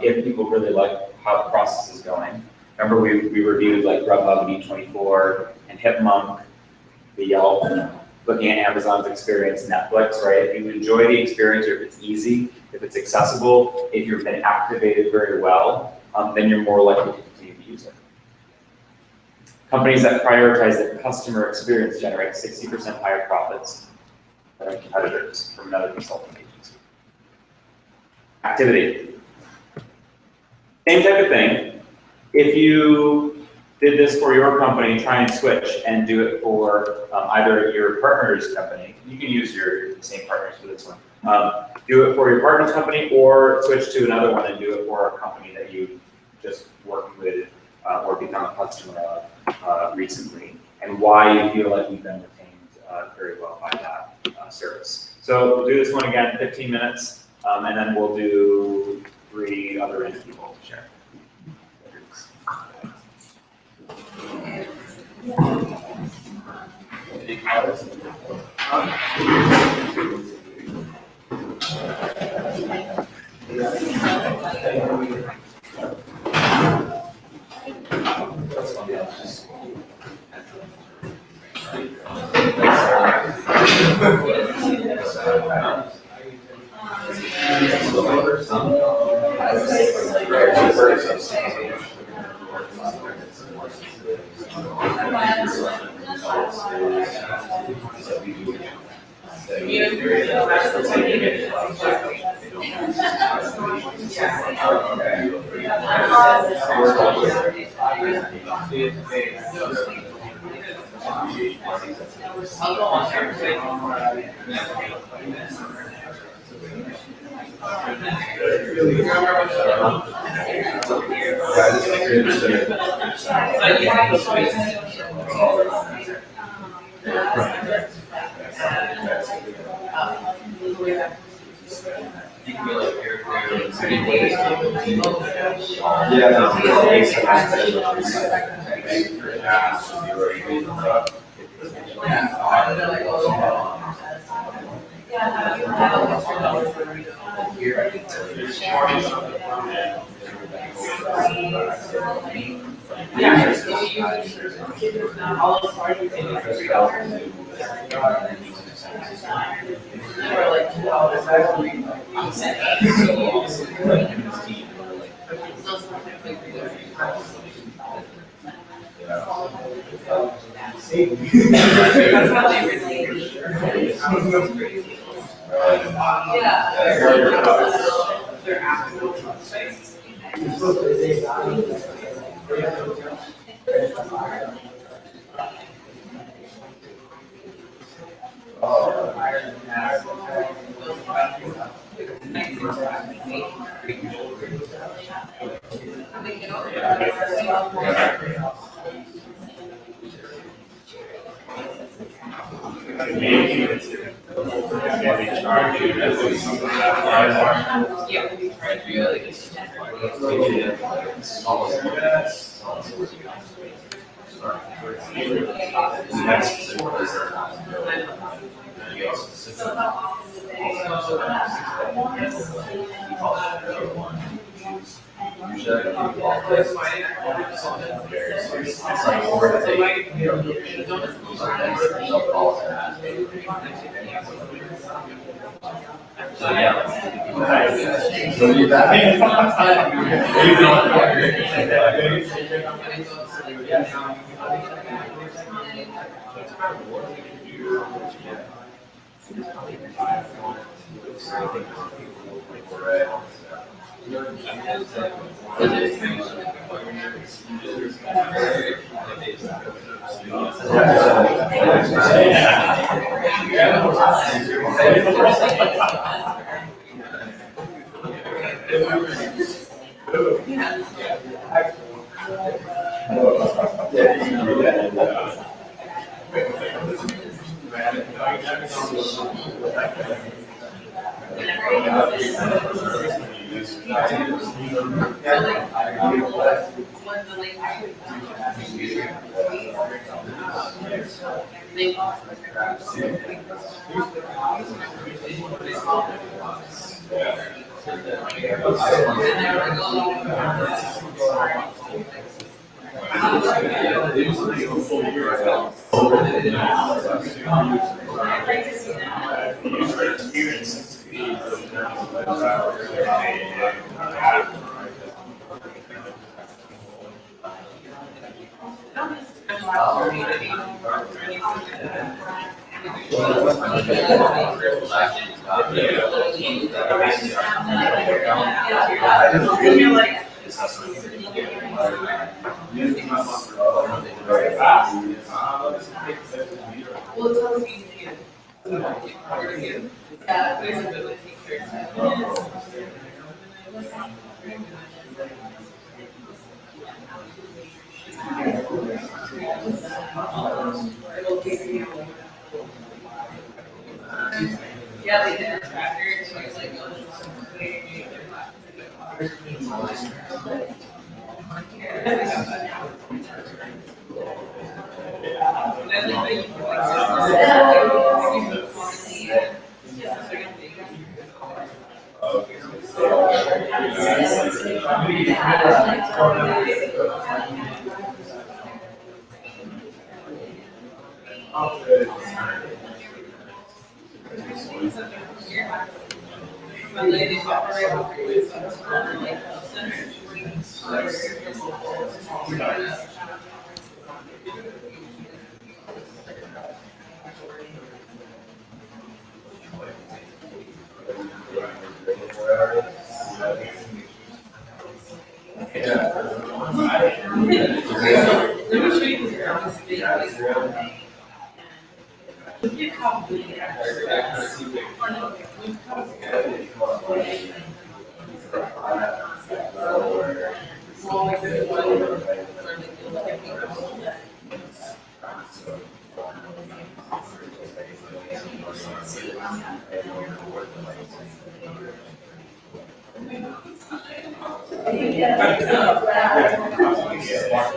If people really like how the process is going. Remember we reviewed like Grubhub, Eat24, and Hipmunk, the Yelp, looking at Amazon's experience, Netflix, right? If you enjoy the experience, or if it's easy, if it's accessible, if you've been activated very well, then you're more likely to continue to use it. Companies that prioritize the customer experience generate 60% higher profits than their competitors, from another consulting agency. Activity. Same type of thing. If you did this for your company, try and switch and do it for either your partner's company. You can use your same partners for this one. Do it for your partner's company, or switch to another one and do it for a company that you just worked with or become a customer of recently, and why you feel like you've been retained very well by that service. So we'll do this one again, 15 minutes, and then we'll do 3 other random people to share.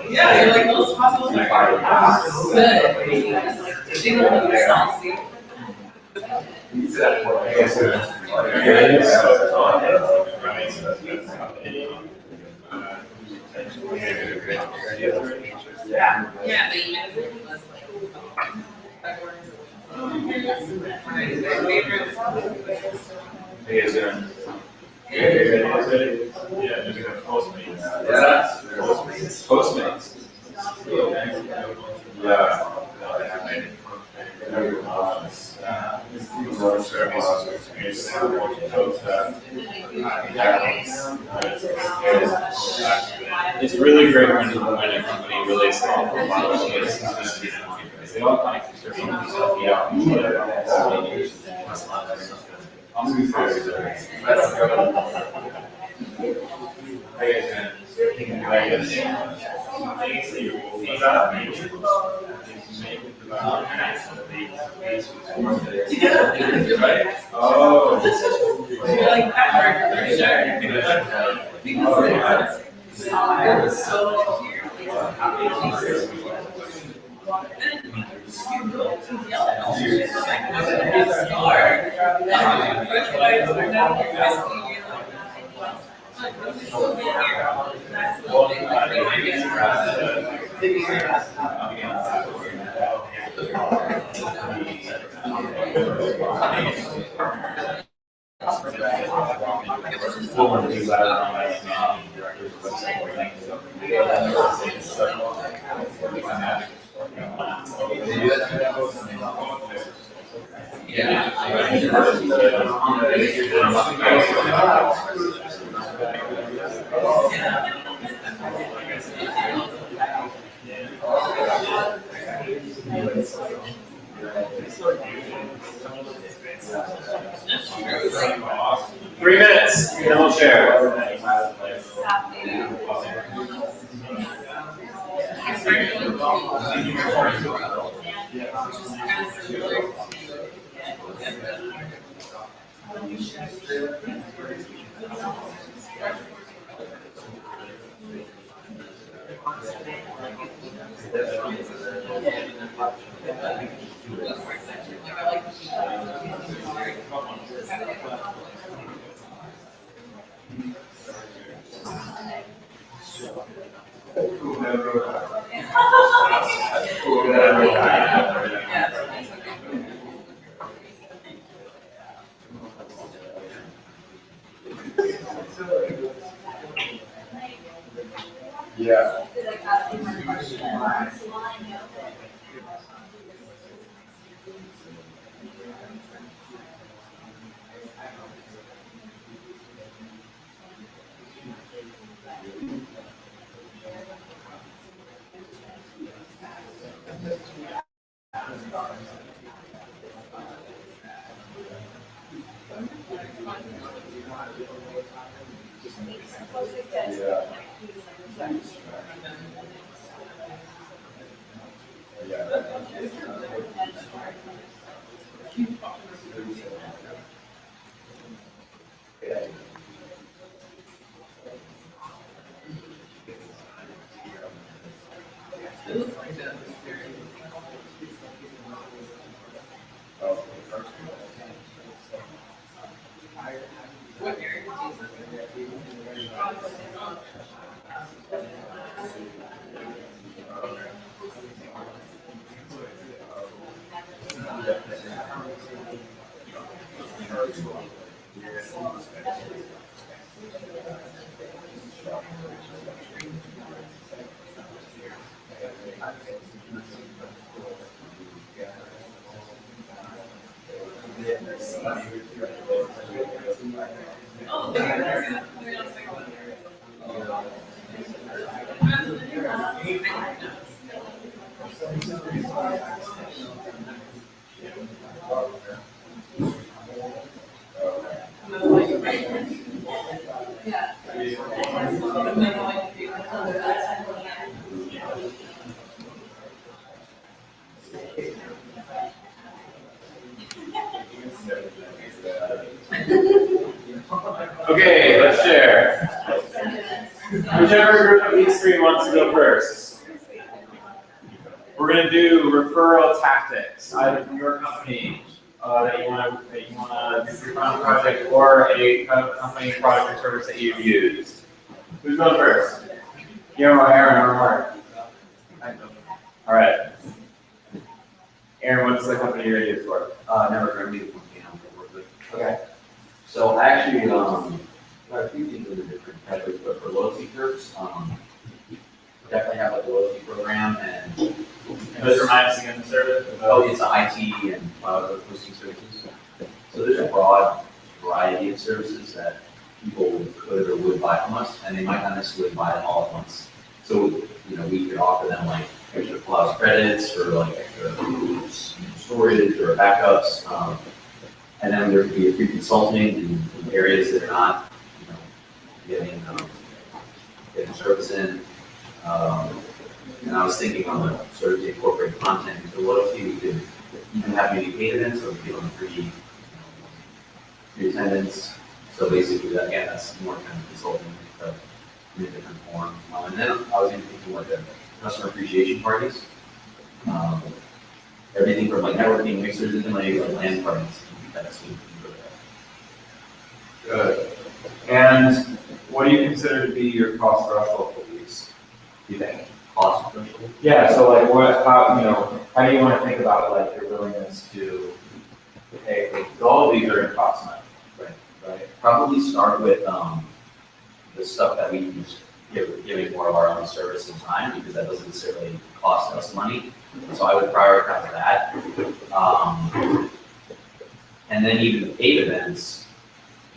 Yeah, you're like, those hospitals are good. She don't know yourself, see? Yeah, but you was Postmates. It's really great when a company really small for they all kind of consider themselves out. I'm gonna be fair. Oh. You're like, We'll want to do that on my director's website. Three minutes, then we'll share. Yeah. Okay, let's share. Whichever group of these three wants to go first. We're gonna do referral tactics, either from your company that you wanna do for your final project, or a company product or service that you've used. Who's going first? Guillermo, Aaron, or Mark? All right. Aaron, what's the company you're gonna use for? Never gonna be the company I'm gonna work with. Okay. So actually, got a few things that are different categories, but for loyalty perks, definitely have like a loyalty program and. Just remind us again the service. Oh, it's IT and cloud hosting services. So there's a broad variety of services that people could or would buy from us, and they might not necessarily buy it all at once. So, you know, we could offer them like extra cloud credits or like extra storage or backups. And then there could be a free consulting in areas that are not, you know, getting service in. And I was thinking on the sort of to incorporate content into loyalty, we could even have maybe paid events or give them free attendance. So basically, that, again, that's more kind of consulting in a different form. And then I was even thinking like the customer appreciation parties. Everything from like networking, mixers, and like LAN parties. That's Good. And what do you consider to be your cost threshold for these? Do you think? cost threshold. Yeah, so like how do you want to think about like your willingness to pay for, 'cause all of these are approximate, right? Probably start with the stuff that we use, giving more of our own service and time, because that doesn't necessarily cost us money. So I would prioritize that. And then even the paid events,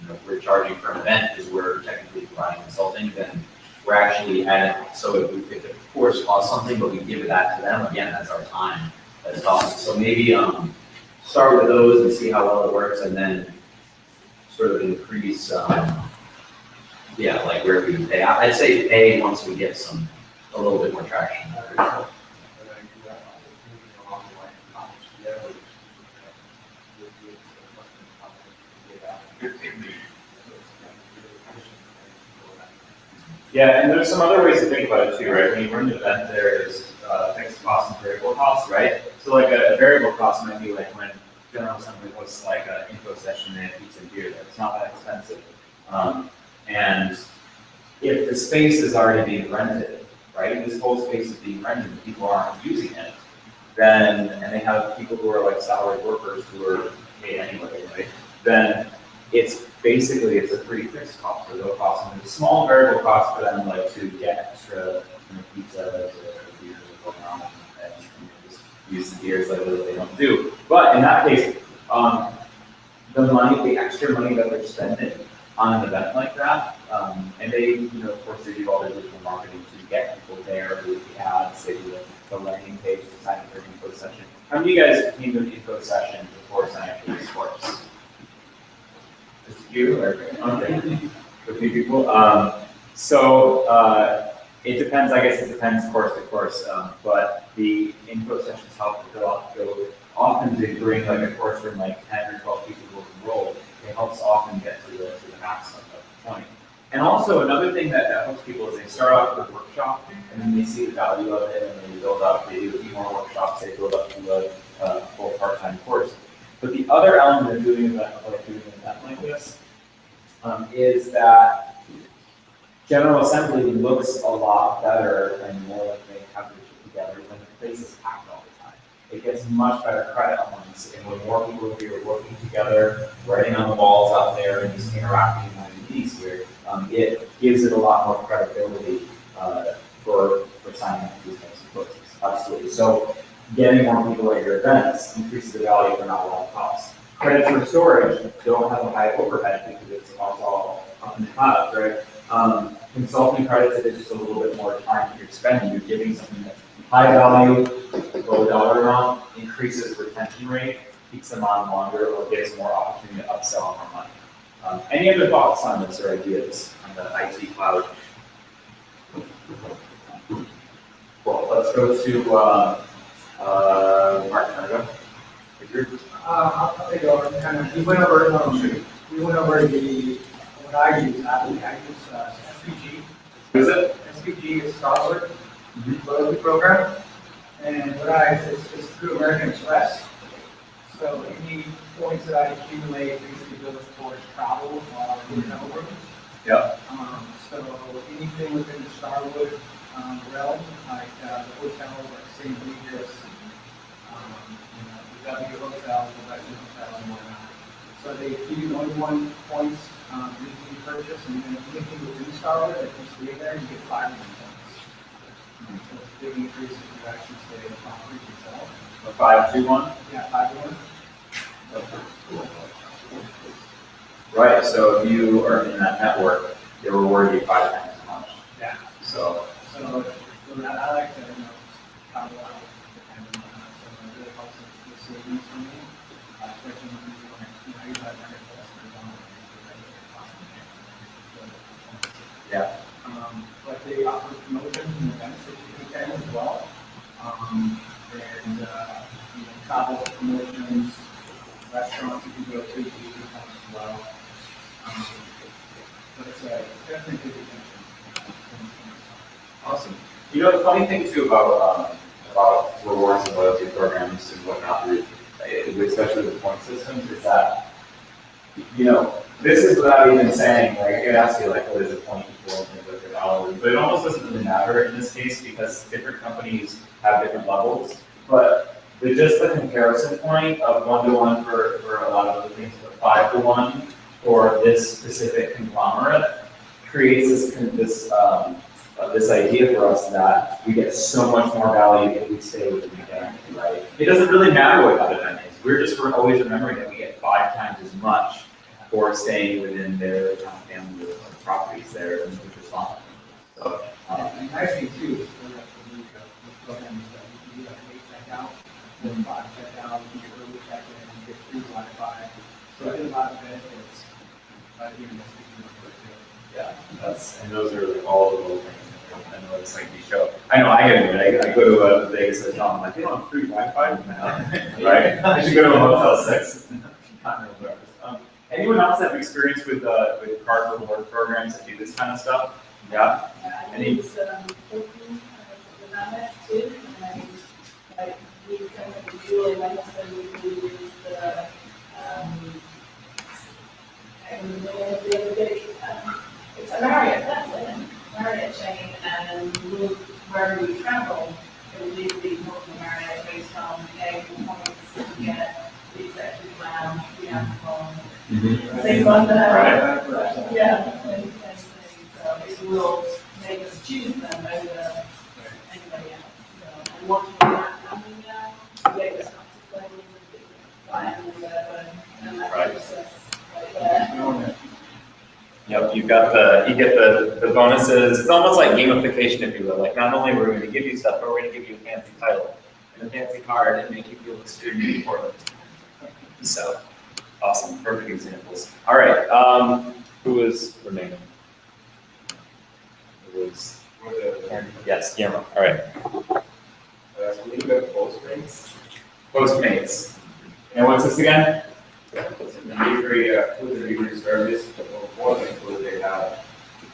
you know, if we're charging for an event because we're technically providing consulting, then we're actually adding, so if the course costs something, but we give that to them, again, that's our time that's cost. So maybe start with those and see how well it works, and then sort of increase, like where we pay. I'd say pay once we get a little bit more traction. Yeah, and there's some other ways to think about it too, right? When you run an event, there is fixed costs and variable costs, right? So like a variable cost might be like when General Assembly hosts like an info session and pizza and beer there. It's not that expensive. And if the space is already being rented, right? This whole space is being rented and people aren't using it, then, and they have people who are like salaried workers who are paid anyway, right? Then it's basically, it's a free fixed cost, or no cost, and there's a small variable cost for them, like to get extra pizza or beers or going on, and just use the beers like they don't do. But in that case, the extra money that they're spending on an event like that, and they, of course, they do all their digital marketing to get people there, do the ads, they do the landing page to sign up for an info session. How many of you guys came to an info session before signing up for this course? Just a few, or okay, a few people. It depends. I guess it depends course to course. But the info sessions help to go often to bring like a course from like 10 or 12 people who enrolled. It helps often get to the maximum of the point. And also another thing that helps people is they start off with a workshop and then they see the value of it and then they build up. They do a few more workshops. They build up to a full part-time course. But the other element of doing an event like this is that General Assembly looks a lot better and more like they have it together when the place is packed all the time. It gets much better credit on once, and when more people are here working together, writing on the walls out there, and just interacting in meetings here, it gives it a lot more credibility for signing up for these types of courses. Absolutely. So getting more people at your events increases the value for not a lot of cost. Credits for storage don't have a high overhead because it's all up in the cloud, right? Consulting credits, if it's just a little bit more time that you're spending, you're giving something that's high value, low dollar amount, increases retention rate, keeps them on longer, or gives more opportunity to upsell more money. Any other thoughts on this or ideas on the IT cloud? Well, let's go to Mark. I'll take over. Kind of, we went over what I use. I use SPG. Is it? SPG is Starwood loyalty program, and what it's through American Express. So any points that I accumulate basically goes towards travel while I'm in over. Yep. So anything within the Starwood realm, like the hotels like St. Regis, the W Hotel, the Westin Hotel, and whatnot. So they give you 21 points anything you purchase, and then anything within Starwood that you stay there, you get 500 points. So it's a big increase if you actually stay in the property yourself. A 5-2-1? Yeah, 5-1. Right, so if you are in that network, they reward you 5 times as much. Yeah. So, So, for that, I like to, travel out, depending on, so it really helps with savings for me, especially when you have that yeah. But they offer promotions and events that you can attend as well. Travel promotions, restaurants you can go to, you can come as well. But it's definitely good attention. Awesome. You know, the funny thing too about rewards and loyalty programs and whatnot, especially with point systems, is that, you know, this is without even saying, like, I could ask you, like, what is a point equal and things like that, but it almost doesn't really matter in this case because different companies have different levels. But just the comparison point of 1-to-1 for a lot of the things, but 5-to-1 for this specific conglomerate creates this idea for us that we get so much more value if we stay within the identity, right? It doesn't really matter what the identity is. We're always remembering that we get 5 times as much for staying within their family or properties there, which is fine. So, And nice thing too is for the programs that you can do like late checkout, then buy checkout, you can early check in, you get free Wi-Fi. So there's a lot of benefits by doing this. yeah, and those are like all the little things. I know it's like you show. I know I get it. I go to Vegas and I'm like, they don't have free Wi-Fi now, right? I should go to a Motel 6. Anyone else have experience with card reward programs that do this kind of stuff? Yeah. I Any? use, booking, the Amex too, and we kind of Julie, my husband, we use the, and the other day, it's a Marriott, that's it, Marriott chain, and wherever we travel, it will usually go to Marriott based on, hey, points to get the executive lounge, the alcohol, things like that. Right. Yeah, and so it will make us choose them over anybody else. So I'm working on that coming now, to get us up to and that Right. process right there. Yep, you get the bonuses. It's almost like gamification, if you will. Like not only are we going to give you stuff, but we're going to give you a fancy title and a fancy card and make you feel extremely important. So awesome, perfect examples. All right, who is remaining? It was yes, Guillermo. All right. So we got Postmates. Postmates. And what's this again? It's a delivery, food delivery service, but more than food, they have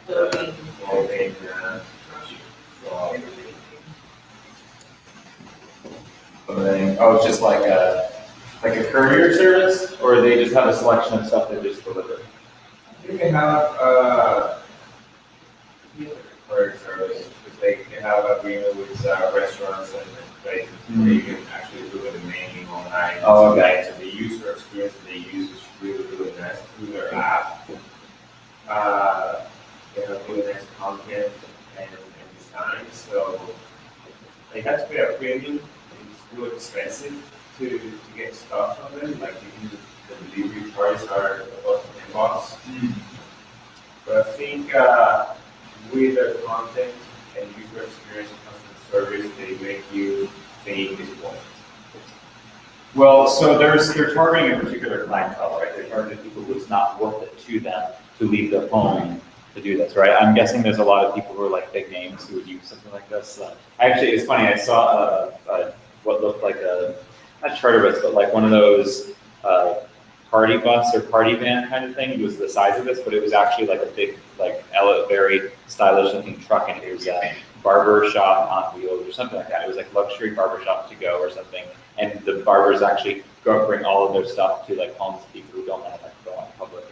clothing, so, Oh, it's just like a courier service, or they just have a selection of stuff that just deliver? I think they have, courier service, because they can have agreement with, restaurants and places where you can actually do the menu online. Oh, okay. So the user experience that they use is really, really nice through their app. They have really nice content and design, so they have to pay a premium. It's really expensive to get stuff from them, like the delivery charges are about $10. But I think with their content and user experience and customer service, they make you think it's worth it. Well, so they're targeting a particular clientele, right? They're targeting people who it's not worth it to them to leave their home to do this, right? I'm guessing there's a lot of people who are like big names who would use something like this. Actually, it's funny. I saw what looked like not charter bus, but like one of those party bus or party van kind of thing. It was the size of this, but it was actually like a big, like very stylish looking truck, and it was a barber shop on wheels or something like that. It was like luxury barber shop to go or something. And the barbers actually go bring all of their stuff to like homes of people who don't want to like go out in public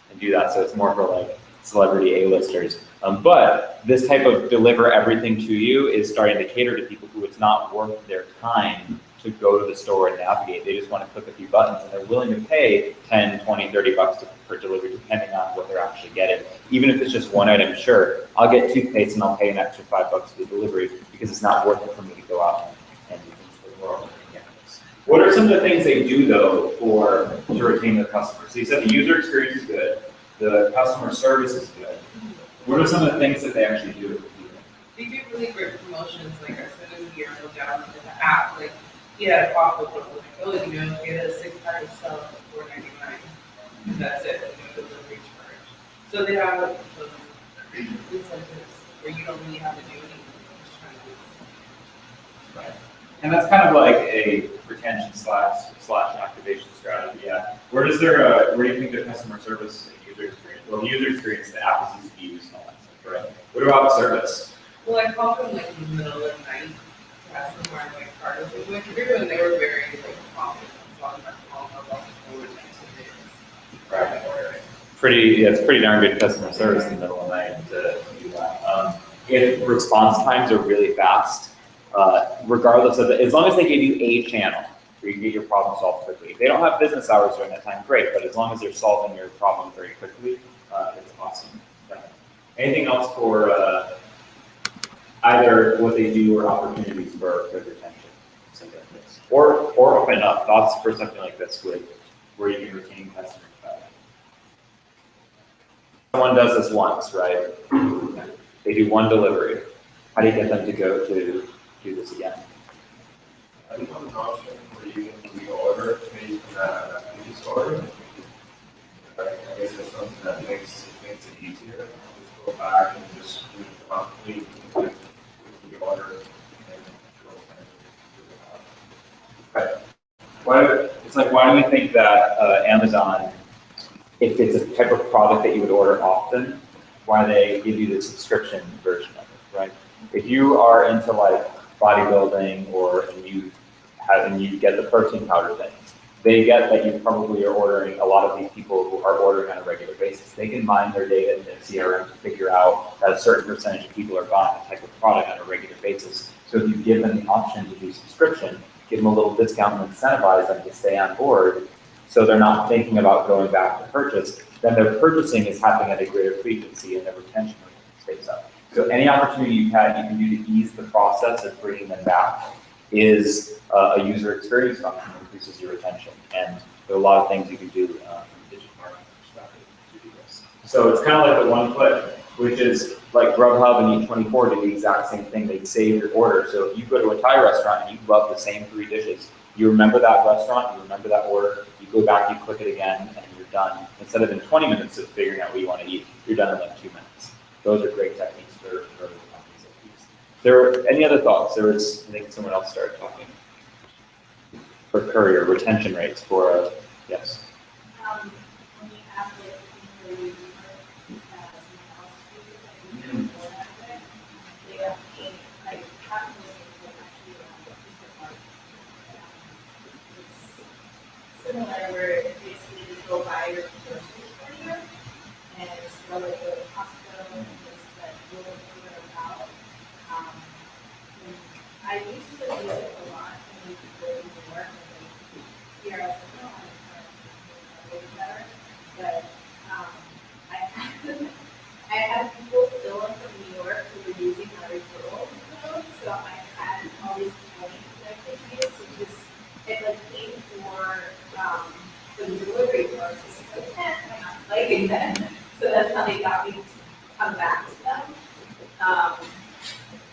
and do that. So it's more for like celebrity A-listers. But this type of deliver everything to you is starting to cater to people who it's not worth their time to go to the store and navigate. They just want to click a few buttons, and they're willing to pay 10, 20, 30 bucks for delivery, depending on what they're actually getting. Even if it's just one item, sure, I'll get toothpaste and I'll pay an extra $5 for the delivery because it's not worth it for me to go out and do things for the world. What are some of the things they do though to retain their customers? So you said the user experience is good, the customer service is good. What are some of the things that they actually do? They do really great promotions, like I spent a year ago down in the app, like, he had a pop up, like, oh, you know, get a 6-pack of stuff for $4.99. And that's it, no delivery charge. So they have like those incentives where you don't really have to do anything. Just trying to do Right. And that's kind of like a retention slash activation strategy, yeah. Where do you think the customer service and user experience, well, the user experience, the app is easy to use and all that stuff, right? What about service? Well, I called them like in the middle of the night to ask them where my card was going through, and they were very like confident. So I'm not calling them about the forward Right. It's pretty darn good customer service in the middle of the night to do that. If response times are really fast, regardless of as long as they give you a channel where you can get your problem solved quickly. If they don't have business hours during that time, great, but as long as they're solving your problem very quickly, it's awesome. Yeah. Anything else for either what they do or opportunities for retention? Something like this. Or open up thoughts for something like this where you can retain customers better. Someone does this once, right? They do one delivery. How do you get them to go to do this again? I think one option where you can reorder based on that previous order. I guess it's something that makes it easier. Just go back and just do it promptly, the order, and Right. Why do we think that Amazon, if it's a type of product that you would order often, why they give you the subscription version of it, right? If you are into like bodybuilding and you get the protein powder thing, they get that you probably are ordering, a lot of these people who are ordering on a regular basis, they can mine their data in their CRM to figure out that a certain percentage of people are buying a type of product on a regular basis. So if you give them the option to do subscription, give them a little discount and incentivize them to stay on board so they're not thinking about going back to purchase, then their purchasing is happening at a greater frequency and their retention rate stays up. So any opportunity you can do to ease the process of bringing them back is a user experience function that increases your retention. And there are a lot of things you can do from a digital marketing perspective to do this. So it's kind of like the one click, which is like Grubhub and Eat24 do the exact same thing. They save your order. So if you go to a Thai restaurant and you love the same 3 dishes, you remember that restaurant, you remember that order, you go back, you click it again, and you're done. Instead of in 20 minutes of figuring out what you want to eat, you're done in like 2 minutes. Those are great techniques for companies like these. There are any other thoughts? I think someone else started talking. For courier, retention rates for, yes. When you have like, someone else uses it, they have paid, like, traffic was actually it's similar where basically you go buy your groceries for you, and it's really the hospital and places that you will figure it out. I used to use it a lot when we were in New York, and here I was like, oh, I'm way better. But I had people still from New York who were using my referral code, so I had all these points that I could use, so just it like paid for the delivery process. So I'm not liking them, so that's how they got me to come back to them. So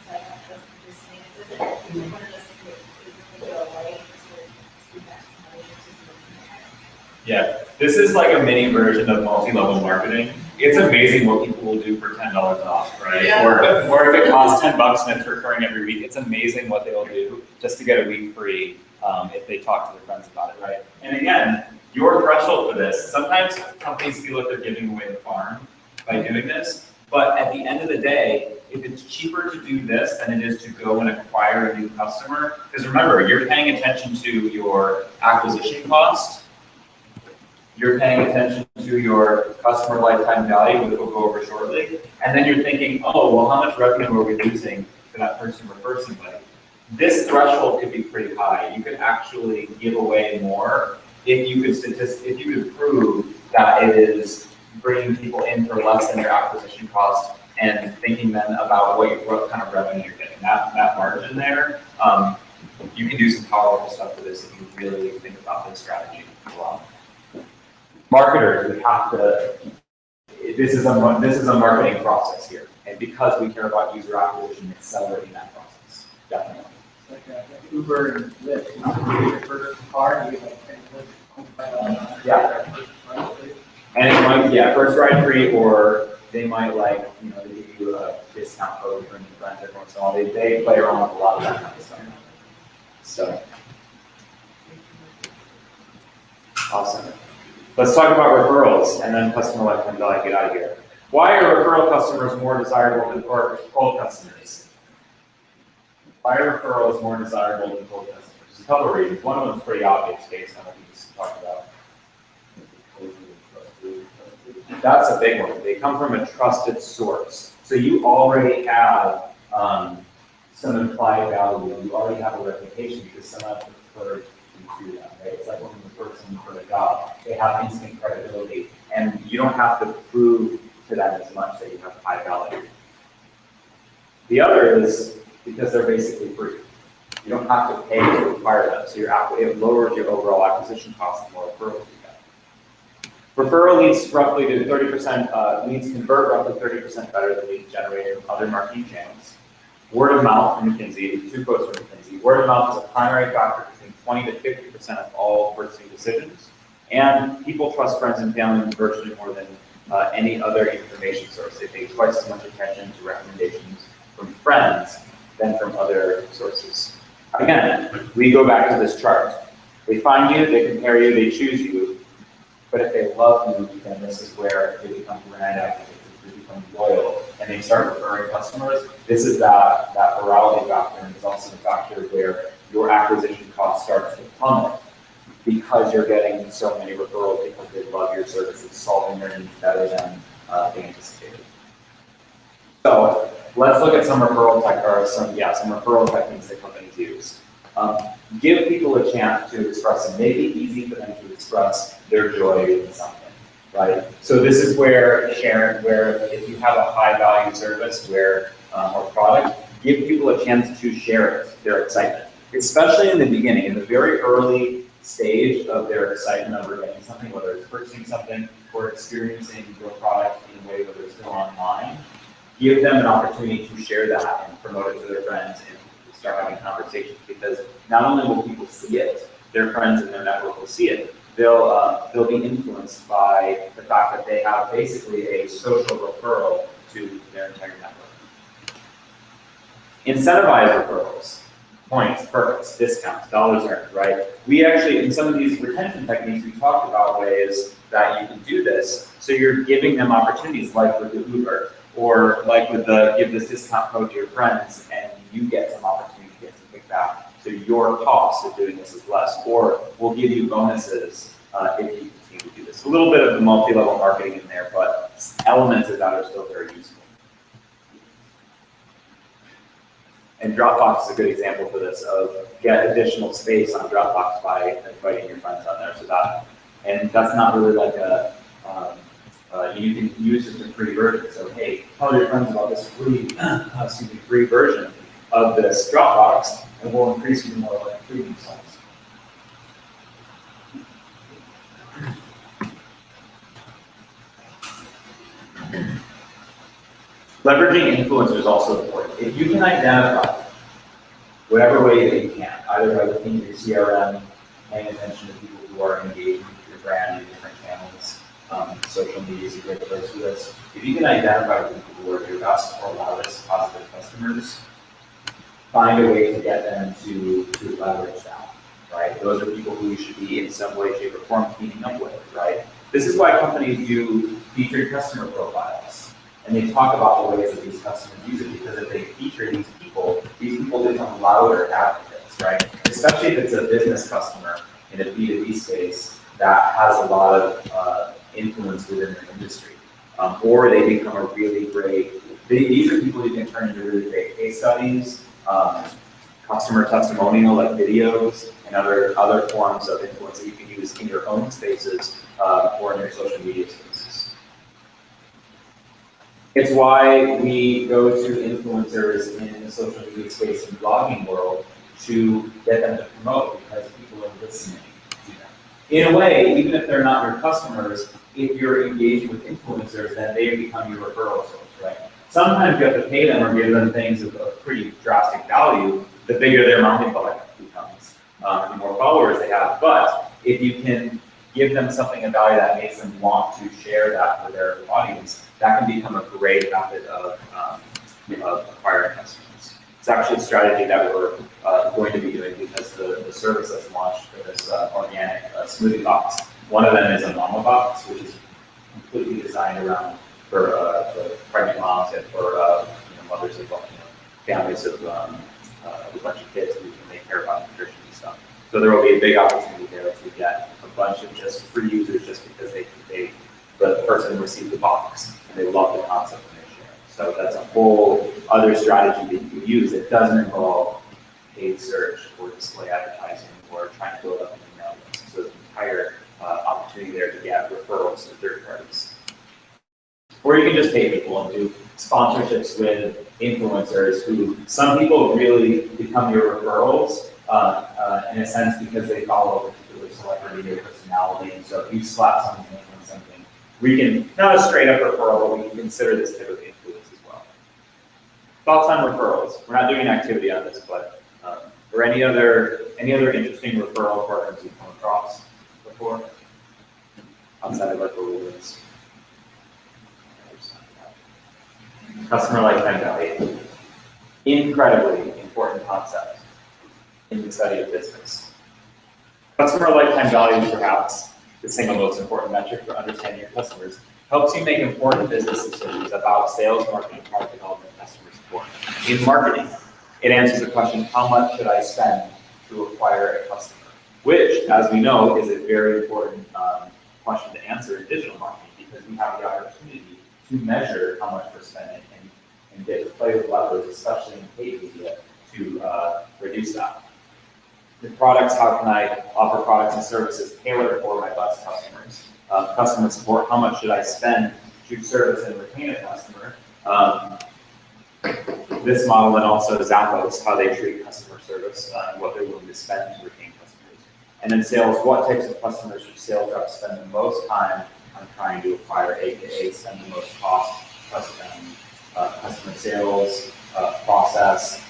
that's interesting. It doesn't one of those things that doesn't go away. Yeah, this is like a mini version of multi-level marketing. It's amazing what people will do for $10 off, right? Yeah. Or if it costs $10 and it's recurring every week, it's amazing what they'll do just to get a week free if they talk to their friends about it, right? And again, your threshold for this, sometimes companies feel like they're giving away the farm by doing this, but at the end of the day, if it's cheaper to do this than it is to go and acquire a new customer, because remember, you're paying attention to your acquisition cost, you're paying attention to your customer lifetime value, which we'll go over shortly, and then you're thinking, oh, well, how much revenue are we losing for that person to refer somebody? This threshold could be pretty high. You could actually give away more if you could prove that it is bringing people in for less than your acquisition cost and thinking then about what kind of revenue you're getting. That margin there You can do some powerful stuff with this if you really think about this strategy a lot. Marketers, we have to, this is a marketing process here. And because we care about user acquisition, accelerating that process, definitely. Like Uber and Lyft, you get your first car, you get like 10 Yeah. first ride free. And it might, yeah, first ride free, or they might like, you know, they give you a discount code for new friends every once in a while. They play around with a lot of that kind of stuff. So. Awesome. Let's talk about referrals and then customer lifetime value, get out of here. Why are referral customers more desirable than cold customers? Why are referrals more desirable than cold customers? There's a couple of reasons. One of them is pretty obvious based on what we just talked about. That's a big one. They come from a trusted source. So you already have some implied value. You already have a reputation because someone referred you to them, right? It's like when you refer someone for a job. They have instant credibility. And you don't have to prove to them as much that you have high value. The other is because they're basically free. You don't have to pay to acquire them. So it lowers your overall acquisition cost the more referrals you get. Referral leads roughly to 30%, leads convert roughly 30% better than leads generated from other marketing channels. Word of mouth from McKinsey, 2 quotes from McKinsey. Word of mouth is a primary factor between 20 to 50% of all purchasing decisions. And people trust friends and family virtually more than any other information source. They pay twice as much attention to recommendations from friends than from other sources. Again, we go back to this chart. They find you, they compare you, they choose you. But if they love you, then this is where they become brand advocates, they become loyal, and they start referring customers. This is that virality factor, and it's also the factor where your acquisition cost starts to plummet because you're getting so many referrals because they love your service. It's solving their needs better than they anticipated. So let's look at some referral techniques that companies use. Give people a chance to express and make it easy for them to express their joy in something, right? So this is where if you have a high value service or product, give people a chance to share it, their excitement, especially in the beginning, in the very early stage of their excitement over getting something, whether it's purchasing something or experiencing your product in a way where they're still online. Give them an opportunity to share that and promote it to their friends and start having conversations, because not only will people see it, their friends in their network will see it, they'll be influenced by the fact that they have basically a social referral to their entire network. Incentivize referrals, points, perks, discounts, dollars earned, right? We actually, in some of these retention techniques, we talked about ways that you can do this. So you're giving them opportunities like with the Uber, or like with the give this discount code to your friends and you get some opportunity to get some kickback. So your cost of doing this is less, or we'll give you bonuses if you continue to do this. A little bit of the multi-level marketing in there, but elements of that are still very useful. And Dropbox is a good example for this, of get additional space on Dropbox by inviting your friends on there. So and that's not really like a, you can use just a free version. So hey, tell your friends about this free version of this Dropbox, and we'll increase you more like premium size. Leveraging influencers is also important. If you can identify whatever way that you can, either by looking at your CRM, paying attention to people who are engaging with your brand in different channels, social media is a great place for this. If you can identify people who are your best or loudest positive customers, find a way to get them to leverage that, right? Those are people who you should be in some way, shape, or form keeping up with, right? This is why companies do featured customer profiles. And they talk about the ways that these customers use it, because if they feature these people become louder advocates, right? Especially if it's a business customer in a B2B space that has a lot of influence within their industry. Or they become a really great, these are people you can turn into really great case studies, customer testimonial like videos, and other forms of influence that you can use in your own spaces or in your social media spaces. It's why we go to influencers in the social media space and blogging world to get them to promote because people are listening to them. In a way, even if they're not your customers, if you're engaging with influencers, then they become your referral source, right? Sometimes you have to pay them or give them things of pretty drastic value, the bigger their mounting budget becomes, the more followers they have. But if you can give them something of value that makes them want to share that with their audience, that can become a great method of acquiring customers. It's actually a strategy that we're going to be doing because the service that's launched for this organic smoothie box, one of them is a mama box, which is completely designed around for pregnant moms and for mothers of families of a bunch of kids who may care about nutrition and stuff. So there will be a big opportunity there to get a bunch of just free users just because the person received the box and they love the concept and they share it. So that's a whole other strategy that you can use. It doesn't involve paid search or display advertising or trying to build up an email list. So there's an entire opportunity there to get referrals to third parties. Or you can just pay people and do sponsorships with influencers who some people really become your referrals in a sense because they follow a particular celebrity or personality. And so if you slap something on something, we can, not a straight up referral, but we can consider this type of influence as well. Thoughts on referrals? We're not doing an activity on this, but or any other interesting referral programs you've come across before? Outside of like rewards. Customer lifetime value. Incredibly important concept in the study of business. Customer lifetime value is perhaps the single most important metric for understanding your customers. Helps you make important business decisions about sales, marketing, product development, and customer support. In marketing, it answers the question, how much should I spend to acquire a customer? Which, as we know, is a very important question to answer in digital marketing because we have the opportunity to measure how much we're spending and get to play with levers, especially in paid media, to reduce that. The products, how can I offer products and services tailored for my best customers? Customer support, how much should I spend to service and retain a customer? This model and also Zappos, how they treat customer service and what they're willing to spend to retain customers. And then sales, what types of customers should sales reps spend the most time on trying to acquire, aka spend the most cost, customer sales, process,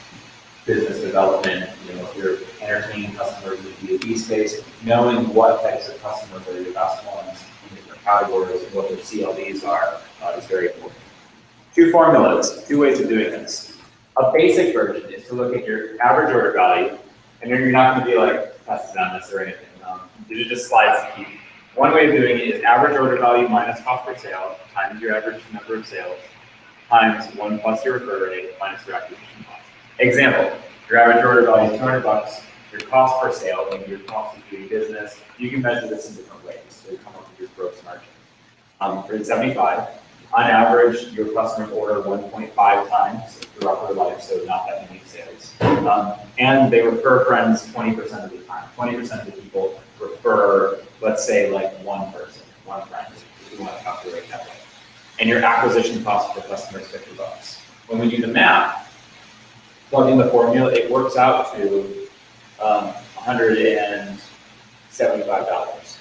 business development. If you're entertaining customers in the B2B space, knowing what types of customers are your best ones in different categories and what their CLVs are is very important. Two formulas, two ways of doing this. A basic version is to look at your average order value, and then you're not going to be like tested on this or anything. These are just slides to keep. One way of doing it is average order value minus cost per sale times your average number of sales times 1 plus your refer rate minus your acquisition cost. Example, your average order value is $200, your cost per sale, maybe your cost of doing business, you can measure this in different ways to come up with your gross margin. For 75, on average, your customers order 1.5 times throughout their life, so not that many sales. And they refer friends 20% of the time. 20% of the people refer, let's say, like one person, one friend, if you want to calculate that way. And your acquisition cost per customer is $50. When we do the math, plug in the formula, it works out to $175.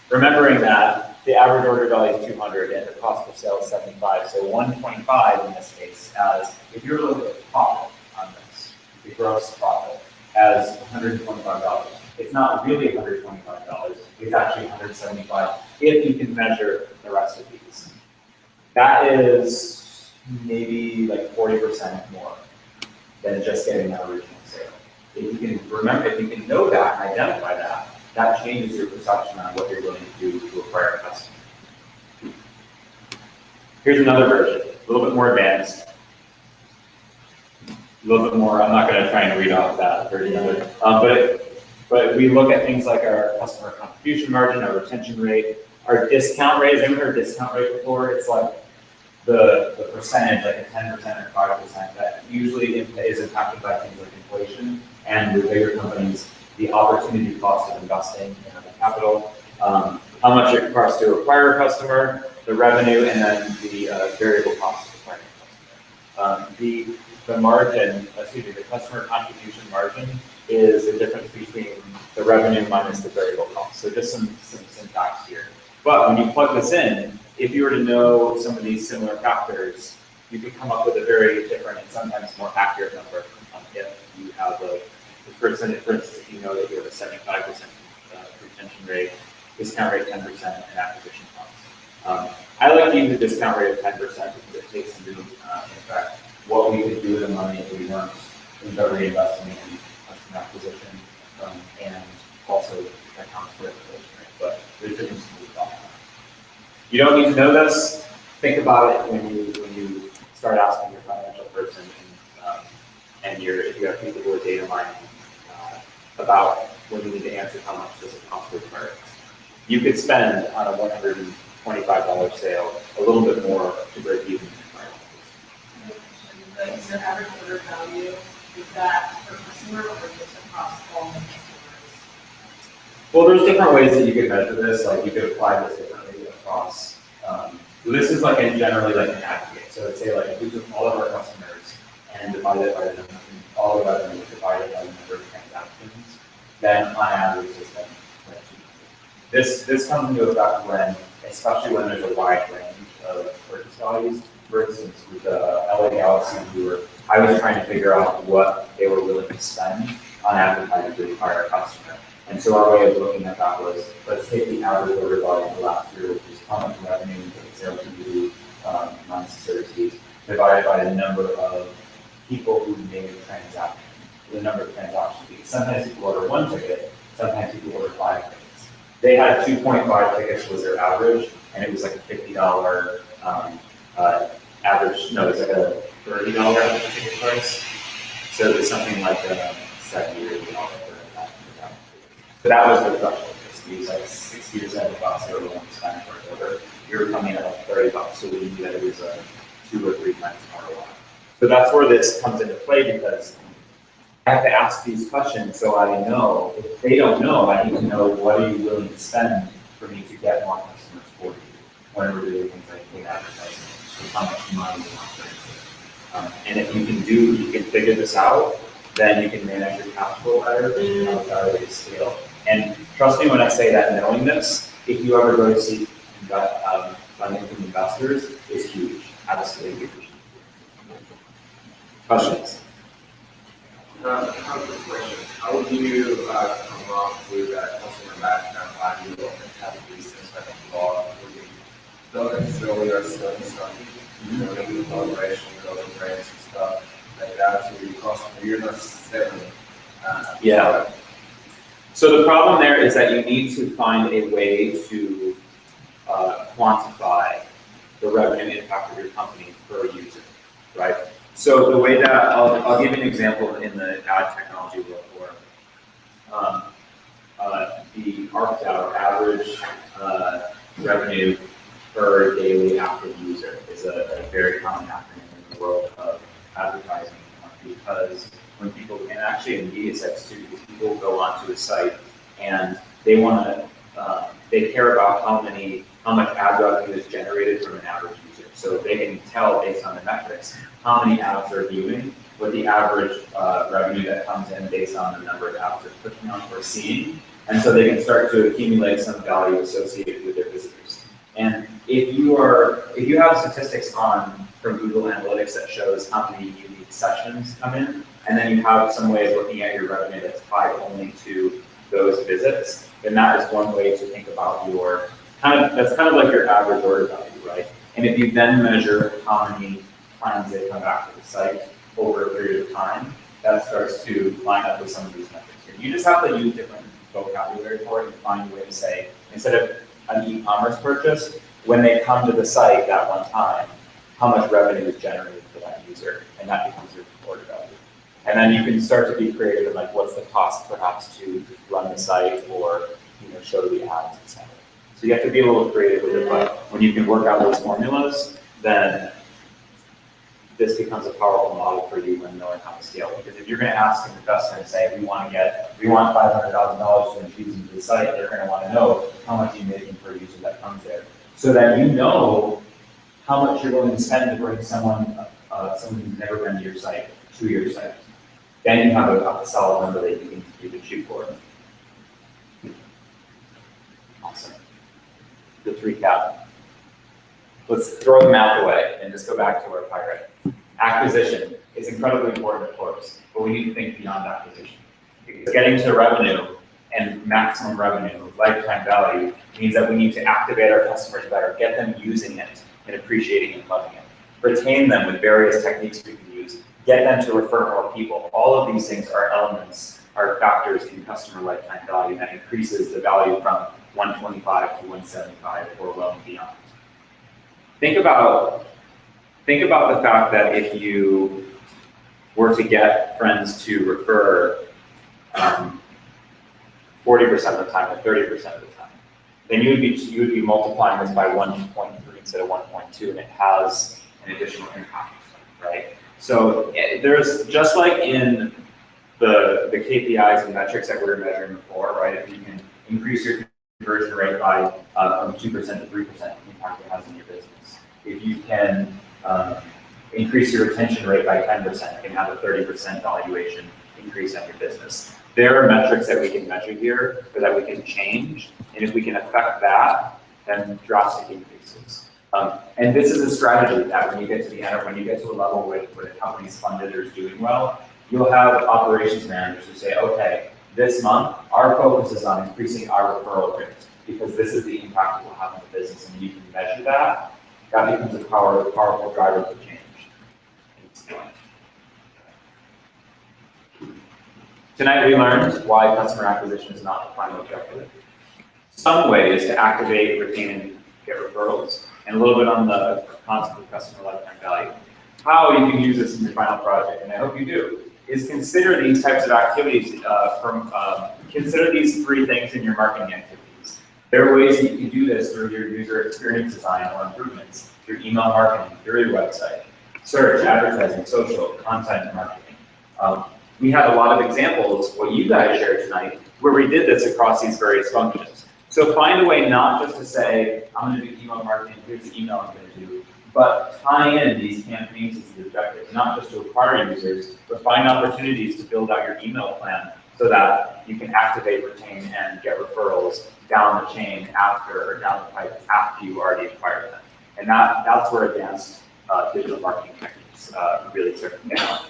Remembering that the average order value is 200 and the cost per sale is 75, so 125 in this case, as if you're looking at profit on this, the gross profit as $125. It's not really $125, it's actually $175 if you can measure the rest of these. That is maybe like 40% more than just getting that original sale. If you can remember, if you can know that and identify that, that changes your perception on what you're willing to do to acquire a customer. Here's another version, a little bit more advanced. A little bit more, I'm not going to try and read off that version of it. But we look at things like our customer contribution margin, our retention rate, our discount rate. Has anyone heard discount rate before? It's like the percentage, like a 10% or 5% that usually is impacted by things like inflation and the bigger companies, the opportunity cost of investing in the capital, how much it costs to acquire a customer, the revenue, and then the variable cost of acquiring a customer. The the margin, the customer contribution margin is the difference between the revenue minus the variable cost. So just some syntax here. But when you plug this in, if you were to know some of these similar factors, you could come up with a very different and sometimes more accurate number. If you have the percentage, for instance, if you know that you have a 75% retention rate, discount rate 10%, and acquisition costs. I like to use a discount rate of 10% because it takes into effect what we could do with the money if we weren't reinvesting in customer acquisition, and also accounts for inflation rate. But there's differences with that. You don't need to know this. Think about it when you start asking your financial person and if you have people who are data mining about when you need to answer how much does it cost to acquire. You could spend on a $125 sale a little bit more to break even. Is your average order value, is that per customer or just across all the customers? Well, there's different ways that you could measure this. Like you could apply this differently across. This is like generally like an aggregate. So let's say like if we took all of our customers and divided by the number, all of revenue divided by the number of transactions, then on average it's then 200. This comes into effect when, especially when there's a wide range of purchase values. For instance, with the LA Galaxy viewer, I was trying to figure out what they were willing to spend on advertising to acquire a customer. And so our way of looking at that was, let's take the average order volume for last year, which is how much revenue we take sales to do minus the service fees, divided by the number of people who made a transaction, the number of transactions. Because sometimes people order one ticket, sometimes people order 5 tickets. They had 2.5 tickets was their average, and it was like a $50 average, no, it's like a $30 average ticket price. So it's something like $70 or $80 for that. So that was the threshold. It was like $60 or $70 they were willing to spend for an order. You're coming at like $30, so we knew that it was a 2 or 3 times ROI. So that's where this comes into play because I have to ask these questions so I know. If they don't know, I need to know what are you willing to spend for me to get more customers for you whenever we're doing things like paid advertising. How much money you want to and if you can figure this out, then you can manage your cash flow better, and you have a better way to scale. And trust me when I say that knowing this, if you ever go to seek funding from investors, is huge, absolutely huge. Questions? I have a question. How would you come up with that customer lifetime value of the type of business like a blog? Not necessarily are selling something, you know, maybe collaboration, building brands and stuff like that. So your customer, you're not selling. Yeah. So the problem there is that you need to find a way to quantify the revenue impact of your company per user, right? So the way that I'll give you an example in the ad technology world where the ARPDAU, average revenue per daily active user, is a very common acronym in the world of advertising because when people, and actually in media sites too, because people go onto a site and they want to, they care about how much ad revenue is generated from an average user. So they can tell based on the metrics how many ads they're viewing, what the average revenue that comes in based on the number of ads they're clicking on or seeing. And so they can start to accumulate some value associated with their visitors. And if you have statistics from Google Analytics that shows how many unique sessions come in, and then you have some way of looking at your revenue that's tied only to those visits, then that is one way to think about your that's kind of like your average order value, right? And if you then measure how many times they come back to the site over a period of time, that starts to line up with some of these metrics here. You just have to use different vocabulary for it and find a way to say, instead of an e-commerce purchase, when they come to the site that one time, how much revenue is generated for that user, and that becomes your order value. And then you can start to be creative and like, what's the cost perhaps to run the site or show the ads, etc. So you have to be a little creative with it, but when you can work out those formulas, then this becomes a powerful model for you when knowing how to scale. Because if you're going to ask an investor and say, we want $500,000 to infuse into the site, they're going to want to know how much you're making per user that comes there. So that you know how much you're willing to spend to bring someone someone who's never been to your site to your site. Then you have a solid number that you can shoot for. Awesome. Let's recap. Let's throw the math away and just go back to our pirate. Acquisition is incredibly important, of course, but we need to think beyond acquisition. Because getting to revenue and maximum revenue, lifetime value, means that we need to activate our customers better, get them using it and appreciating and loving it. Retain them with various techniques we can use, get them to refer more people. All of these things are elements, are factors in customer lifetime value that increases the value from 125 to 175 or well and beyond. Think about the fact that if you were to get friends to refer 40% of the time or 30% of the time, then you would be multiplying this by 1.3 instead of 1.2, and it has an additional impact, right? So there's, just like in the KPIs and metrics that we were measuring before, right? If you can increase your conversion rate by from 2% to 3%, the impact it has in your business. If you can increase your retention rate by 10%, you can have a 30% valuation increase on your business. There are metrics that we can measure here or that we can change, and if we can affect that, then drastic increases. And this is a strategy that when you get to the end, or when you get to a level where the company's funded or is doing well, you'll have operations managers who say, okay, this month, our focus is on increasing our referral rate because this is the impact it will have on the business, and you can measure that. That becomes a powerful driver for change. Tonight we learned why customer acquisition is not the final objective. Some ways to activate, retain, and get referrals, and a little bit on the concept of customer lifetime value. How you can use this in your final project, and I hope you do, is consider these types of activities consider these three things in your marketing activities. There are ways that you can do this through your user experience design or improvements, through email marketing, through your website, search, advertising, social, content marketing. We have a lot of examples, what you guys shared tonight, where we did this across these various functions. So find a way not just to say, I'm going to do email marketing, here's the email I'm going to do, but tie in these campaigns as the objectives, not just to acquire users, but find opportunities to build out your email plan so that you can activate, retain, and get referrals down the chain after, or down the pipe after you already acquired them. And that's where advanced digital marketing techniques really start to pay off.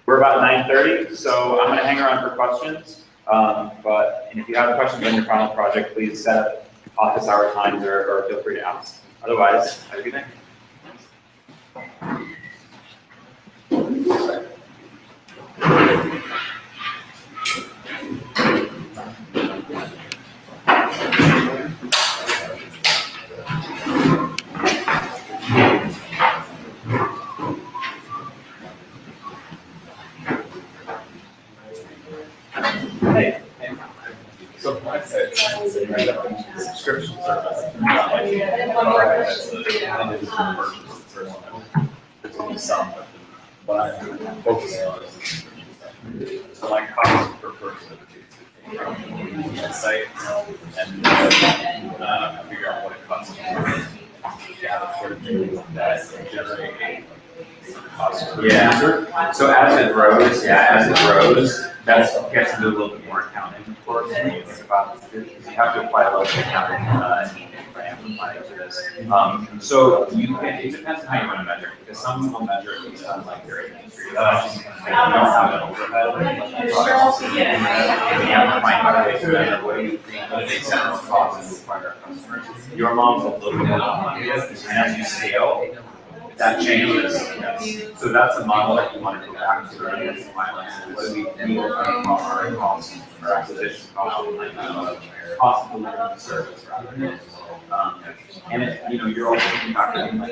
We're about 9:30, so I'm going to hang around for questions. And if you have questions on your final project, please set up office hour times or feel free to ask. Otherwise, have a good night. So I said, subscription service. What I'm focusing on is subscription stuff. So like cost per person the site and figure out what it costs to have a sort of thing that generate a cost per user. So as it grows, that gets into a little bit more accounting, of course, when you think about this. You have to apply a little bit of accounting for amplifying to this. So it depends on how you want to measure it, because some people measure it based on like their industry. You don't have an overhead. What do you think? What makes sense costs to acquire customers? Your mom's a little bit more obvious, and as you scale, that changes. So that's a model that you want to go back to, right? That's the finance. What do we need from our costs or acquisition cost, cost of delivering the service rather. And it, you're also thinking about getting like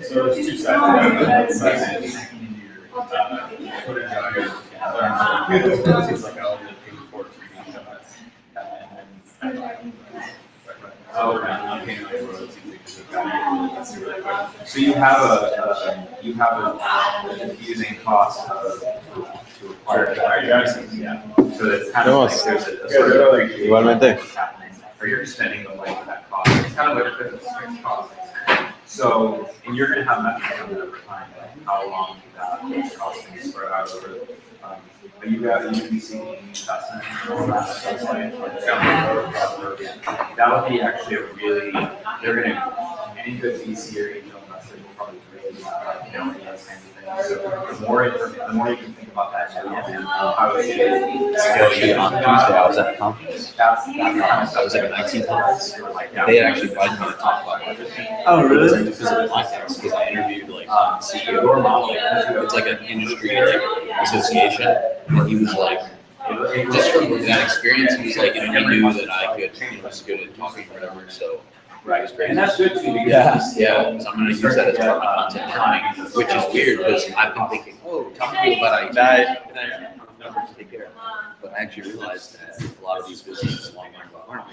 So there's two sides. Put it down here. It's like I'll pay for So you have a confusing cost to acquire. Yeah. So that's kind of like there's a sort of Igualmente. happening, or you're spending the way that cost. kind of like a fixed cost. So, and you're gonna have metrics on that over time, like how long that cost is spread out over. But you got, you be seeing investment and all that, so it's like, that'll be actually a really, they're gonna, any good VC or angel investor will probably really, those kinds of things. So the more you can think about that, and how is it Actually, on Tuesday, I was at a conference. that's kind of stuff. I was at a 19 conference. Like, They had actually invited me to talk about everything. Oh, really? Because of Black House, because I interviewed like CEO, it's like an industry like association, and he was like, just from that experience, he was like, he knew that I could, was good at talking or whatever, so. Right, it was great. And that's good too, because. Yeah, so I'm gonna use that as part of my content planning, which is weird, because I've been thinking, oh, talk to people about IT. And I have numbers to take care of. But I actually realized that a lot of these businesses want to learn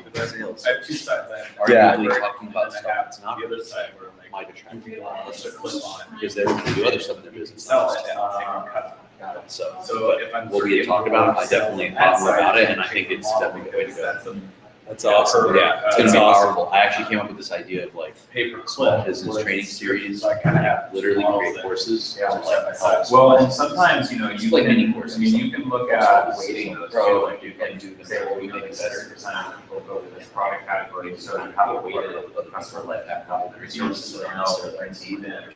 about sales. I have two sides. Arguably talking about stuff that's not The other really side where like. might attract people, unless they're close on, because they're gonna do other stuff in their business. Sell it and I'll take a cut. So, So if I'm. what we had talked about, I definitely thought more about it, and I think it's definitely a good way to go. That's awesome. Yeah, it's gonna That's be awesome. powerful. I actually came up with this idea of like Paper small business training series, So I kind of have. literally create courses. Yeah. to, like, help. Well, and sometimes, you It's like mini can, courses. I mean, you can look at weighting those Pro, too, like, like you can say, well, we think a certain percent of people go to this product category, so you have a weighted customer lifetime value resources, so they know that it's even.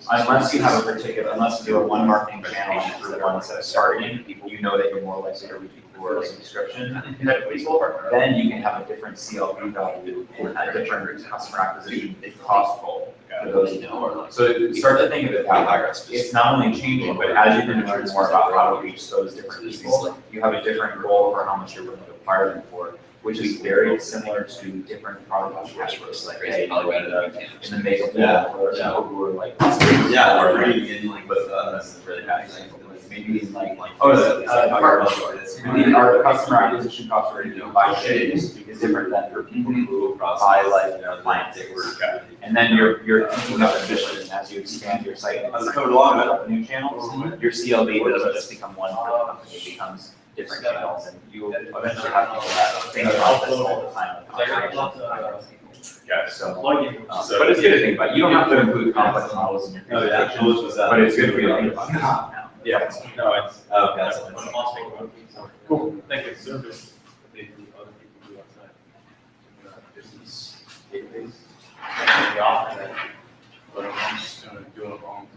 Unless you have a particular, unless you do a one marketing channel for ones that are starting, you know that you're more likely to reach people who are subscription type people, then you can have a different CLV value and a different customer acquisition cost goal for those you know. So start to think of it that way. It's not only changing, but as you can learn more about how to reach those different people, you have a different goal for how much you're willing to acquire them for, which is very similar to different product categories, like, hey, in the makeup world, or people who are like. Yeah, or or really reading like, but this is really bad example. Maybe in like. Our customer acquisition cost rate to buy shoes is different than for people who buy like appliances. And then you're thinking of ambition as you expand your site and up new channels, your CLV doesn't just become one company, it becomes different channels, and you will eventually have people that think about this all the time. So, but it's good to think about, you don't have to include complex models in your presentation, but it's good for you to think about now. Yeah, no, it's. Oh, that's. that's- Cool, thank you. So there's, they do other people do outside. Business database. The offer that, but I'm just gonna do it wrong.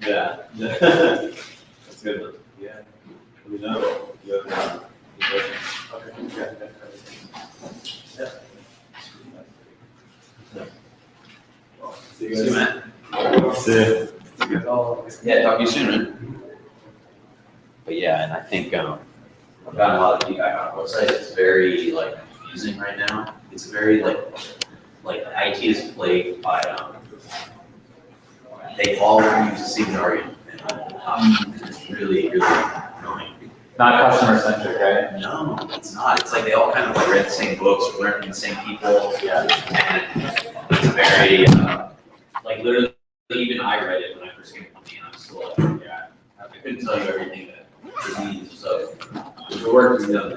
Yeah. That's good. Yeah. We know. You have, See you, man. Yeah, talk to you soon, man. But yeah, and I think, I've gotten a lot of feedback on our website, it's very like confusing right now. It's very like IT is plagued by, they all use the same jargon, and it's really, really annoying. Not customer centric, right? No, it's not. It's like they all kind of like read the same books, learned from the same people. Yeah. And it's very, like literally, even I read it when I first came to the company, and I'm still like, yeah, I couldn't tell you everything that it means. So the work we've done